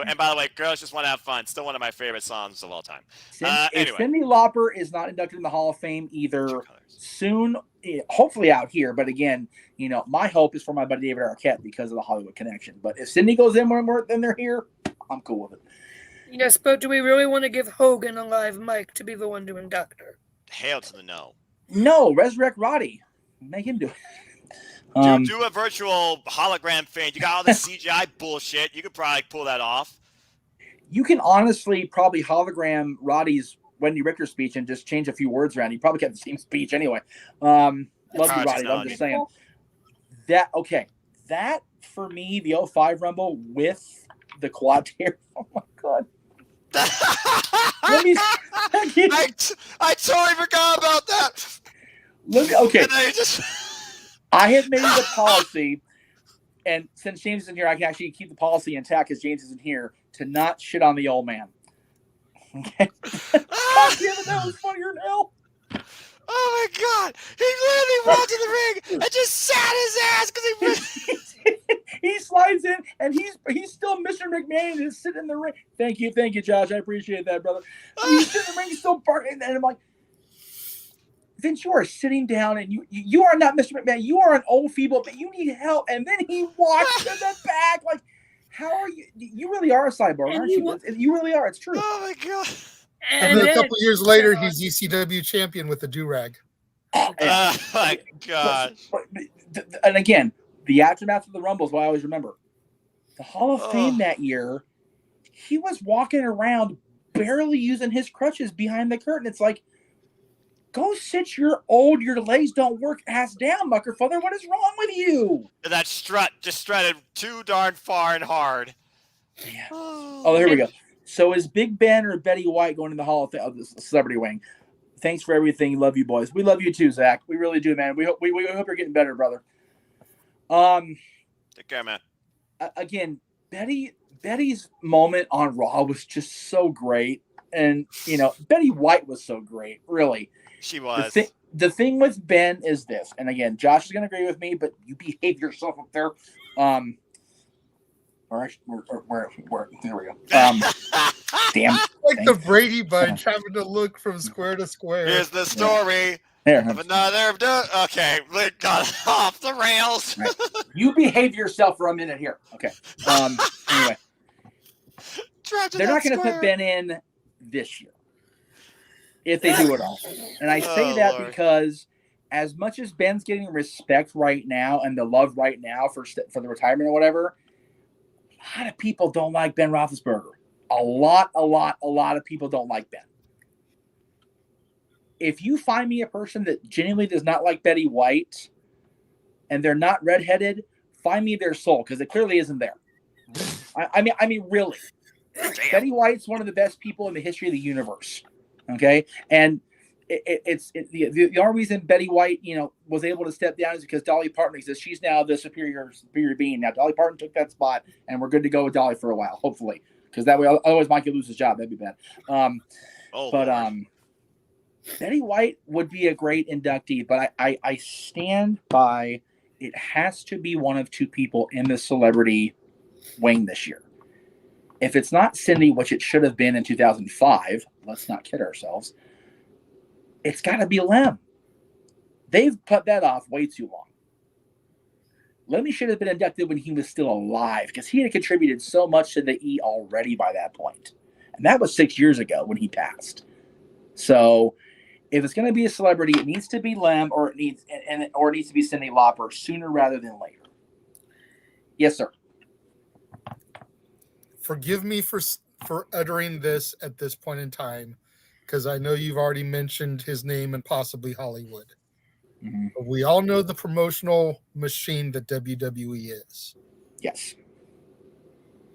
And by the way, Girls Just Want to Have Fun, still one of my favorite songs of all time. If Cyndi Lauper is not inducted in the Hall of Fame either soon, hopefully out here, but again, my hope is for my buddy David Arquette because of the Hollywood connection. But if Cyndi goes in when they're here, I'm cool with it. Yes, but do we really want to give Hogan a live mic to be the one to induct her? Hail to the no. No, resurrect Roddy. Make him do it. Do a virtual hologram thing. You got all the CGI bullshit. You could probably pull that off. You can honestly probably hologram Roddy's Wendy Richter speech and just change a few words around. He probably kept the same speech anyway. Love you, Roddy. I'm just saying. That for me, the 05 Rumble with the quad tier. Oh my god. I totally forgot about that. I have made it a policy, and since James isn't here, I can actually keep the policy intact because James isn't here, to not shit on the old man. Okay? God damn it, that was funnier than hell. Oh my god! He literally walked in the ring and just sat his ass because he slides in and he's still Mr. McMahon and is sitting in the ring. Thank you, Josh. I appreciate that, brother. He's sitting in the ring, still barking, and I'm like, Vince, you are sitting down and you are not Mr. McMahon. You are an old feeble, but you need help. And then he walks to the back. Like, how are you? You really are a cyborg, aren't you? You really are. It's true. Oh my god. And then a couple years later, he's ECW champion with a do-rag. Oh my gosh. And again, the aftermath of the Rumble is what I always remember. The Hall of Fame that year, he was walking around barely using his crutches behind the curtain. It's like, go sit your legs don't work ass down, Muckerfather. What is wrong with you? That strut just strutted too darn far and hard. Yeah. Oh, here we go. So is Big Ben or Betty White going to the Hall of Fame, the celebrity wing? Thanks for everything. Love you, boys. We love you too, Zach. We really do, man. We hope you're getting better, brother. Take care, man. Again, Betty's moment on Raw was just so great, and Betty White was so great. Really, she was. The thing with Ben is this, and again, Josh is going to agree with me, but you behave yourself up there. Where there we go. Damn. Like the Brady Bunch having to look from square to square. Here's the story of another. Okay, we got off the rails. Right. You behave yourself for a minute here. Okay. Anyway, they're not going to put Ben in this year if they do it all. And I say that because as much as Ben's getting respect right now and the love right now for the retirement or whatever, a lot of people don't like Ben Roethlisberger. A lot of people don't like Ben. If you find me a person that genuinely does not like Betty White and they're not redheaded, find me their soul, because it clearly isn't there. I mean, really. Damn. Betty White's one of the best people in the history of the universe. Okay? And the only reason Betty White, was able to step down is because Dolly Parton exists. She's now the superior being. Now Dolly Parton took that spot, and we're good to go with Dolly for a while, hopefully, because that way, otherwise Mike could lose his job. That'd be bad. Betty White would be a great inductee, but I stand by it has to be one of two people in the celebrity wing this year. If it's not Cindy, which it should have been in 2005, let's not kid ourselves. It's got to be Lem. They've put that off way too long. Lemmy should have been inducted when he was still alive, because he had contributed so much to the E already by that point. And that was 6 years ago when he passed. So if it's going to be a celebrity, it needs to be Lem, or it needs to be Cyndi Lauper sooner rather than later. Yes, sir. Forgive me for uttering this at this point in time, because I know you've already mentioned his name and possibly Hollywood. Mm-hmm. But we all know the promotional machine that WWE is. Yes.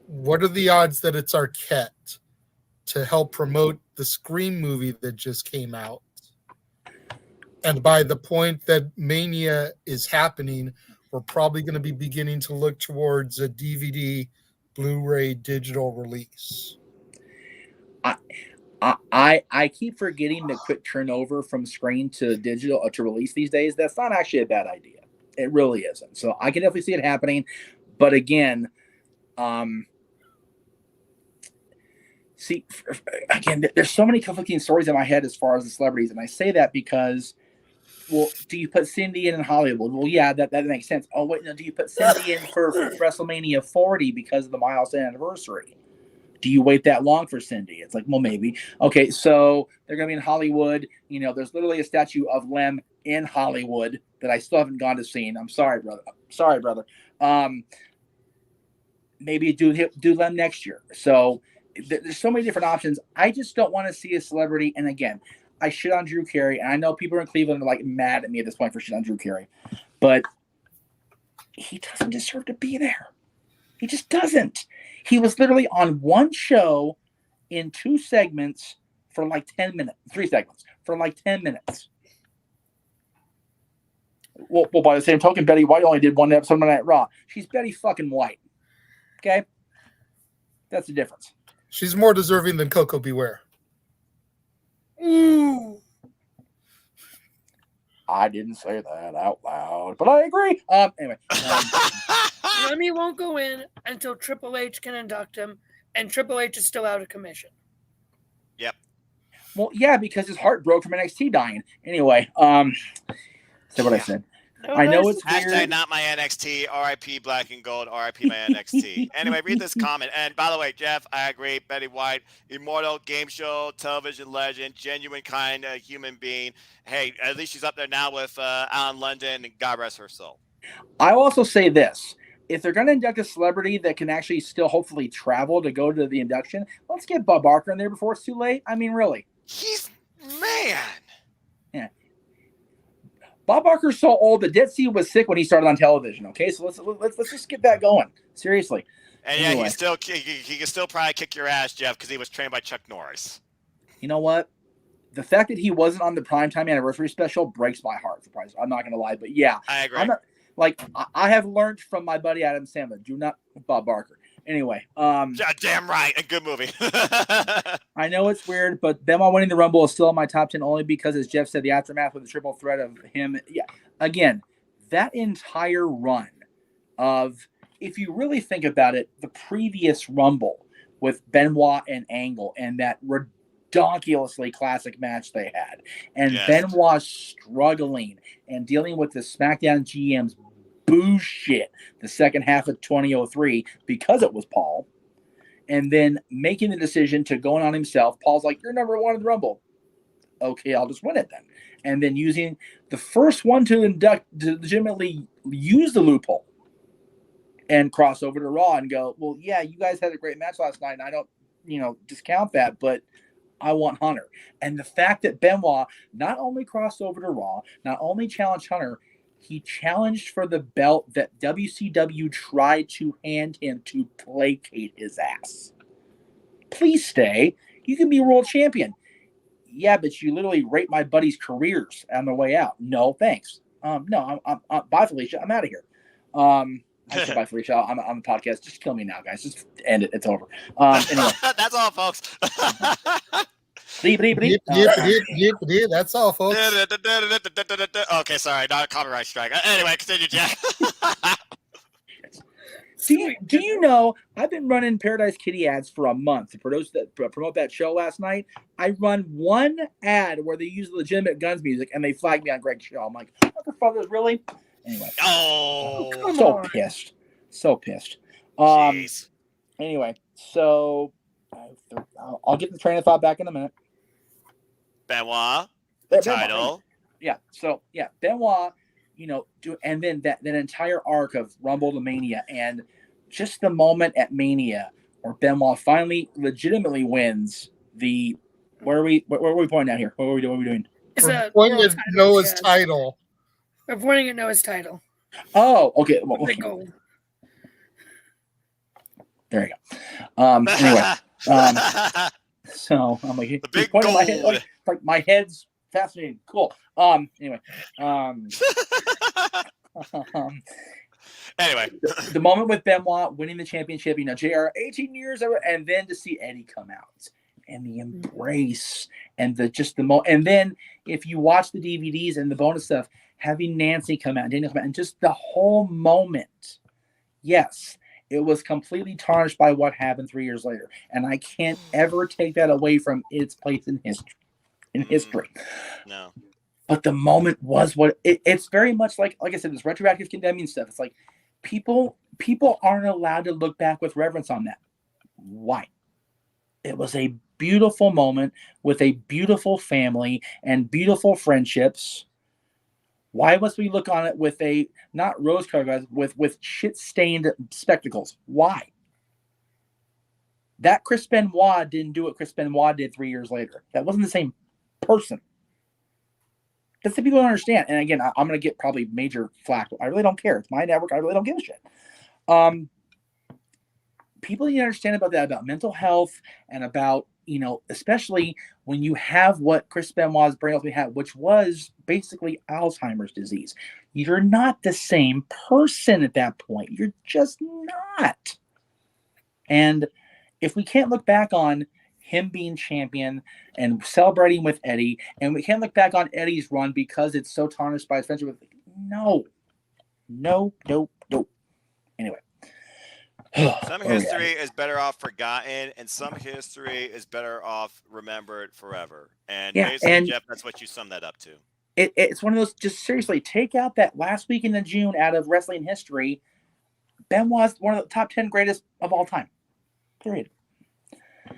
What are the odds that it's Arquette to help promote the Scream movie that just came out? And by the point that Mania is happening, we're probably going to be beginning to look towards a DVD, Blu-ray, digital release. I keep forgetting the quick turnover from screen to digital to release these days. That's not actually a bad idea. It really isn't. So I can definitely see it happening. But again, there's so many conflicting stories in my head as far as the celebrities. And I say that because, well, do you put Cindy in Hollywood? Well, yeah, that makes sense. Oh, wait, no, do you put Cindy in for WrestleMania 40 because of the milestone anniversary? Do you wait that long for Cindy? It's like, well, maybe. Okay, so they're going to be in Hollywood. There's literally a statue of Lem in Hollywood that I still haven't gone to see. I'm sorry, brother. Maybe do Lem next year. So there's so many different options. I just don't want to see a celebrity. And again, I shit on Drew Carey, and I know people in Cleveland are like mad at me at this point for shit on Drew Carey, but he doesn't deserve to be there. He just doesn't. He was literally on one show in 2 segments for like 10 minutes, 3 segments for like 10 minutes. Well, by the same token, Betty White only did 1 episode of Monday Night Raw. She's Betty fucking White. Okay? That's the difference. She's more deserving than Coco Beware. Ooh. I didn't say that out loud, but I agree. Anyway. Remy won't go in until Triple H can induct him, and Triple H is still out of commission. Yep. Well, yeah, because his heart broke from NXT dying. Anyway, say what I said. No, I know that's- it's Hashtag weird. not my NXT, RIP Black and Gold, RIP my NXT. Anyway, read this comment. And by the way, Jeff, I agree. Betty White, immortal game show, television legend, genuine kind of human being. Hey, at least she's up there now with Alan London, and God rest her soul. I will also say this. If they're going to induct a celebrity that can actually still hopefully travel to go to the induction, let's get Bob Barker in there before it's too late. I mean, really. He's, man. Bob Barker's so old that Dead Sea was sick when he started on television. Okay, so let's just get that going. Seriously. And yeah, Anyway. he can still probably kick your ass, Jeff, because he was trained by Chuck Norris. You know what? The fact that he wasn't on the primetime anniversary special breaks my heart. Surprise! I'm not going to lie, but yeah, I agree. I'm not like I have learned from my buddy Adam Sandler. Do not Bob Barker. Anyway, damn right, a good movie. I know it's weird, but Benoit winning the Rumble is still in my top 10 only because, as Jeff said, the aftermath with the triple threat of him. Yeah, again, that entire run of, if you really think about it, the previous Rumble with Benoit and Angle and that ridiculously classic match they had, and Yes. Benoit struggling and dealing with the SmackDown GM's bullshit the second half of 2003 because it was Paul, and then making the decision to go on himself. Paul's like, "You're number one in the Rumble." Okay, I'll just win it then. And then using the first one to legitimately use the loophole and cross over to Raw and go, "Well, yeah, you guys had a great match last night, and I don't, discount that, but I want Hunter." And the fact that Benoit not only crossed over to Raw, not only challenged Hunter, he challenged for the belt that WCW tried to hand him to placate his ass. Please stay. You can be world champion. Yeah, but you literally rape my buddy's careers on the way out. No, thanks. No, I'm bye, Felicia. I'm out of here. I said bye, Felicia. I'm on the podcast. Just kill me now, guys. Just end it. It's over. Anyway. That's all, folks. That's all, folks. Okay, sorry, not a copyright strike. Anyway, continue, Jack. Do you know I've been running Paradise Kitty ads for a month to promote that show last night? I run one ad where they use legitimate Guns music and they flag me on Greg's show. I'm like, motherfuckers, really? Anyway. Oh, pissed. So pissed. jeez. Anyway, so I'll get the train of thought back in a minute. Benoit, the title. Yeah. So yeah, Benoit, and then that entire arc of Rumble to Mania, and just the moment at Mania where Benoit finally legitimately wins the. Where are we pointing out here? What are we doing? It's We're a pointing world at title, Noah's yes. title. We're pointing at Noah's title. Oh, okay. Well, The gold. there you go. Anyway, so I'm like, The big pointing at my gold. head, like my head's fascinating. Cool. Anyway, anyway, the moment with Benoit winning the championship, JR 18 years, and then to see Eddie come out and the embrace and and then if you watch the DVDs and the bonus stuff, having Nancy come out, Daniel come out, and just the whole moment. Yes, it was completely tarnished by what happened 3 years later, and I can't ever take that away from its place in history. No. But the moment was what it's very much like I said, this retroactive condemning stuff. It's like people aren't allowed to look back with reverence on that. Why? It was a beautiful moment with a beautiful family and beautiful friendships. Why must we look on it with a not rose-colored guys with shit-stained spectacles? Why? That Chris Benoit didn't do what Chris Benoit did 3 years later. That wasn't the same person. That's the people don't understand. And again, I'm going to get probably major flack. I really don't care. It's my network. I really don't give a shit. People need to understand about mental health and about, especially when you have what Chris Benoit's brain ultimately had, which was basically Alzheimer's disease. You're not the same person at that point. You're just not. And if we can't look back on him being champion and celebrating with Eddie, and we can't look back on Eddie's run because it's so tarnished by his friendship with no. Anyway, Some Oh, yeah. history is better off forgotten, and some history is better off remembered forever. And Yeah, basically, and Jeff, that's what you sum that up to. It's one of those. Just seriously, take out that last weekend in June out of wrestling history. Benoit's one of the top 10 greatest of all time. Period.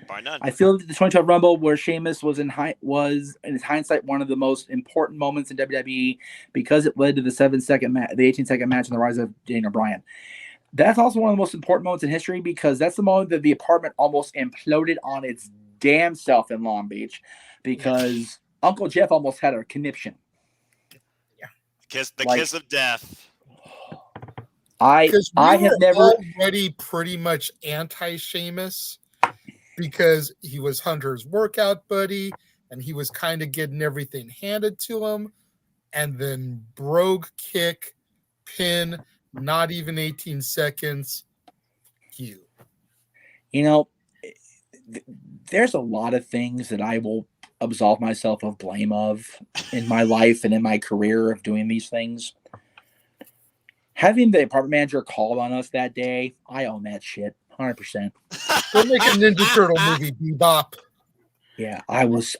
Bar none. I feel that the 2012 Rumble, where Sheamus was in his hindsight one of the most important moments in WWE because it led to the 18-second match and the rise of Daniel Bryan. That's also one of the most important moments in history because that's the moment that the apartment almost imploded on its damn self in Long Beach because Uncle Jeff almost had a conniption. Kiss of death. I were have never already pretty much anti-Sheamus because he was Hunter's workout buddy and he was kind of getting everything handed to him, and then brogue kick, pin, not even 18 seconds. You know, there's a lot of things that I will absolve myself of blame of in my life and in my career of doing these things. Having the apartment manager call on us that day, I own that shit 100%. Go make a Ninja Turtle movie, Bebop. Yeah, I was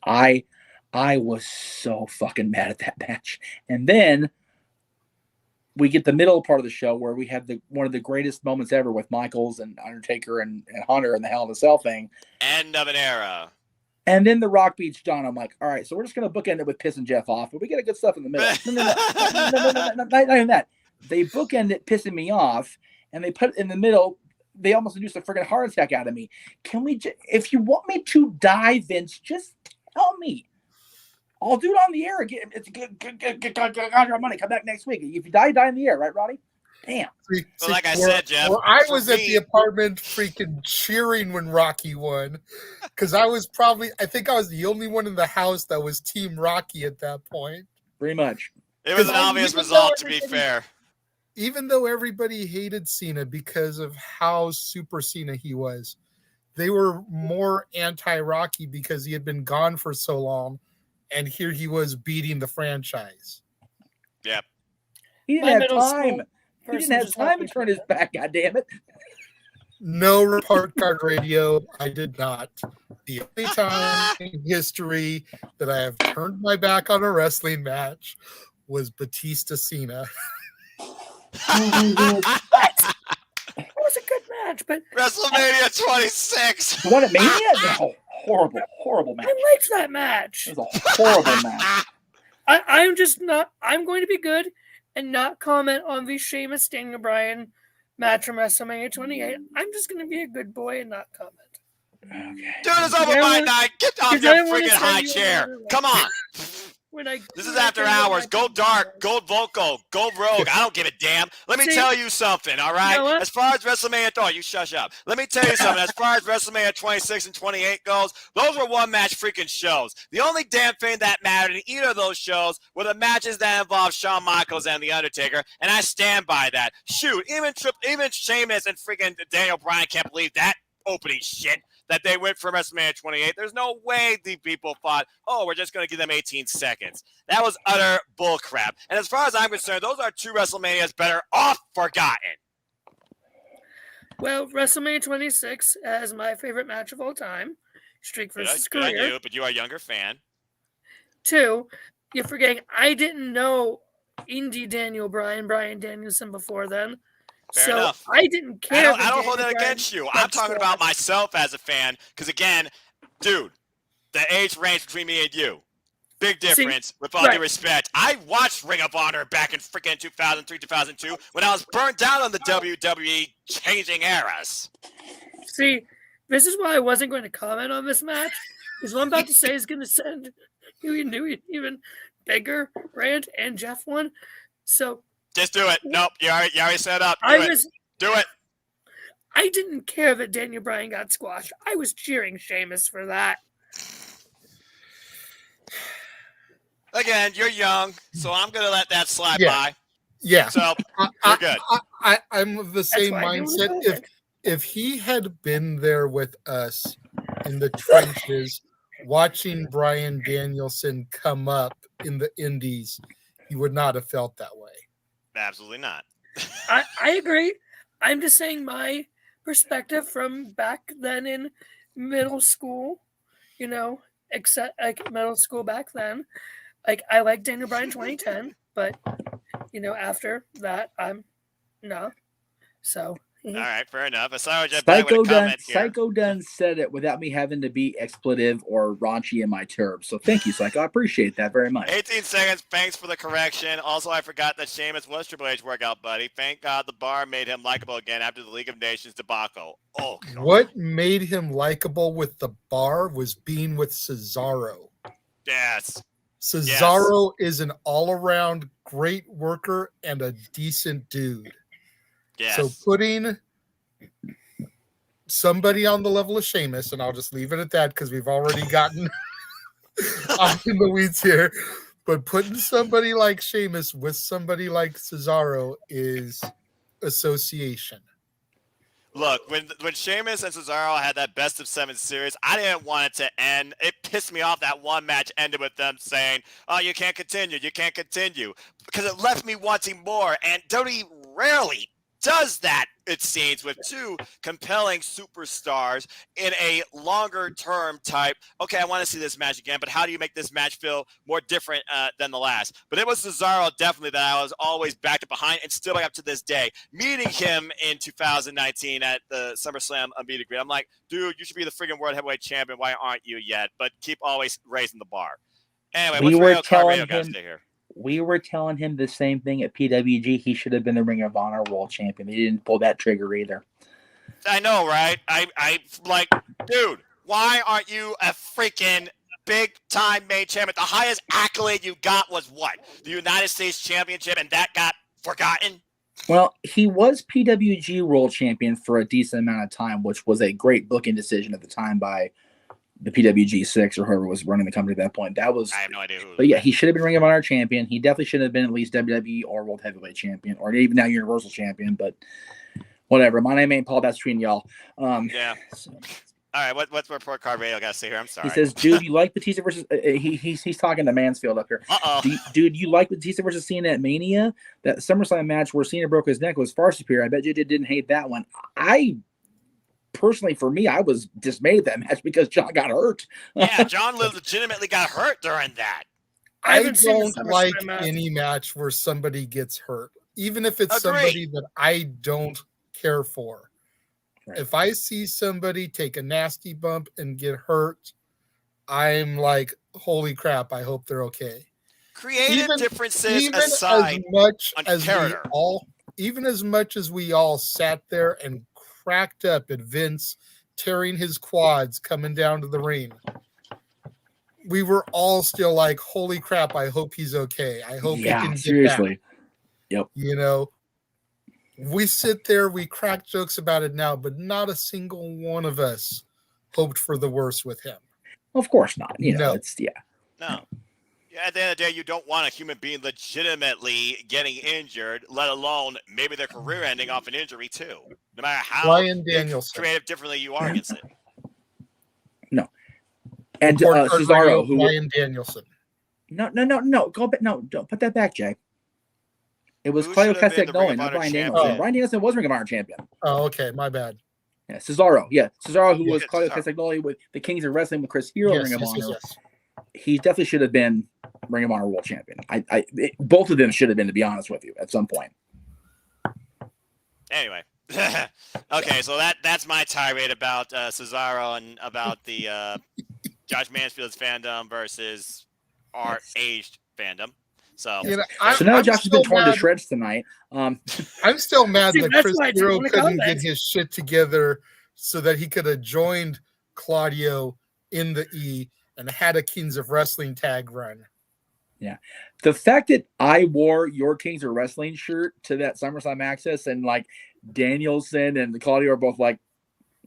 so fucking mad at that match. And then we get the middle part of the show where we have one of the greatest moments ever with Michaels and Undertaker and Hunter and the Hell in a Cell thing. End of an era. And then the Rock beats John. I'm like, all right, so we're just going to bookend it with pissing Jeff off, but we get a good stuff in the middle. No, not even that. They bookend it pissing me off, and they put it in the middle. They almost induced a freaking heart attack out of me. Can we, if you want me to die, Vince, just tell me. I'll do it on the air again. It's good your money. Come back next week. If you die in the air, right, Roddy? Damn. So like I said, Jeff. Well, I was at the apartment freaking cheering when Rocky won. Because I think I was the only one in the house that was Team Rocky at that point. Pretty much. It was an obvious result, to be fair. Even though everybody hated Cena because of how super Cena he was, they were more anti-Rocky because he had been gone for so long. And here he was beating the franchise. Yep. He didn't have time. He didn't have time to turn his back, goddammit. No report card radio. I did not. The only time in history that I have turned my back on a wrestling match was Batista Cena. It was a good match, but WrestleMania 26. The one at Mania? No. Horrible match. I liked that match. It was a horrible match. I'm going to be good and not comment on the Sheamus Daniel Bryan match from WrestleMania 28. I'm just going to be a good boy and not comment. Okay. Dude, it's over my night. Get off your freaking high chair. Come on. This is after hours. Go dark, go vocal, go rogue. I don't give a damn. Let me tell you something, all right? You know as far as WrestleMania, you shush up. Let me tell you something. As far as WrestleMania 26 and 28 goes, those were one-match freaking shows. The only damn thing that mattered in either of those shows were the matches that involved Shawn Michaels and The Undertaker, and I stand by that. Shoot, even Sheamus and freaking Daniel Bryan can't believe that opening shit that they went for WrestleMania 28. There's no way the people thought, oh, we're just going to give them 18 seconds. That was utter bullcrap. And as far as I'm concerned, those are two WrestleManias better off forgotten. Well, WrestleMania 26 as my favorite match of all time. Streak versus career. Good on you, but you are a younger fan. 2, you're forgetting I didn't know Indie Daniel Bryan Danielson before then. Fair enough. I didn't care. I don't hold that against you. I'm talking about myself as a fan. Because, again, dude, the age range between me and you. Big difference, with all due respect. I watched Ring of Honor back in freaking 2003, 2002 when I was burnt out on the WWE changing eras. See, this is why I wasn't going to comment on this match. Because what I'm about to say is going to send you an even bigger rant and Jeff one. So just do it. Nope, you already set up. Do it. I didn't care that Daniel Bryan got squashed. I was cheering Sheamus for that. Again, you're young, so I'm going to let that slide by. Yeah. So, you're good. I'm of the same mindset. If he had been there with us in the trenches, watching Bryan Danielson come up in the indies, he would not have felt that way. Absolutely not. I agree. I'm just saying my perspective from back then in middle school, except like middle school back then. Like I like Daniel Bryan 2010, but after that I'm no. So All right, fair enough. Asaro Jet back with a Psycho Dun, comment here. Psycho Dun said it without me having to be expletive or raunchy in my terms. So thank you, Psycho. I appreciate that very much. 18 seconds. Thanks for the correction. Also, I forgot that Sheamus was Triple H workout buddy. Thank God the bar made him likable again after the League of Nations debacle. Oh, God. What made him likable with the bar was being with Cesaro. Yes. Cesaro is an all-around great worker and a decent dude. Yes. So putting somebody on the level of Sheamus, and I'll just leave it at that because we've already gotten off in the weeds here, but putting somebody like Sheamus with somebody like Cesaro is association. Look, when Sheamus and Cesaro had that best of 7 series, I didn't want it to end. It pissed me off that one match ended with them saying, "Oh, you can't continue, because it left me wanting more. And WWE rarely does that, it seems, with two compelling superstars in a longer term type. Okay, I want to see this match again, but how do you make this match feel more different than the last? But it was Cesaro definitely that I was always backed up behind and still back up to this day. Meeting him in 2019 at the SummerSlam meet and greet, I'm like, dude, you should be the freaking World Heavyweight Champion. Why aren't you yet? But keep always raising the bar. Anyway, what's Rayo Carreo got to say here? We were telling him the same thing at PWG. He should have been the Ring of Honor World Champion. He didn't pull that trigger either. I know, right? I like, dude, why aren't you a freaking big-time main champion? The highest accolade you got was what? The United States Championship, and that got forgotten? Well, he was PWG World Champion for a decent amount of time, which was a great booking decision at the time by the PWG 6 or whoever was running the company at that point. That was, I have no idea who. But yeah, he should have been Ring of Honor champion. He definitely should have been at least WWE or World Heavyweight Champion, or even now Universal Champion. But whatever. My name ain't Paul. That's between y'all. Yeah. So. All right. What's Report Card Radio got to say here? I'm sorry. He says, "Dude, you like Batista versus?" He's talking to Mansfield up here. Dude, you like Batista versus Cena at Mania? That SummerSlam match where Cena broke his neck was far superior. I bet you didn't hate that one. Personally, for me, I was dismayed at that match because John got hurt. Yeah, John legitimately got hurt during that. I don't like any match where somebody gets hurt, even if it's somebody that I don't care for. Right. If I see somebody take a nasty bump and get hurt, I'm like, holy crap, I hope they're okay. Creative differences aside, even as much as we all sat there and cracked up at Vince tearing his quads coming down to the ring, we were all still like, holy crap, I hope he's okay. I hope he can get seriously back. Yep. You know, we sit there, we crack jokes about it now, but not a single one of us hoped for the worst with him. Of course not. No. At the end of the day, you don't want a human being legitimately getting injured, let alone maybe their career ending off an injury too. No matter how creative differently you are against it. No. And Cesaro, who Bryan Danielson. No. Go back. No, don't put that back, Jay. It was Claudio Castagnoli, not Bryan Danielson. Bryan Danielson was Ring of Honor champion. Oh, okay, my bad. Yeah, Cesaro. Yeah, Cesaro, who was Claudio Castagnoli with the Kings of Wrestling with Chris Hero, Ring of Honor. Yes. He definitely should have been Ring of Honor World Champion. Both of them should have been, to be honest with you, at some point. Anyway, okay, so that's my tirade about Cesaro and about the Josh Mansfield's fandom versus our aged fandom. So, now Josh has been torn to shreds tonight. I'm still mad that Chris Hero couldn't get his shit together so that he could have joined Claudio in the E and had a Kings of Wrestling tag run. Yeah. The fact that I wore your Kings of Wrestling shirt to that SummerSlam Access and like Danielson and Claudio are both like,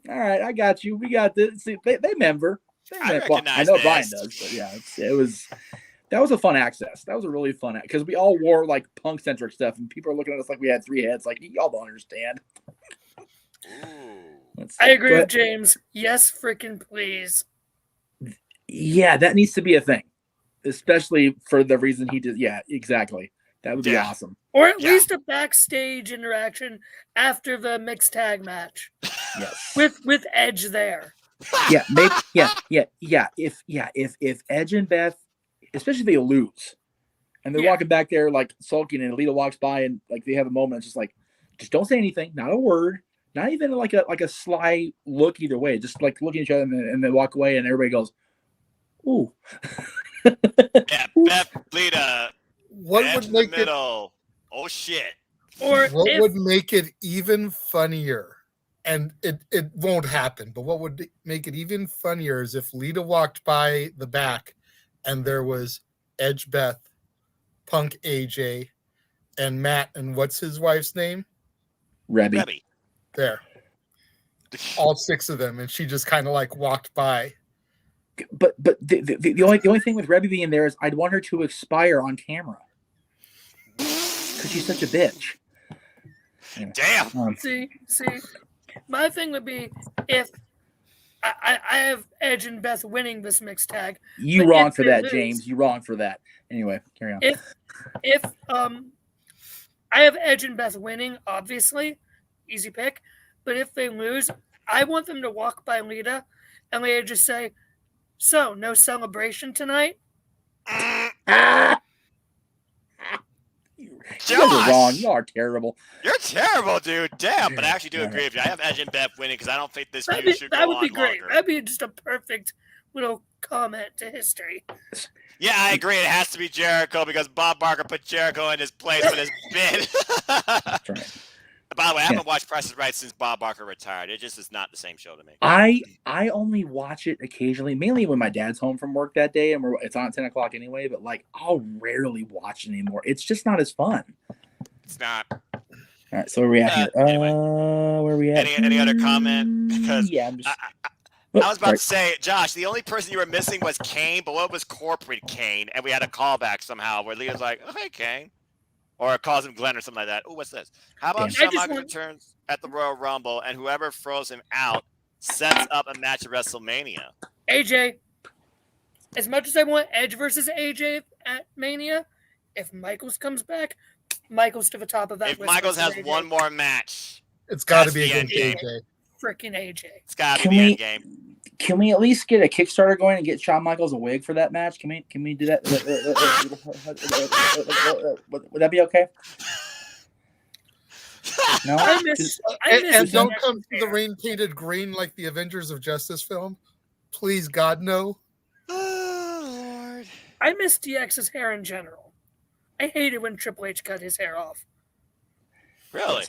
all right, I got you. We got this. See, they member. I know Brian does, but yeah, that was a fun access. That was a really fun because we all wore like punk centric stuff and people are looking at us like we had 3 heads. Like, y'all don't understand. I agree with James. Yes, freaking please. Yeah, that needs to be a thing, especially for the reason he did. Yeah, exactly. That would be awesome. Or at least a backstage interaction after the mixed tag match. Yes. with Edge there. Yeah, maybe. Yeah. If Edge and Beth, especially if they lose, and they're Yeah. walking back there like sulking, and Alita walks by and like they have a moment, it's just like, just don't say anything, not a word, not even like a sly look either way, just like looking at each other and then walk away, and everybody goes, "Ooh." Yeah, Beth, Lita, What Edge would in the make it? middle. Oh shit. Or What if would make it even funnier? And it won't happen, but what would make it even funnier is if Lita walked by the back and there was Edge Beth, Punk AJ, and Matt, and what's his wife's name? Rebby. Rebby. There. All 6 of them, and she just kind of like walked by. But the only thing with Rebby being there is I'd want her to expire on camera because she's such a bitch. Damn. see, my thing would be if I have Edge and Beth winning this mixed tag. You But wrong if for they that, lose- James. You wrong for that. Anyway, carry on. If I have Edge and Beth winning, obviously, easy pick. But if they lose, I want them to walk by Lita and Lita just say, "So, no celebration tonight?" Ah! You guys are Josh! wrong. You are terrible. You're terrible, dude. Damn, but I actually do Yeah. agree with you. I have Edge and Beth winning because I don't think this That feud should go would be on great. longer. That'd be just a perfect little comment to history. Yeah, I agree. It has to be Jericho because Bob Barker put Jericho in his place with his bid. That's right. By the way, I haven't watched Price is Right since Bob Barker retired. It just is not the same show to me. I only watch it occasionally, mainly when my dad's home from work that day, and it's on at 10 o'clock anyway. But like, I'll rarely watch it anymore. It's just not as fun. It's not. All right, so where are we at here? Anyway. Where are we at? Any other comment? Because yeah, I'm just. I was about to say, Josh, the only person you were missing was Kane, but what was corporate Kane? And we had a callback somehow where Leah's like, "Oh, hey, Kane." Or calls him Glenn or something like that. Oh, what's this? How about Damn. Shawn I just Michaels want- returns at the Royal Rumble, and whoever throws him out sets up a match at WrestleMania? AJ, as much as I want Edge versus AJ at Mania, if Michaels comes back, Michaels to the top of that If list. Michaels has versus one AJ. more match, It's got to That's be the against end AJ. Freaking AJ. it's got to Can be the we- end game. Can we at least get a Kickstarter going and get Shawn Michaels a wig for that match? Can we do that? Would that be okay? No. I miss And don't Edge's come to the hair. rain painted green like the Avengers of Justice film. Please, God, no. Oh, Lord. I miss DX's hair in general. I hated when Triple H cut his hair off. Really?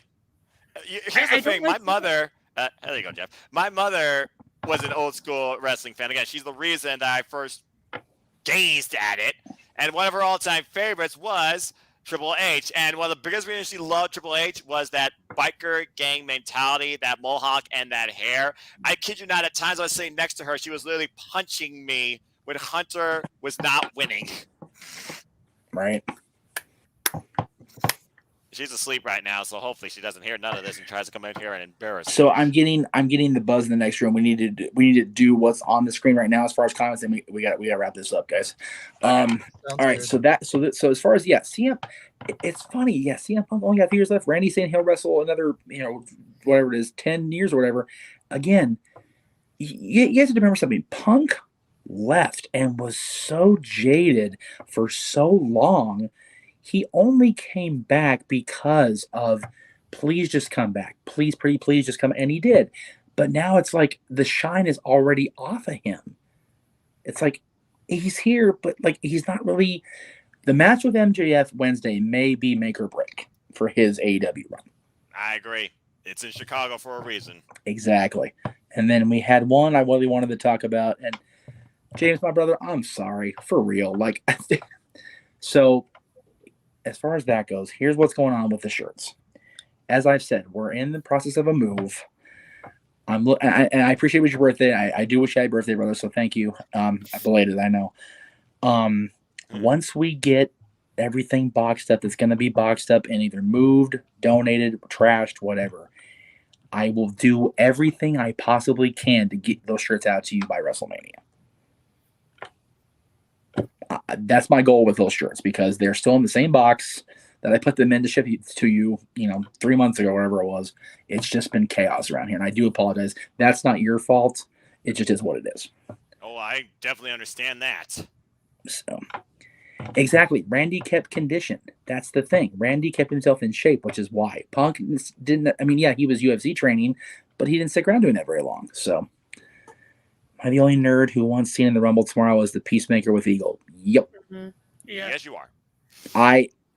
Here's I the don't thing. like My mother, there you go, Jeff. My mother was an old school wrestling fan. Again, she's the reason that I first gazed at it. And one of her all-time favorites was Triple H. And one of the biggest reasons she loved Triple H was that biker gang mentality, that mohawk, and that hair. I kid you not, at times I was sitting next to her, she was literally punching me when Hunter was not winning. Right. She's asleep right now, so hopefully she doesn't hear none of this and tries to come in here and embarrass me. So I'm getting the buzz in the next room. We need to do what's on the screen right now as far as comments, and we got to wrap this up, guys. All right. Good. So as far as CM, it's funny. Yeah, CM Punk only got 3 years left. Randy's saying he'll wrestle another, whatever it is, 10 years or whatever. Again, you have to remember something. Punk left and was so jaded for so long. He only came back because of, please just come back. Please, pretty please just come. And he did. But now it's like the shine is already off of him. It's like he's here, but like he's not really. The match with MJF Wednesday may be make or break for his AEW run. I agree. It's in Chicago for a reason. Exactly. And then we had one I really wanted to talk about. And James, my brother, I'm sorry. For real. Like, so as far as that goes, here's what's going on with the shirts. As I've said, we're in the process of a move. And I appreciate your birthday. I do wish you had a birthday, brother. So thank you. Belated, I know. Once we get everything boxed up, that's going to be boxed up and either moved, donated, trashed, whatever, I will do everything I possibly can to get those shirts out to you by WrestleMania. That's my goal with those shirts because they're still in the same box. that I put them in to ship to you, 3 months ago, whatever it was. It's just been chaos around here, and I do apologize. That's not your fault. It just is what it is. Oh, I definitely understand that. So, exactly. Randy kept conditioned. That's the thing. Randy kept himself in shape, which is why Punk didn't. I mean, yeah, he was UFC training, but he didn't stick around doing that very long. So, am I the only nerd who wants seen in the Rumble tomorrow as the Peacemaker with Eagle? Yep. Mm-hmm. Yeah. Yes, you are.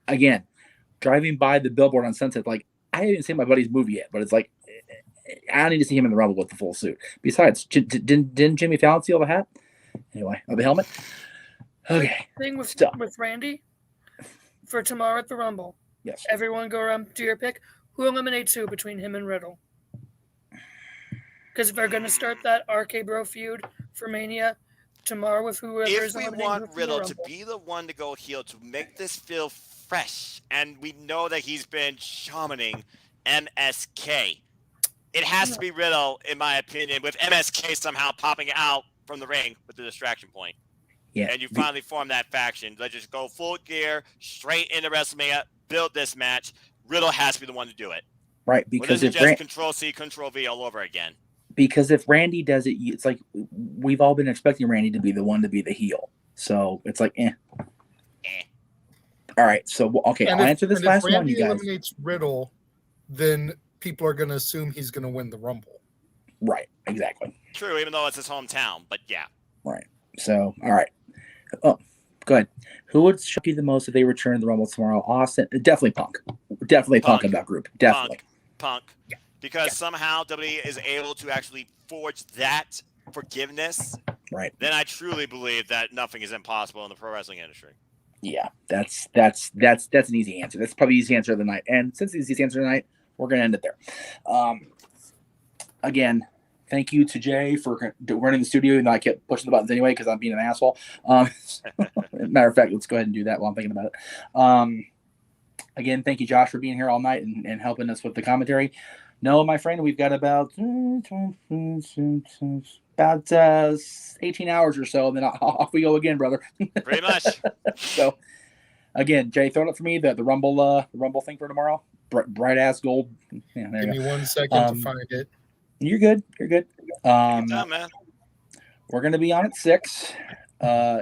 Again, driving by the billboard on Sunset, like, I haven't even seen my buddy's movie yet, but it's like, I don't need to see him in the Rumble with the full suit. Besides, didn't Jimmy Fallon steal the hat? Anyway, the helmet. Okay. Thing with Randy for tomorrow at the Rumble. Yes. Everyone go around to your pick. Who eliminates who between him and Riddle? Because if they're going to start that RK Bro feud for Mania tomorrow with whoever's If we want Riddle to be the one to go heel to make this feel fresh, and we know that he's been shamaning MSK, it has to be Riddle, in my opinion, with MSK somehow popping out from the ring with the distraction point. Yeah. And you finally form that faction. Let's just go full gear, straight into WrestleMania, build this match. Riddle has to be the one to do it. Right, because if just Control-C, Control-V all over again. Because if Randy does it, it's like we've all been expecting Randy to be the one to be the heel. So it's like, All right, so okay, I'll answer this last one, you guys. If Randy eliminates Riddle, then people are going to assume he's going to win the Rumble. Right, exactly. True, even though it's his hometown, but yeah. Right. So, all right. Oh, go ahead. Who would shock you the most if they return the Rumble tomorrow? Austin, definitely Punk. Definitely Punk in that group. Definitely. Punk. Yeah. Because somehow WWE is able to actually forge that forgiveness. Right. Then I truly believe that nothing is impossible in the pro wrestling industry. Yeah, that's an easy answer. That's probably the easy answer of the night. And since it's the easy answer of the night, we're going to end it there. Again, thank you to Jay for running the studio, even though I kept pushing the buttons anyway because I'm being an asshole. Matter of fact, let's go ahead and do that while I'm thinking about it. Again, thank you, Josh, for being here all night and helping us with the commentary. No, my friend, we've got about 18 hours or so, and then off we go again, brother. Pretty much. So, again, Jay, throw it for me, the Rumble thing for tomorrow. Bright ass gold. Yeah, Give me 1 second to find it. You're good. Good time, man. We're going to be on at 6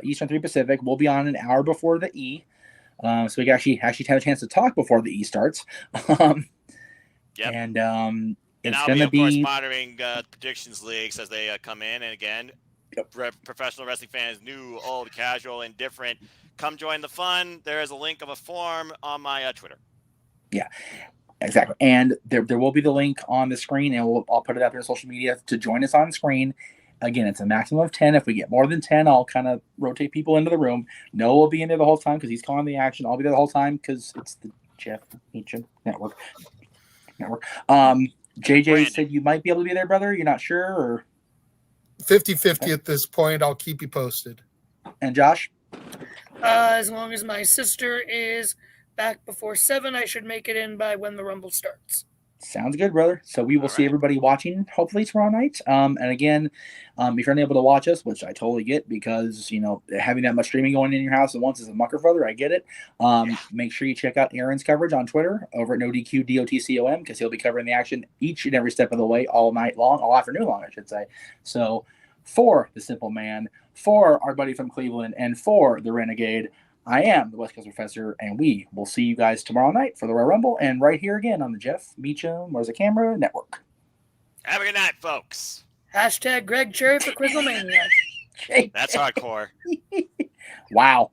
Eastern, 3 Pacific. We'll be on an hour before the E. So we can actually have a chance to talk before the E starts. Yep. And it's I'll going to be, of be course, monitoring predictions leagues as they come in. And again, professional wrestling fans, new, old, casual, indifferent, come join the fun. There is a link of a form on my Twitter. Yeah, exactly. And there will be the link on the screen, and I'll put it up in social media to join us on screen. Again, it's a maximum of 10. If we get more than 10, I'll kind of rotate people into the room. Noah will be in there the whole time because he's calling the action. I'll be there the whole time because it's the Jeff Meacham Network. JJ Brandon said you might be able to be there, brother. You're not sure? Or 50-50 at this point. I'll keep you posted. And Josh? As long as my sister is back before 7, I should make it in by when the Rumble starts. Sounds good, brother. So we will see everybody watching hopefully tomorrow night. And again, if you're unable to watch us, which I totally get because, having that much streaming going in your house at once is a mucker brother. I get it. Make sure you check out Aaron's coverage on Twitter over at NoDQDOTCOM because he'll be covering the action each and every step of the way all night long, all afternoon long, I should say. So for the Simple Man, for our buddy from Cleveland, and for the Renegade, I am the West Coast Professor, and we will see you guys tomorrow night for the Royal Rumble and right here again on the Jeff Meacham Where's the Camera Network. Have a good night, folks. # Greg Cherry for Quizzlemania. That's hardcore. Wow.